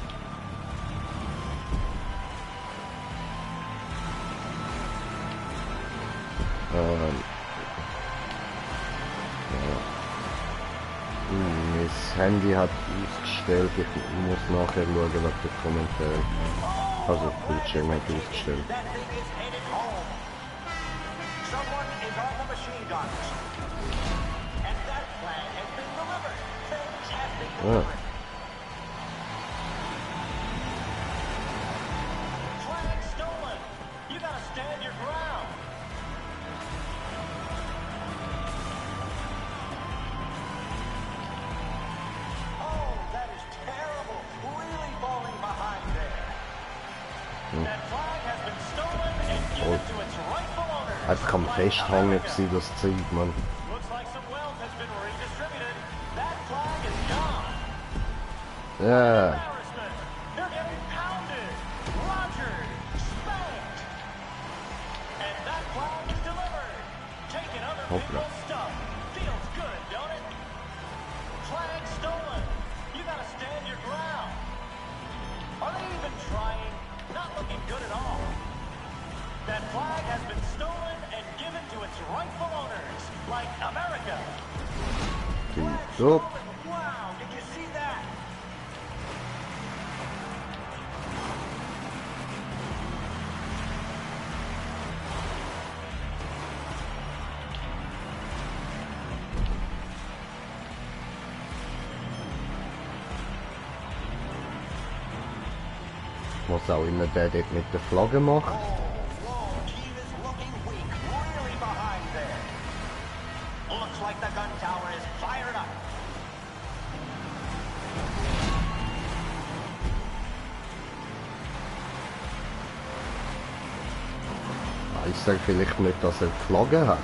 Mein Handy hat ausgestellt. Ich muss nachher schauen, was der Kommentar. Also, Bildschirm hat ausgestellt. That thing is headed home. Someone is on the machine guns. And that flag has been delivered. Fantastic delivery. Flag stolen. That flag has been stolen and given to its rightful owner. Einfach am Festhängen gewesen, das Zeug, man. Looks like some wealth has been redistributed. That flag is gone. Ja. Embarrassment. They're getting pounded. Rogers spanked. And that flag is delivered. Taking other Hoppla. people's stuff. Feels good, don't it? Flag stolen. You gotta stand your ground. Are they even trying? Not looking good at all. That flag has been stolen and given to its rightful owners, like America. Flag So. stolen. Wow, did you see that? Was auch immer der dort mit der Flagge macht. Whoa, team is looking weak, really behind there. Looks like the gun tower is fired up. Weiss er vielleicht nicht, dass er die Flagge hat?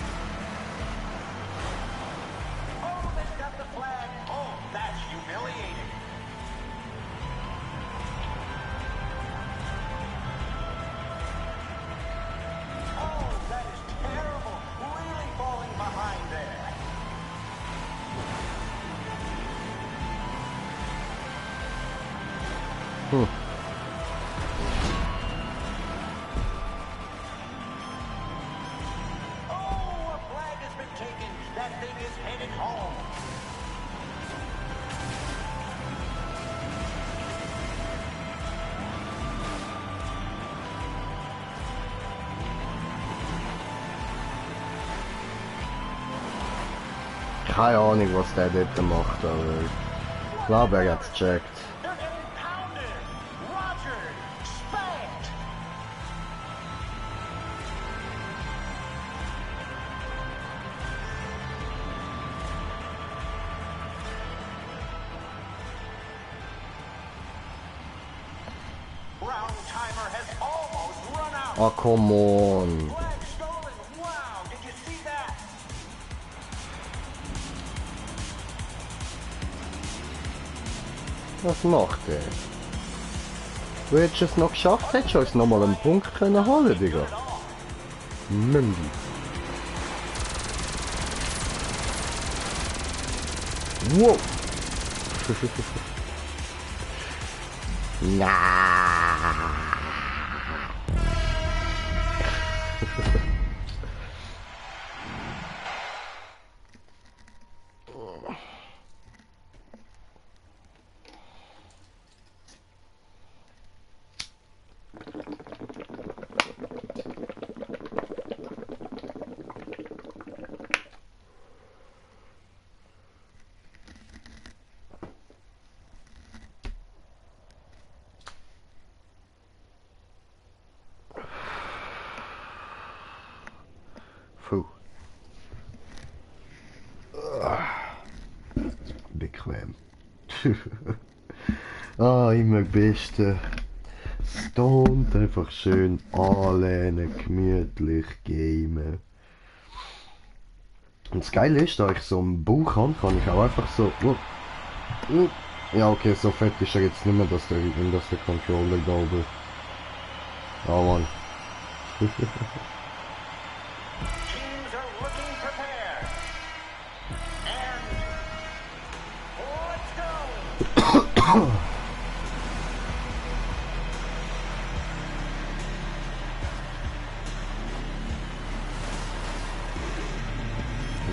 Oh, they've got the flag. Oh, that's humiliating. Oh, that is terrible. Really falling behind there. Oh, a flag has been taken. That thing is headed home. Keine Ahnung, was der dort macht, aber ich glaube, er hat's gecheckt. They're getting pounded. Rogers spanked. Round timer has almost run out. Ah, come on. Flag stolen. Wow, did you see that? Was macht er? Du hättest es noch geschafft, hättest du uns noch mal einen Punkt können holen, Digga. Mündi. Wow. Na. Puh. Bequem. Ah, immer beste. Stoned, einfach schön anlehnen, gemütlich gamen. Und das Geile ist, da ich so einen Bauch habe, kann ich auch einfach so... Ja, okay, so fett ist er jetzt nicht mehr, dass der Controller da oben... Oh Mann. Teams are looking prepared. And let's go.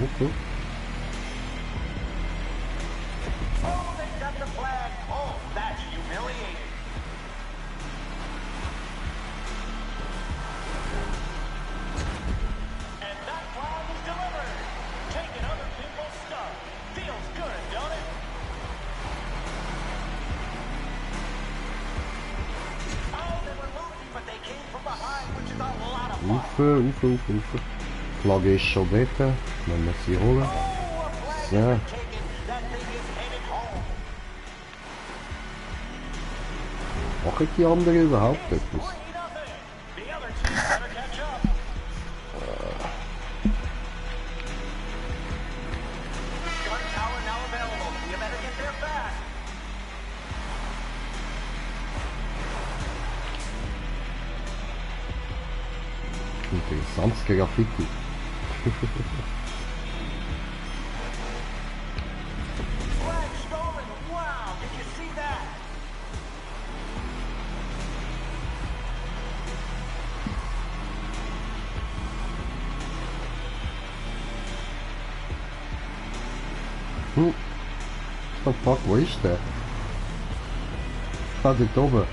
Okay. Oh, they've got the flag. Oh, that's humiliating. And that flag is delivered. Taking other people's stuff. Feels good, don't it? Oh, they were losing, but they came from behind, which is a lot of fun. Ufe. Flagge ist schon dort, wenn wir sie holen. Oh, a flag So. has been taken. That thing is headed home. Machen die anderen überhaupt etwas? Clean up Interessantes Graffiti. Flag stolen. Wow, did you see that? What the fuck, wo ist der? Da dort oben.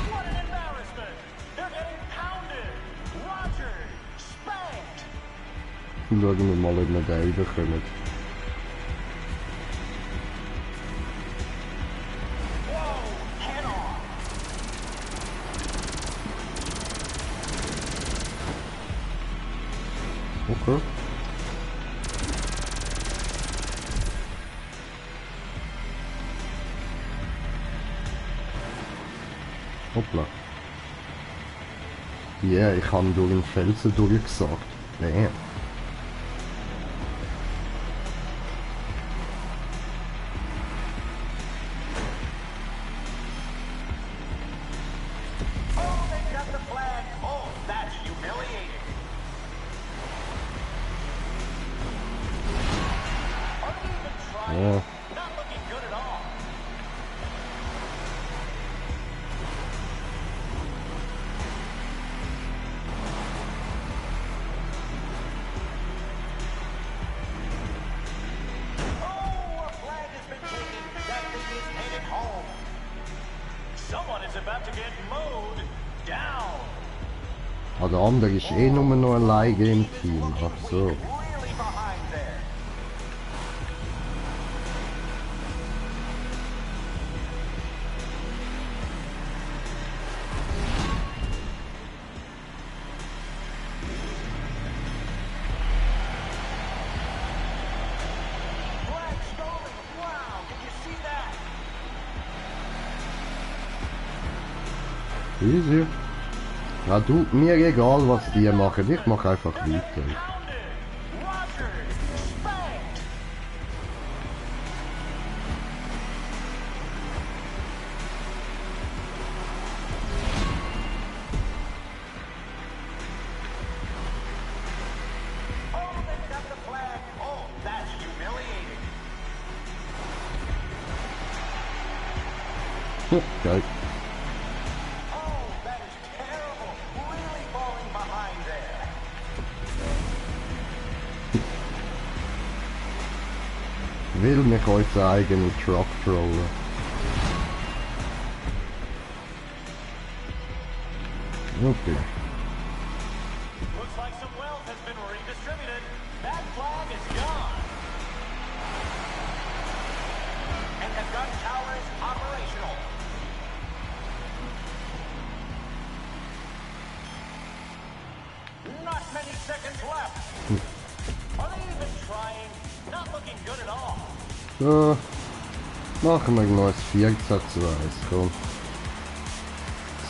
What an embarrassment. They're getting pounded. Roger, spanked. Schauen wir mal, ob wir den überkommen. Whoa, head on. Okay. Hoppla. Yeah, ich habe durch den Felsen durchgesagt. Damn. Oh, they got the flag. Oh, that's humiliating. Are they even trying? Ja. Not looking good at all. Oh, a flag has been taken. That thing is headed home. Someone is about to get mowed down. Ah, der andere ist eh nur noch alleine im Team. Ach so. Really behind there. Flag stolen. Wow, did you see that? Easy. Ja, du, mir egal was die machen, ich mache einfach weiter. Pounded. Roger, spanked. Oh, they've got the flag. Oh, that's humiliating. Geil. Oh, that is terrible. Really falling behind there. Will mich heute eigene Truck trollen. Okay. Looks like some wealth has been redistributed. That flag is gone. And the gun tower is operational. Not many seconds left. Are they even trying? Not looking good at all. So. Machen wir noch ein 14 zu 1, komm.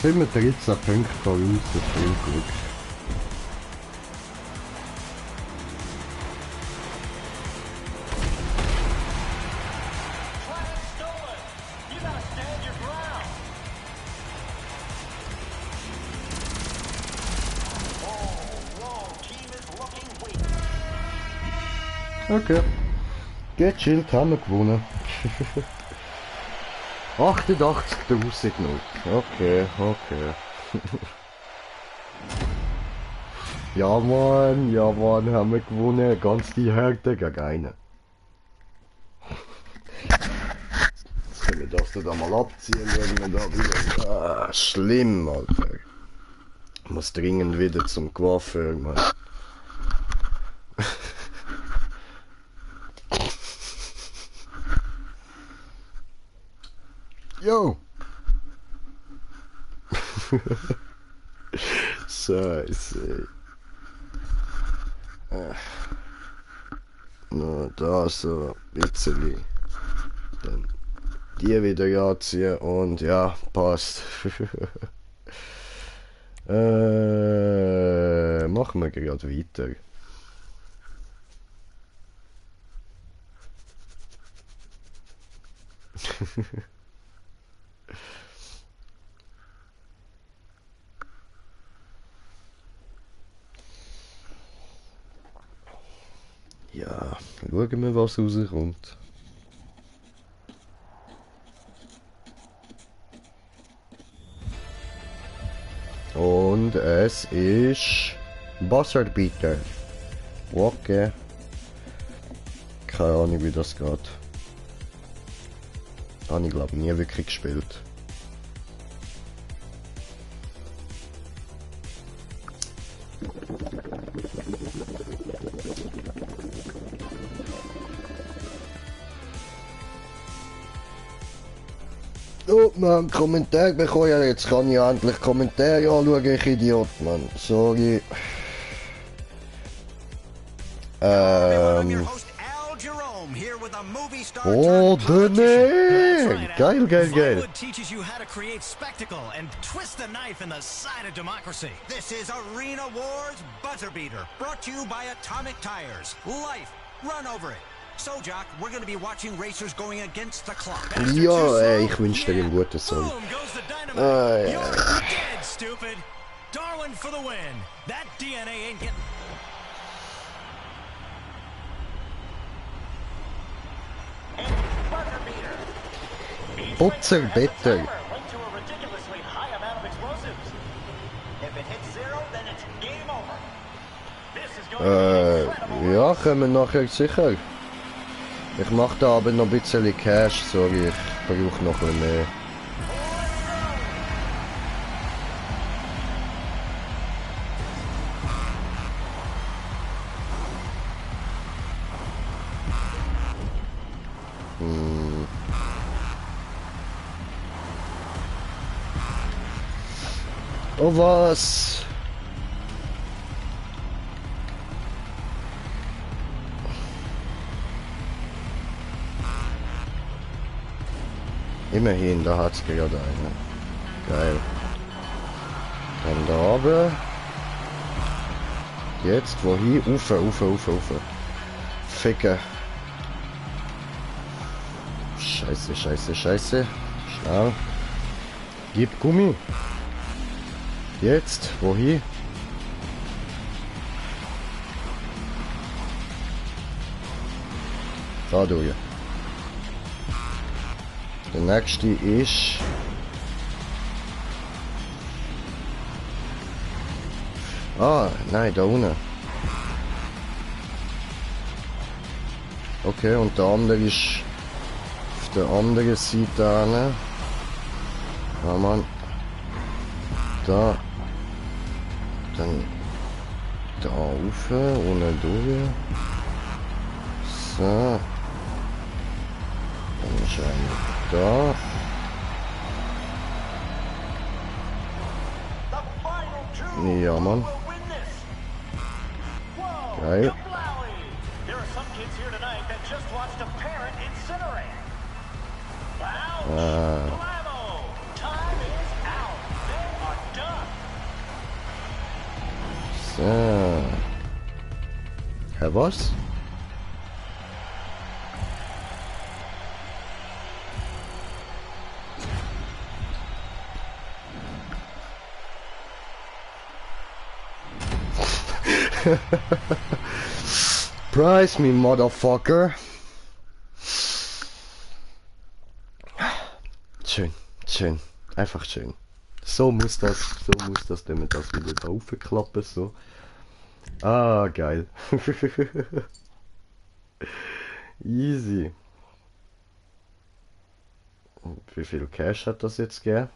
Sind wir 13 Punkte voraus, das bringt Glück. Flag stolen. You gotta stand your ground. Whoa, team is looking weak. Okay. Gechillt, haben wir gewonnen. 88.000 noch. Okay, okay. Ja Mann, haben wir gewonnen. Ganz die Härte gegen einen. Jetzt können wir das da mal abziehen, wenn wir da wieder... Ah, schlimm, Alter. Ich muss dringend wieder zum Coiffeur, Mann. Yo! Scheiße. Na, da so ein bisschen. Dann die wieder anziehen und ja, passt. Machen wir gerade weiter. Schauen wir, was rauskommt. Und es ist Buzzardbeater. Okay. Keine Ahnung, wie das geht. Habe ich glaube nie wirklich gespielt. Oh man, Kommentar bekommen. Ja, jetzt kann ich endlich Kommentare anschauen, ich Idiot, Mann. Sorry. Oh, Dene! Geil, geil, geil. Bollywood teaches you how to create spectacle and twist the knife in the side of democracy. This is Arena Wars Buzzer Beater, brought to you by Atomic Tires. Life, run over it. So, Jock, we're going to be watching racers going against the clock. Ja, ey, ich wünsche dir einen guten Song. Boom goes the dynamite. You're dead, stupid. Darwin for the win. That DNA ain't getting... Putzerbetter. Linked to a ridiculously high amount of explosives. If it hits zero, then it's game over. This is going to be incredible. Ja, kommen wir nachher sicher. Ich mache da aber noch ein bisschen Cash, sorry, ich brauche noch ein bisschen mehr. Oh was? Immerhin, da hat's gerade eine. Geil. Dann da oben. Jetzt, wohin? Ufer. Ficken. Scheiße. Schnell. Gib Gummi. Jetzt, wohin? Da durch. Der nächste ist... Ah, nein, da unten. Okay, und der andere ist auf der anderen Seite an. Ja, Mann. Da. Dann da rauf, ohne durch. So. Dann ist einer da. Ja, Mann. Geil. So. Herr was? Price me, motherfucker. Schön. Einfach schön. So muss das, damit das wieder da aufklappen, so. Ah, geil. Easy. Und wie viel Cash hat das jetzt gegeben?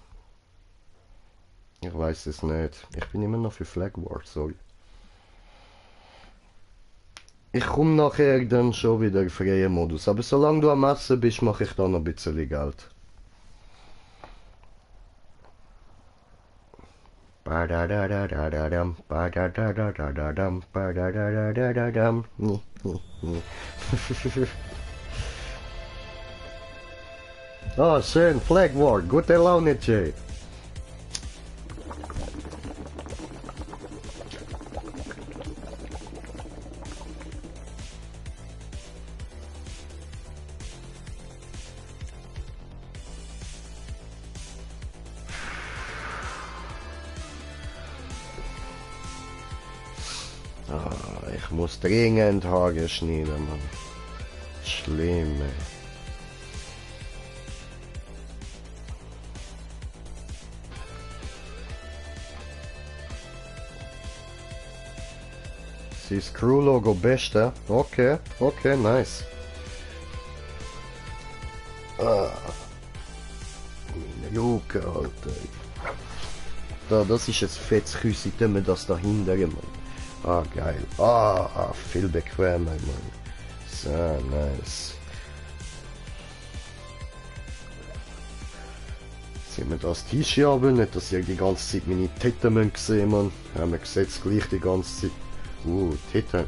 Ich weiß es nicht. Ich bin immer noch für Flag Wars, sorry. Ich komme nachher dann schon wieder in freien Modus. Aber solange du am Essen bist, mache ich da noch ein bisschen Geld. Ah, schön, Flag War, gute Laune, Jay. Ich muss dringend Haare schneiden, Mann. schlimm, ey. Sein Crew-Logo beste. Okay, okay, nice. Ah. Meine Jucke, Alter. Da, das ist ein fettes Küssi, tun wir das dahinter, Mann. Ah, geil. Viel bequemer, Mann. So, nice. Ziehen wir das T-Shirt ab, nicht, dass ihr die ganze Zeit meine Titten sehen, Mann. Ja, man sieht es gleich die ganze Zeit. Titten.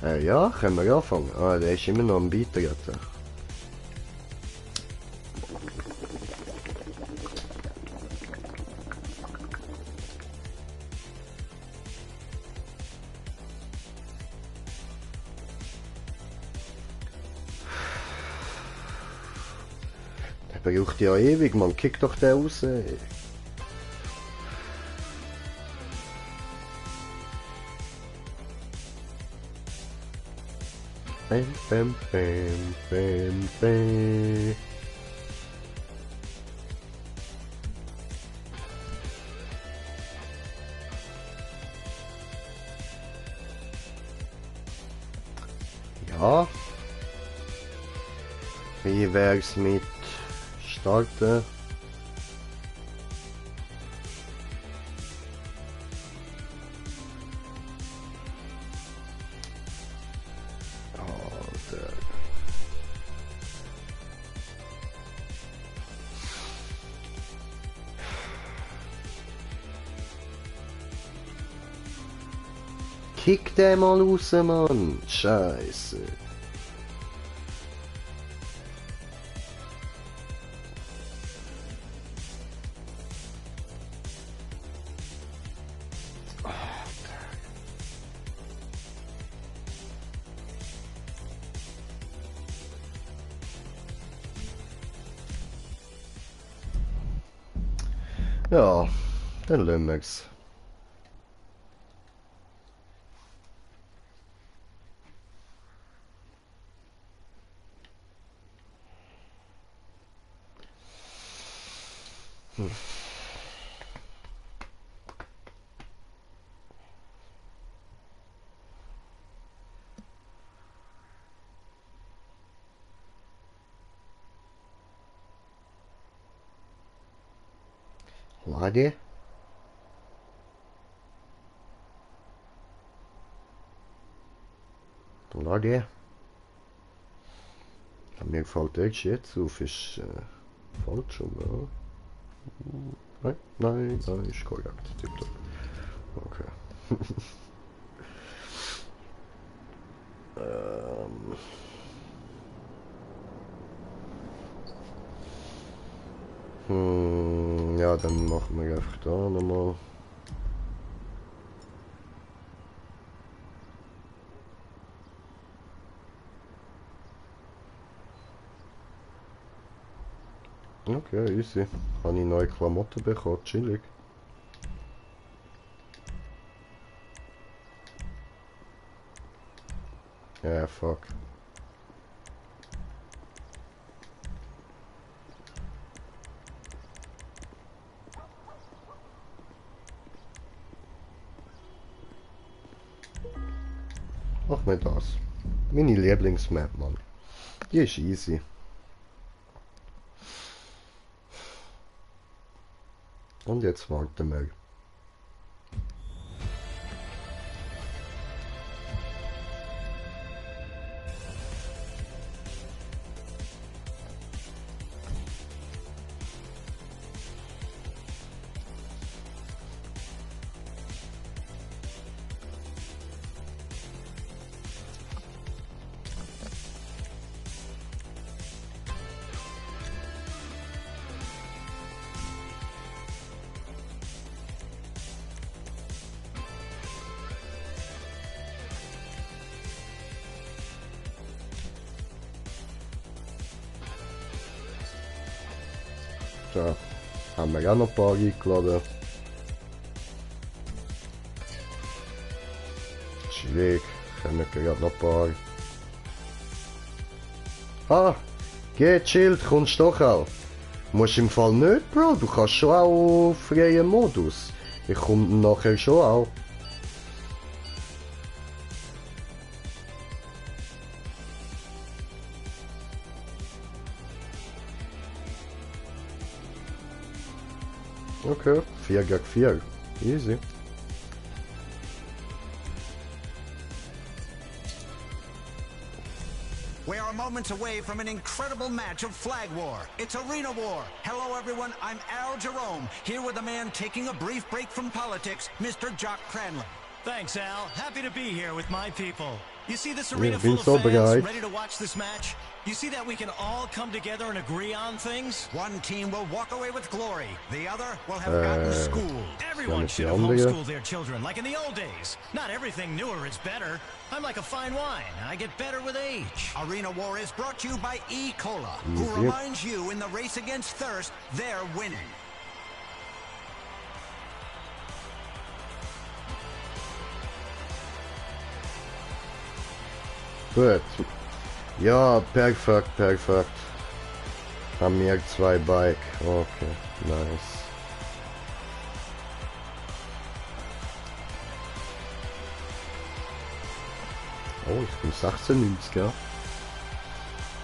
Yeah. Ja, können wir anfangen. Ah, der ist immer noch am Beitreten. Der braucht ja ewig, man. Kick doch den raus. Bam, bam, bam, bam, bam. Ja. Wie wär's mit starten? Kick den mal raus, Mann! Scheiße! Ja, dann lassen wir's. Lade. Lade. Mir gefällt der jetzt auf, ist falsch, oder? Nein, ist korrekt. Tipptopp. Okay. Ja, dann machen wir einfach da nochmal. Okay, easy. Habe ich neue Klamotten bekommen, chillig. Ja, fuck. Mach mir das. Meine Lieblingsmap, Mann. Die ist easy. Und jetzt warten wir. So, haben wir auch noch ein paar eingeladen. Schwierig, kommen gerade noch ein paar. Ah, geht, Schild, kommst doch auch. Musst im Fall nicht, Bro, du kannst schon auch freien Modus. Ich komme nachher schon auch. Okay, 4 gegen 4. Easy. We are moments away from an incredible match of Flag War. It's Arena War. Hello, everyone. I'm Al Jerome, here with a man taking a brief break from politics, Mr. Jock Cranley. Thanks, Al. Happy to be here with my people. You see this arena bin full so of fans bereit. ready to watch this match? You see that we can all come together and agree on things? One team will walk away with glory. The other will have gotten schooled. Everyone mit should die have andere? homeschooled their children, like in the old days. Not everything newer is better. I'm like a fine wine. I get better with age. Arena War is brought to you by E. Cola, who Easy. reminds you in the race against thirst, they're winning. Gut. Ja, perfekt, perfekt. Haben wir 2 Bike. Okay, nice. Oh, ich bin 96, ja.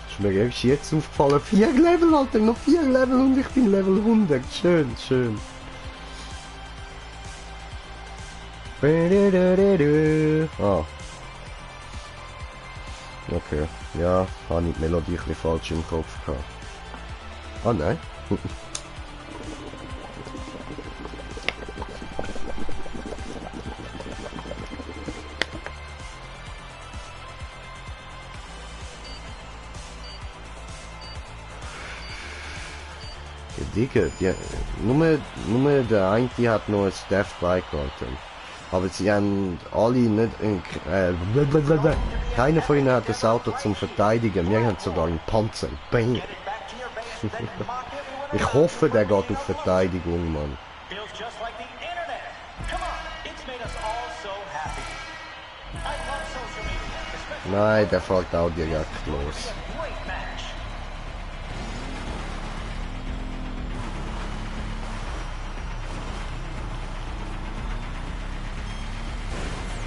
Ist mir erst jetzt aufgefallen. 4 Level, Alter, noch 4 Level und ich bin Level 100. Schön, schön. Ah. Okay, ja, habe ich die Melodie ein bisschen falsch im Kopf gehabt. Ah, nein. Die Dicke, die, nur der eine hat noch ein Death Bike gehalten. Aber sie haben alle nicht... keiner von ihnen hat das Auto zum Verteidigen. Wir haben sogar einen Panzer. Bang. Ich hoffe, der geht auf Verteidigung, Mann. Feels just like the internet. Come on, it's made us all so happy. I love social media, especially Nein, der fällt auch direkt los. a great match.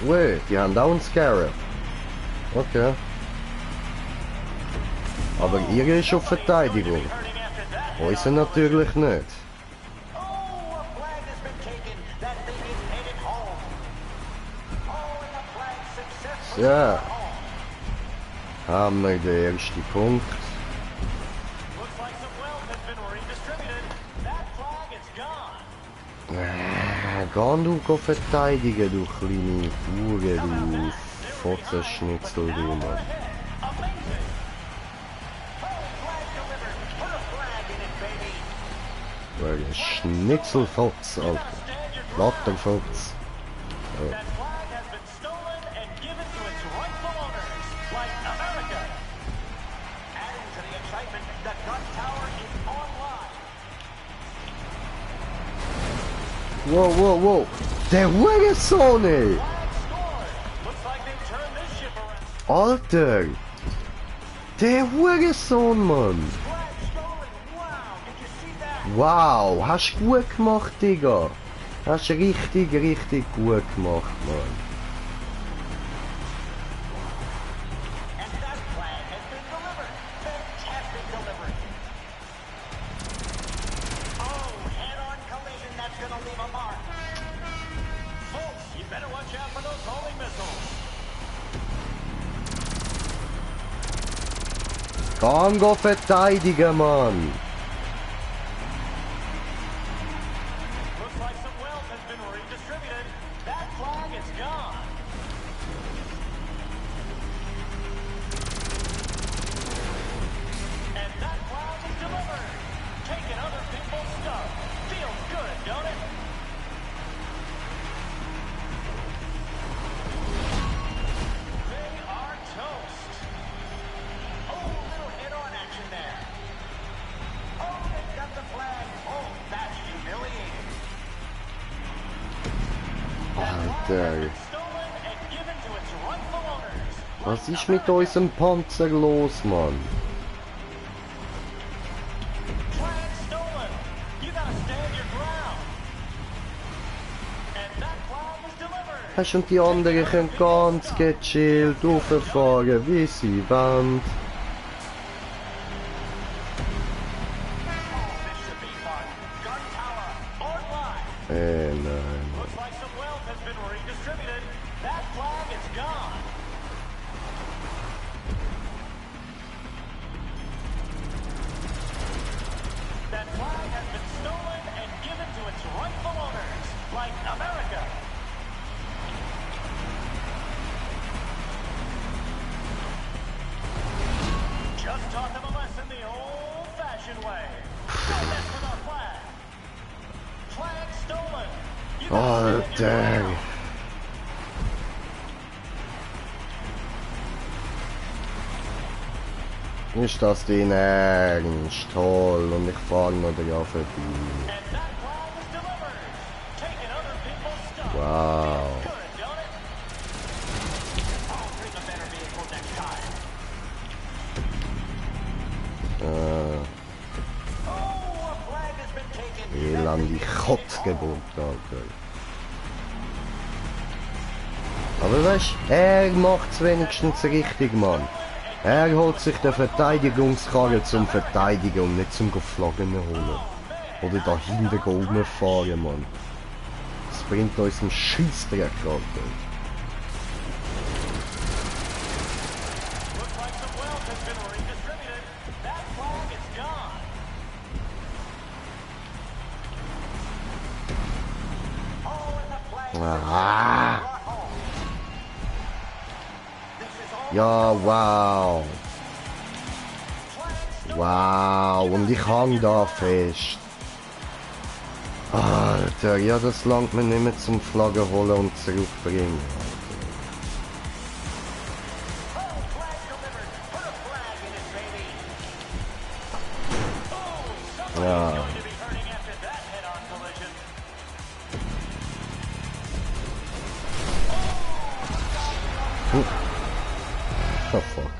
Wait, die haben auch einen Scarab. Okay. Aber ihre ist auf Verteidigung. Hurting after that. Unsere natürlich nicht. Oh, a flag has been taken. That thing is headed home. Oh, and the flag successfully Ja. brought home. Haben wir den ersten Punkt. Looks like some wealth has been redistributed. That flag is gone. Geh du verteidigen, du kleine Hure, du Fotzenschnitzel, du Mann. Amazing. Oh, flag delivered. Put a flag in it, baby. Weil ein Schnitzelfotz, Alter. Latterfotz. That flag has been stolen and given to its rightful owners, like America. Adding to the excitement, the gun tower is online. Wow, wow, wow. Der Hurensohn, ey. Flag scored. Looks like they've turned this ship around. Alter. Der Hurensohn, Mann. Flag stolen. Wow, did you see that? Wow, hast du gut gemacht, Digga. Hast du richtig, richtig gut gemacht, Mann. And that flag has been delivered. Fantastic delivery. Oh, head-on collision. That's gonna leave a mark. Folks, you better watch out for those homing missiles. Gang verteidigen, Mann. Looks like some wealth has been redistributed. That flag is gone. And that flag is delivered. Taking other people's stuff. Feels good, don't it? They are toast. Oh, little head-on action there. Alter. Stolen and given to its rightful owners. Was ist mit unserem Panzer los, Mann? Flag stolen. You gotta stand your ground. And that flag is delivered. Hast und die anderen können ganz gechillt rauffahren, wie sie wollen. This should be fun. Gun tower online. Nein. Looks like some wealth has been redistributed. That flag is gone. That flag has been stolen and given to its rightful owners, like America. Just taught them a lesson the old-fashioned way. And that's with our flag. Flag stolen. You gotta stand your Alter. ground. Ist das dein Ernst? Toll. Und ich fahre noch da vorbei. And that flag is delivered. Taking other people's stuff. Wow. Good, don't it? I'll bring a better vehicle next time. Oh, a flag has been taken. Elende Kotzgeburt, Alter. Aber weißt, er macht's wenigstens richtig, Mann. Er holt sich den Verteidigungskarren zum Verteidigen und nicht zum Geflagenen holen. Oder dahinter rumfahren, Mann. Das bringt uns einen Scheissdreck, Alter. Looks like some wealth has been redistributed. That flag is gone. Oh, and the flag Ah. brought home. This is all Ja, wow. flag Wow, und ich hang da fest. Alter, ja, das langt mir nicht mehr zum Flaggen holen und zurückbringen. Oh, flag delivered. Put a flag in it, baby. Oh, somebody's Ja. going to be hurting after that head-on collision. Oh, fuck.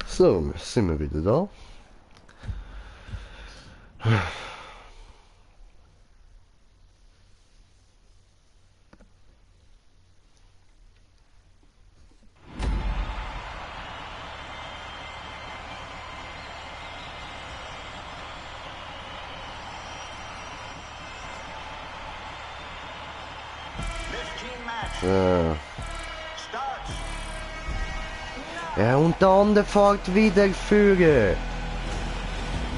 So, sind wir wieder da. This team match Ja. starts. Ja, und der andere fährt wieder führen.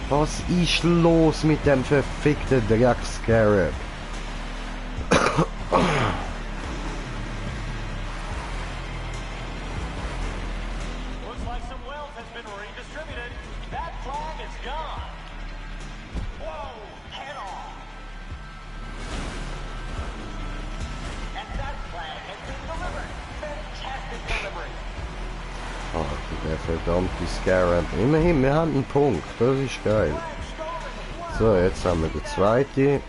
Was ist los mit dem verfickten Dreckscarrot? Looks like some wealth has been redistributed. That flag is gone. Whoa, head on. And that flag has been delivered. Fantastic delivery. Ach, der verdammte Scarab. Immerhin, wir haben einen Punkt. Das ist geil. Flag stolen. Wow. So, jetzt haben wir den zweiten.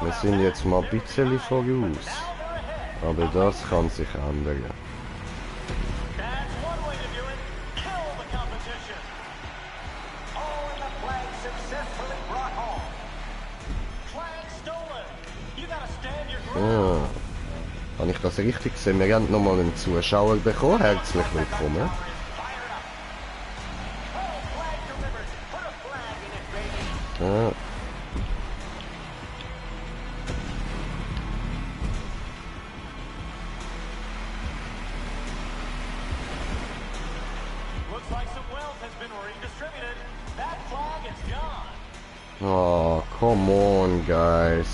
Wir sind jetzt mal ein bisschen voraus. Now they're ahead. Aber das kann sich ändern. That's one way to do it. Kill the competition. Oh, and the flag successfully brought home. Flag stolen. You gotta stand your ground. Ja. Habe ich das richtig gesehen? Wir haben nochmal einen Zuschauer bekommen. Herzlich willkommen. Fired up. Oh, flag delivered. Put a flag in it, baby. Ja. being distributed. That flag is gone. Oh, come on, guys.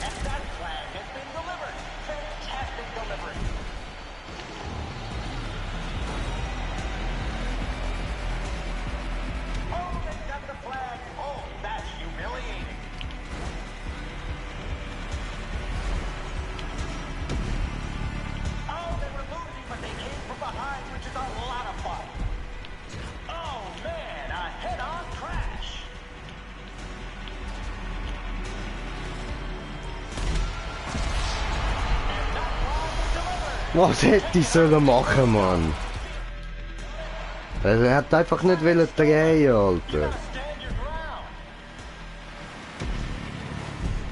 And that flag has been delivered. Fantastic delivery. Oh, they got the flag. Oh, that's humiliating. Oh, they were losing, but they came from behind, which is a lot of fun. Oh, man, a head-on crash. And that flag is delivered. Was hätte ich sollen machen, Mann? Er hat einfach nicht wollen drehen, Alter. Stand your ground.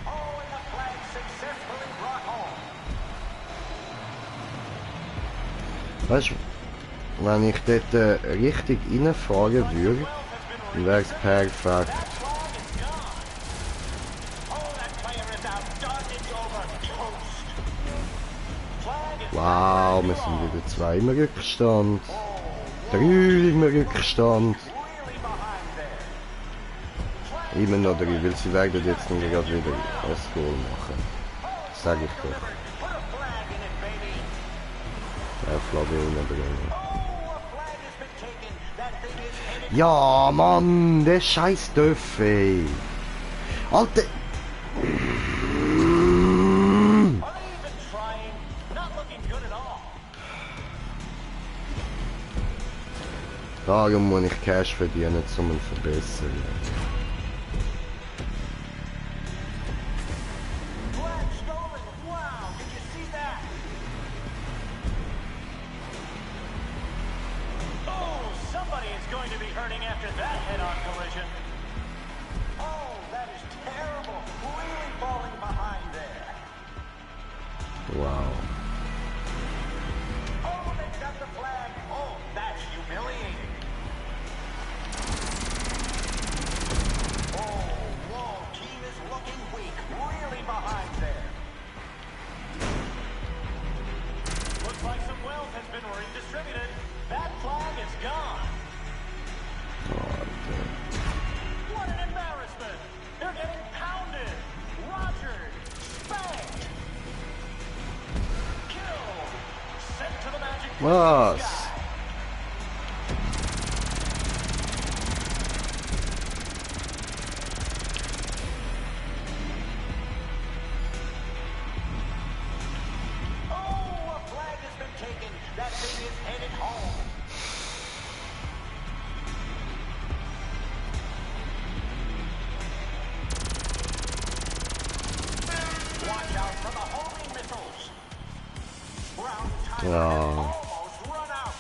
Oh, and the flag successfully brought home. Weißt du, wenn ich dort richtig reinfahren würde, dann wäre es perfekt. Flag is gone. Oh, that player is outdone. It's over. Toast. Flag is Wow, wir sind wieder 2 im Rückstand. 3 im Rückstand. really behind there. Immer noch 3, weil sie werden jetzt dann gerade wieder ein Goal machen. Sag ich doch. Put a flag in it, baby. Ja, Flagge drin. Oh, a flag has been taken. That thing is headed. Ja, Mann, der scheiß Döff, ey. Alter. Are they even trying? Not looking good at all. Darum muss ich Cash verdienen, um ihn zu verbessern. Flag stolen. Wow, did you see that? Oh, somebody is going to be hurting after that head-on collision. Oh, that is terrible. Really falling behind there. Wow. Oh, they got the flag. Oh, that's humiliating. Oh, whoa, team is looking weak. Really behind there. Looks like some wealth has been redistributed. That flag is gone. What an embarrassment. They're getting pounded. Rogered. Spanked. Killed. Sent to the magic. Was? Oh, a flag has been taken. That thing is headed home. Watch out for the homing missiles. Round time Ja. almost run out.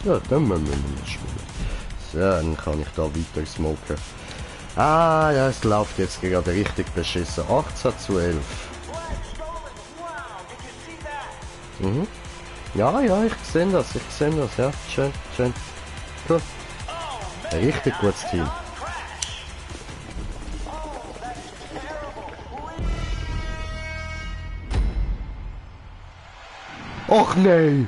Ja, dann müssen wir mal spielen. So, dann kann ich da weiter smoken. Ah, ja, es läuft jetzt gerade richtig beschissen. 18:11. Flag stolen. Wow, did you see that? Mhm. Ja, ja, ich sehe das, ja. Schön, schön. Cool. Oh, Ein richtig gutes Team. man, crash. Oh, that is terrible. Och nee!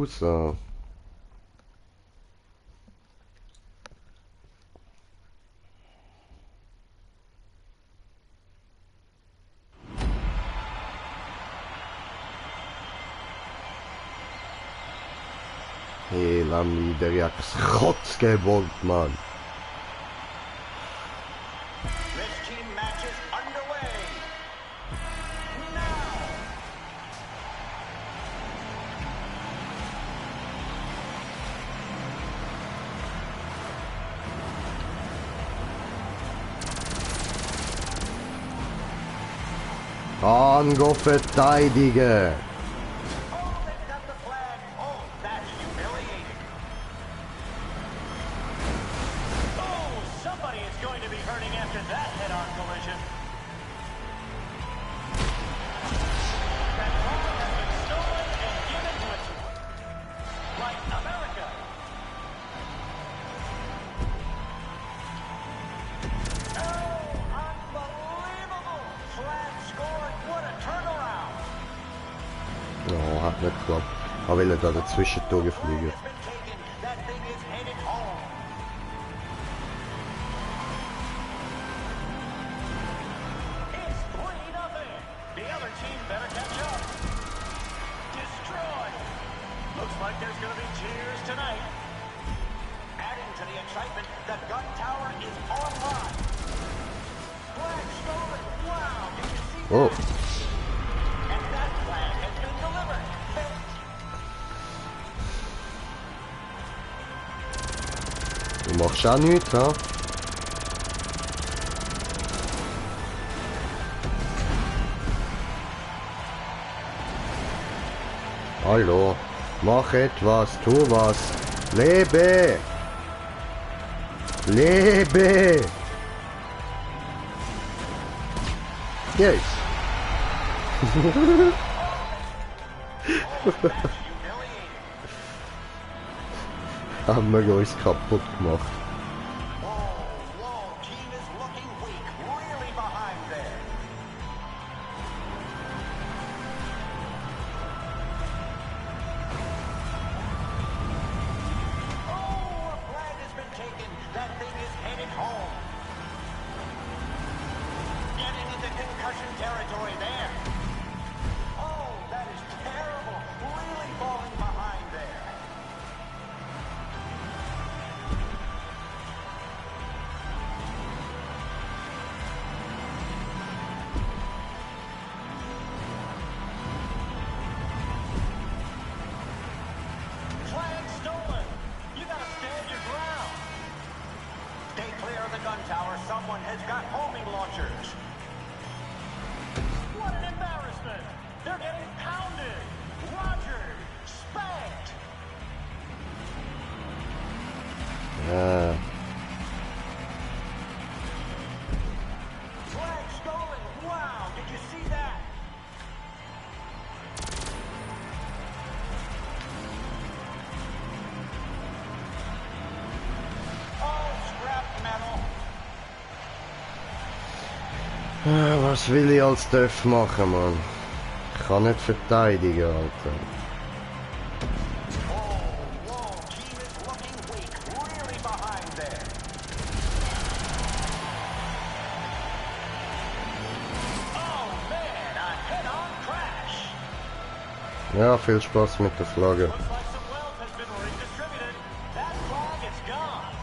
So. Hey, Lammi, der Jacks Rotzgeborg, Mann. This team match is underway. Now. Kann go verteidigen. Oh, they've got the flag. Oh, that's humiliating. Oh, somebody is going to be hurting after that head-on collision. That flag has been stolen and given to its like America. Oh, unbelievable! Flag scored. What a turnaround. Oh, hat nicht geklappt. Aber will da dazwischen durchfliegen. Has been taken. That thing is headed home. It's 3-0. The other team better catch up. Destroyed. Looks like there's going to be cheers tonight. Adding to the excitement, the gun tower is online. Flag stolen. Wow, did you see that? Oh, And that flag has been delivered. du machst auch nichts, ha? Hallo, mach etwas, tu was. Lebe! Lebe! Yes. Haben wir uns kaputt gemacht. Whoa, team is looking weak, really behind there. Oh, a flag has been taken. That thing is headed home. Getting into concussion territory there. Oh, that is terrible. Really falling behind there. Flag stolen. You gotta stand your ground. Stay clear of the gun tower. Someone has got homing launchers. What an embarrassment. They're getting pounded. Roger, spanked. Ja. Flag stolen. Wow, did you see that? Oh, scrap metal. Was will ich als Dörf machen, Mann? Ich kann nicht verteidigen, Alter. Whoa, team is looking weak, really behind there. Oh man, a head-on crash. Ja, viel Spaß mit der Flagge. Looks like some wealth has been redistributed. That flag is gone.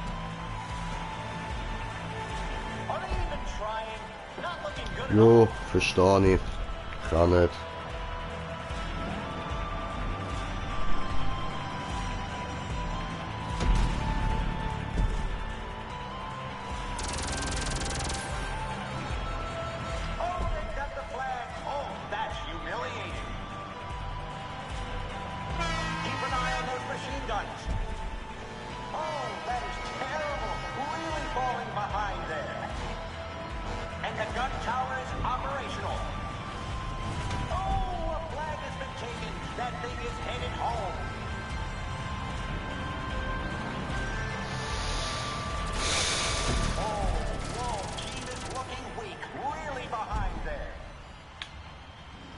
Are they even trying? Not looking good at all. Jo, verstehe ich. Kann nicht. Oh, they've got the flag. Oh, that's humiliating. Keep an eye on those machine guns. Oh, that is terrible. Really falling behind there. And the gun tower is operational. Oh, a flag has been taken. That thing is headed home. Oh, whoa, team is looking weak. Really behind there.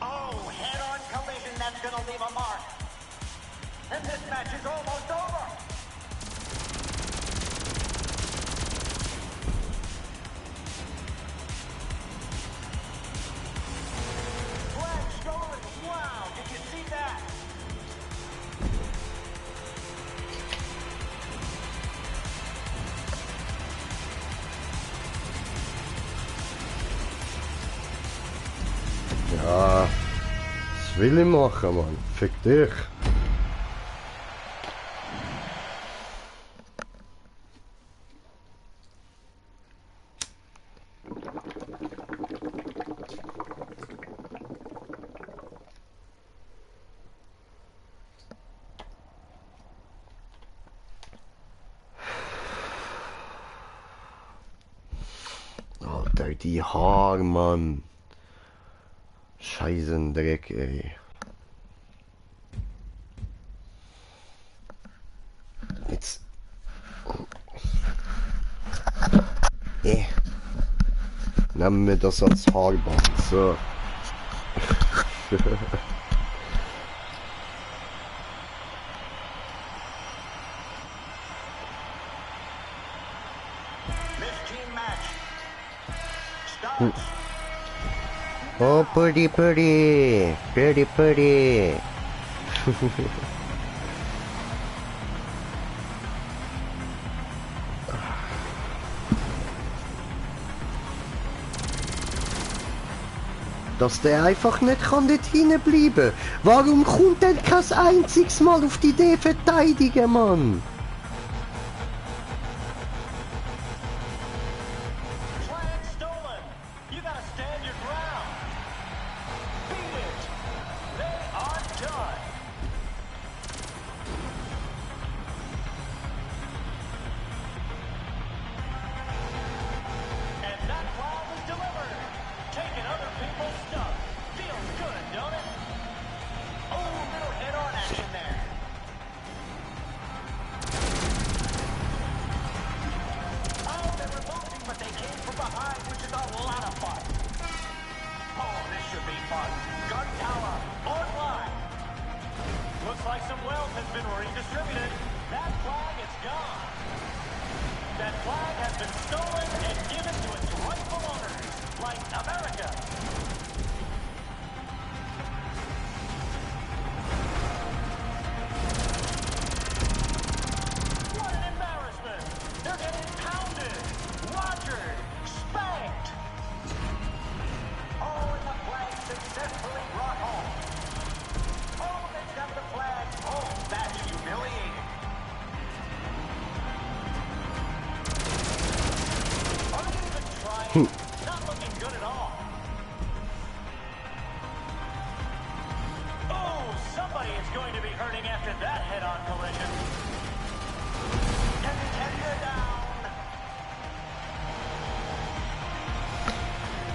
Oh, head-on collision. That's going to leave a mark. And this match is almost over. Flag stolen. Wow, did you see that? Ja, was will ich machen, Mann? Fick dich. Die Haare, Mann. Scheißen Dreck, ey. Jetzt. Nehmen wir das als Haarband. So. Oh, pretty, pretty. Pretty, pretty. Dass der einfach nicht kann dort hinten bleiben. Warum kommt der kein einziges Mal auf die Idee verteidigen, Mann?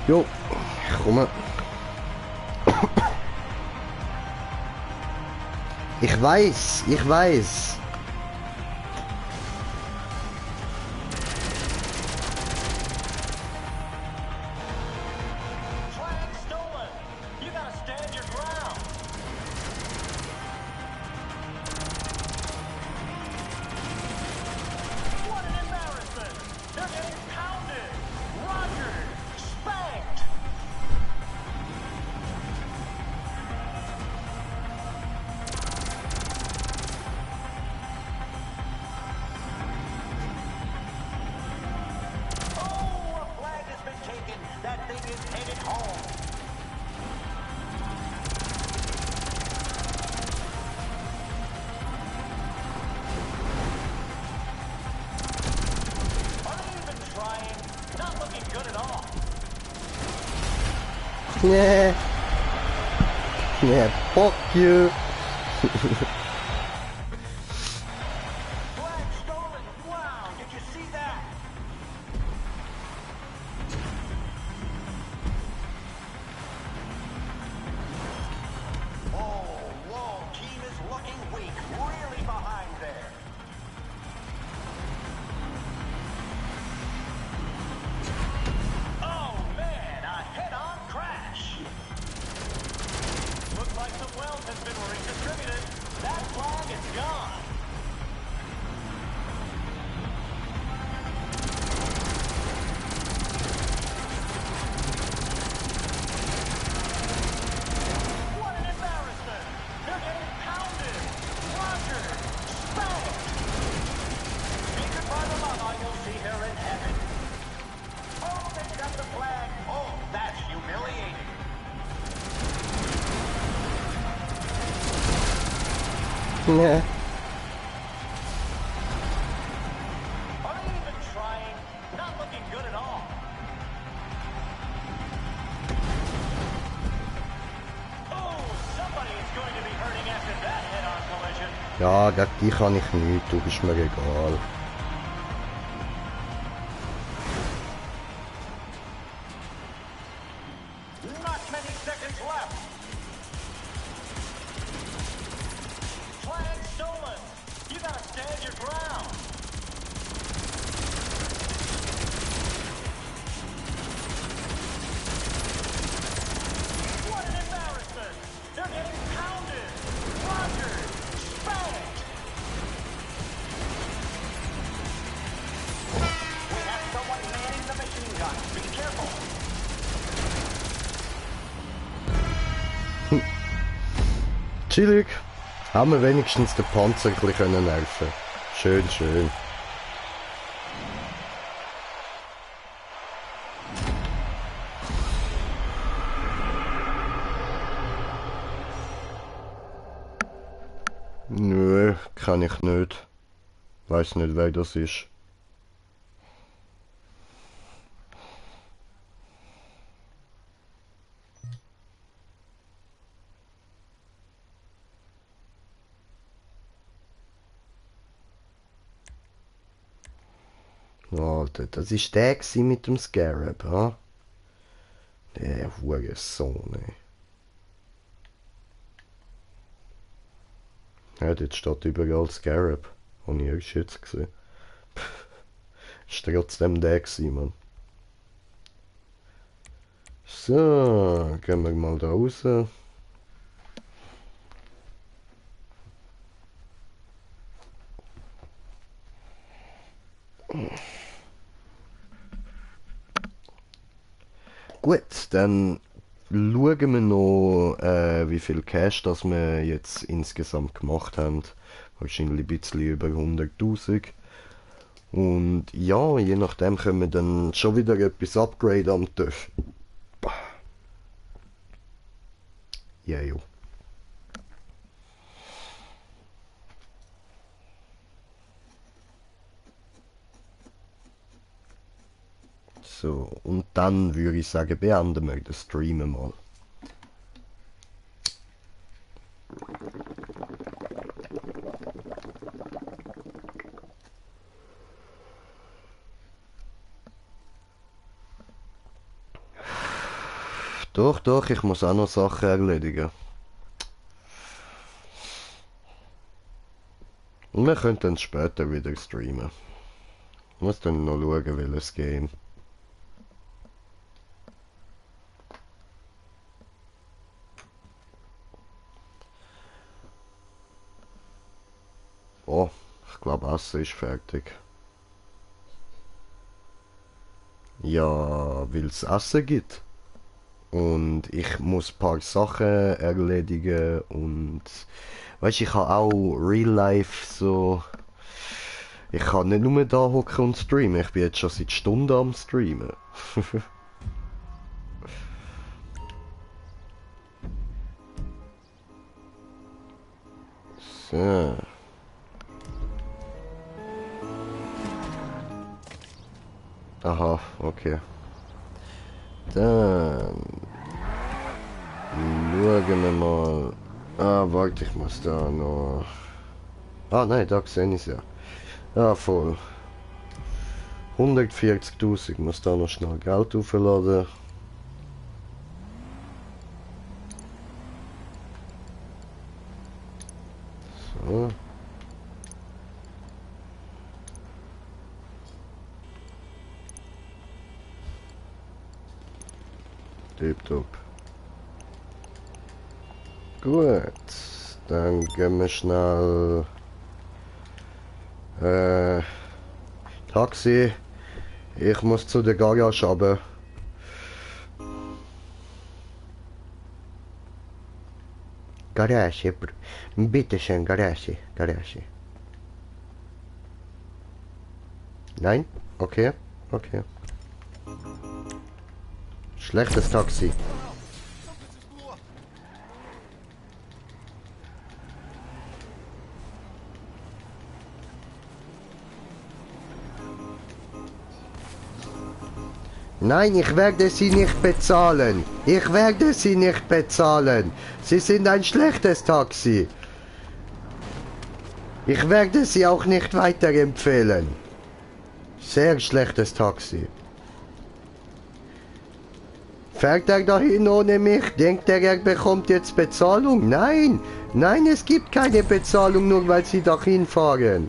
Jo, ich komme. Ich weiß, ich weiß. Yeah. Yeah, fuck you. Yeah. Ja, gegen dich kann ich nichts, du bist mir egal. Chillig. Haben wir wenigstens den Panzer ein bisschen helfen. Schön, schön. Nö, kann ich nicht. Weiß nicht, wer das ist. Alter, das ist der gewesen mit dem Scarab, ha? Der Hurensohn, ey. Ja, dort steht überall Scarab. Habe ich erst jetzt gesehen. Ist trotzdem der gewesen, Mann. So, gehen wir mal da raus. Gut, dann schauen wir noch, wie viel Cash das wir jetzt insgesamt gemacht haben. Wahrscheinlich ein bisschen über 100.000. Und ja, je nachdem können wir dann schon wieder etwas upgraden am TÜV. Ja, jo. So, und dann würde ich sagen, beenden wir das Streamen mal. Doch, ich muss auch noch Sachen erledigen. Und wir können dann später wieder streamen. Ich muss dann noch schauen, welches Game. Oh, ich glaube, Essen ist fertig. Ja, weil es Essen gibt. Und ich muss ein paar Sachen erledigen und weißt, ich habe auch Real Life so. Ich kann nicht nur da hocken und streamen, ich bin jetzt schon seit Stunden am Streamen. So. Aha, okay. Dann schauen wir mal. Ah, warte, ich muss da noch. Ah, nein, da sehe ich es ja. Ja, voll. 140.000, muss da noch schnell Geld aufladen. So. Tipptopp. Gut, dann gehen wir schnell. Taxi. Ich muss zu der Garage runter. Garage, bitte schön, Garage. Nein? Okay. Schlechtes Taxi. Nein, ich werde Sie nicht bezahlen. Sie sind ein schlechtes Taxi. Ich werde Sie auch nicht weiterempfehlen. Sehr schlechtes Taxi. Fährt er dahin ohne mich? Denkt er bekommt jetzt Bezahlung? Nein, es gibt keine Bezahlung, nur weil Sie dahin fahren.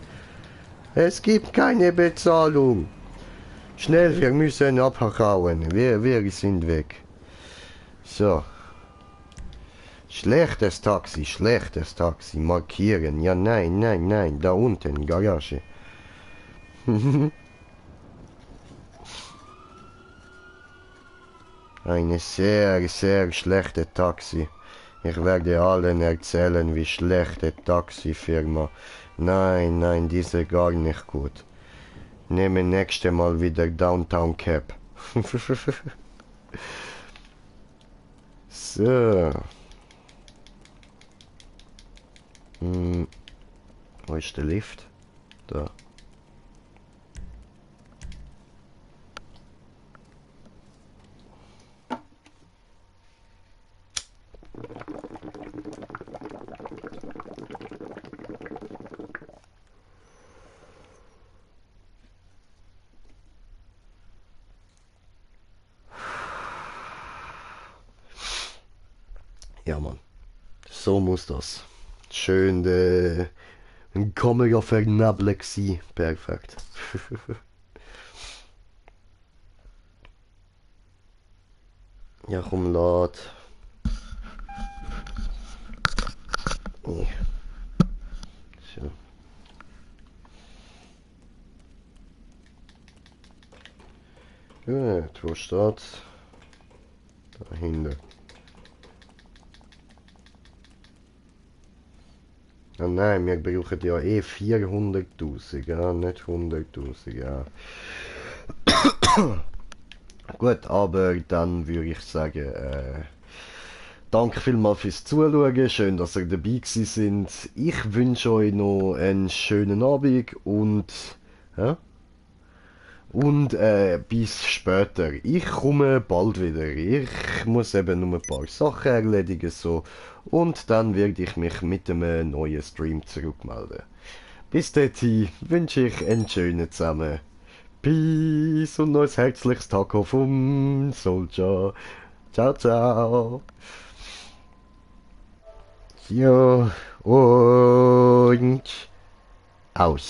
Es gibt keine Bezahlung. Schnell, wir müssen abhauen. Wir sind weg. So. Schlechtes Taxi. Markieren. Ja, nein. Da unten, Garage. Eine sehr schlechte Taxi. Ich werde allen erzählen, wie schlechte Taxifirma. Nein, nein, diese gar nicht gut. Nehme nächste Mal wieder Downtown Cap. So. Wo ist der Lift? Da. Ja, Mann. So muss das. Schön, Kamera vernebelt gsi. Perfekt. Ja, komm, lad. Oh. So. Gut, wo steht's? Dahinter. Ah nein, wir brauchen ja eh 400.000, ja, nicht 100.000, ja. Gut, aber dann würde ich sagen, danke vielmals fürs Zuschauen, schön, dass ihr dabei gewesen sind. Ich wünsche euch noch einen schönen Abend und, bis später. Ich komme bald wieder. Ich muss eben nur ein paar Sachen erledigen, so. Und dann werde ich mich mit einem neuen Stream zurückmelden. Bis dahin wünsche ich einen schönen zusammen. Peace und noch ein herzliches Taco vom Soldier. Ciao, ciao. Ja, und aus.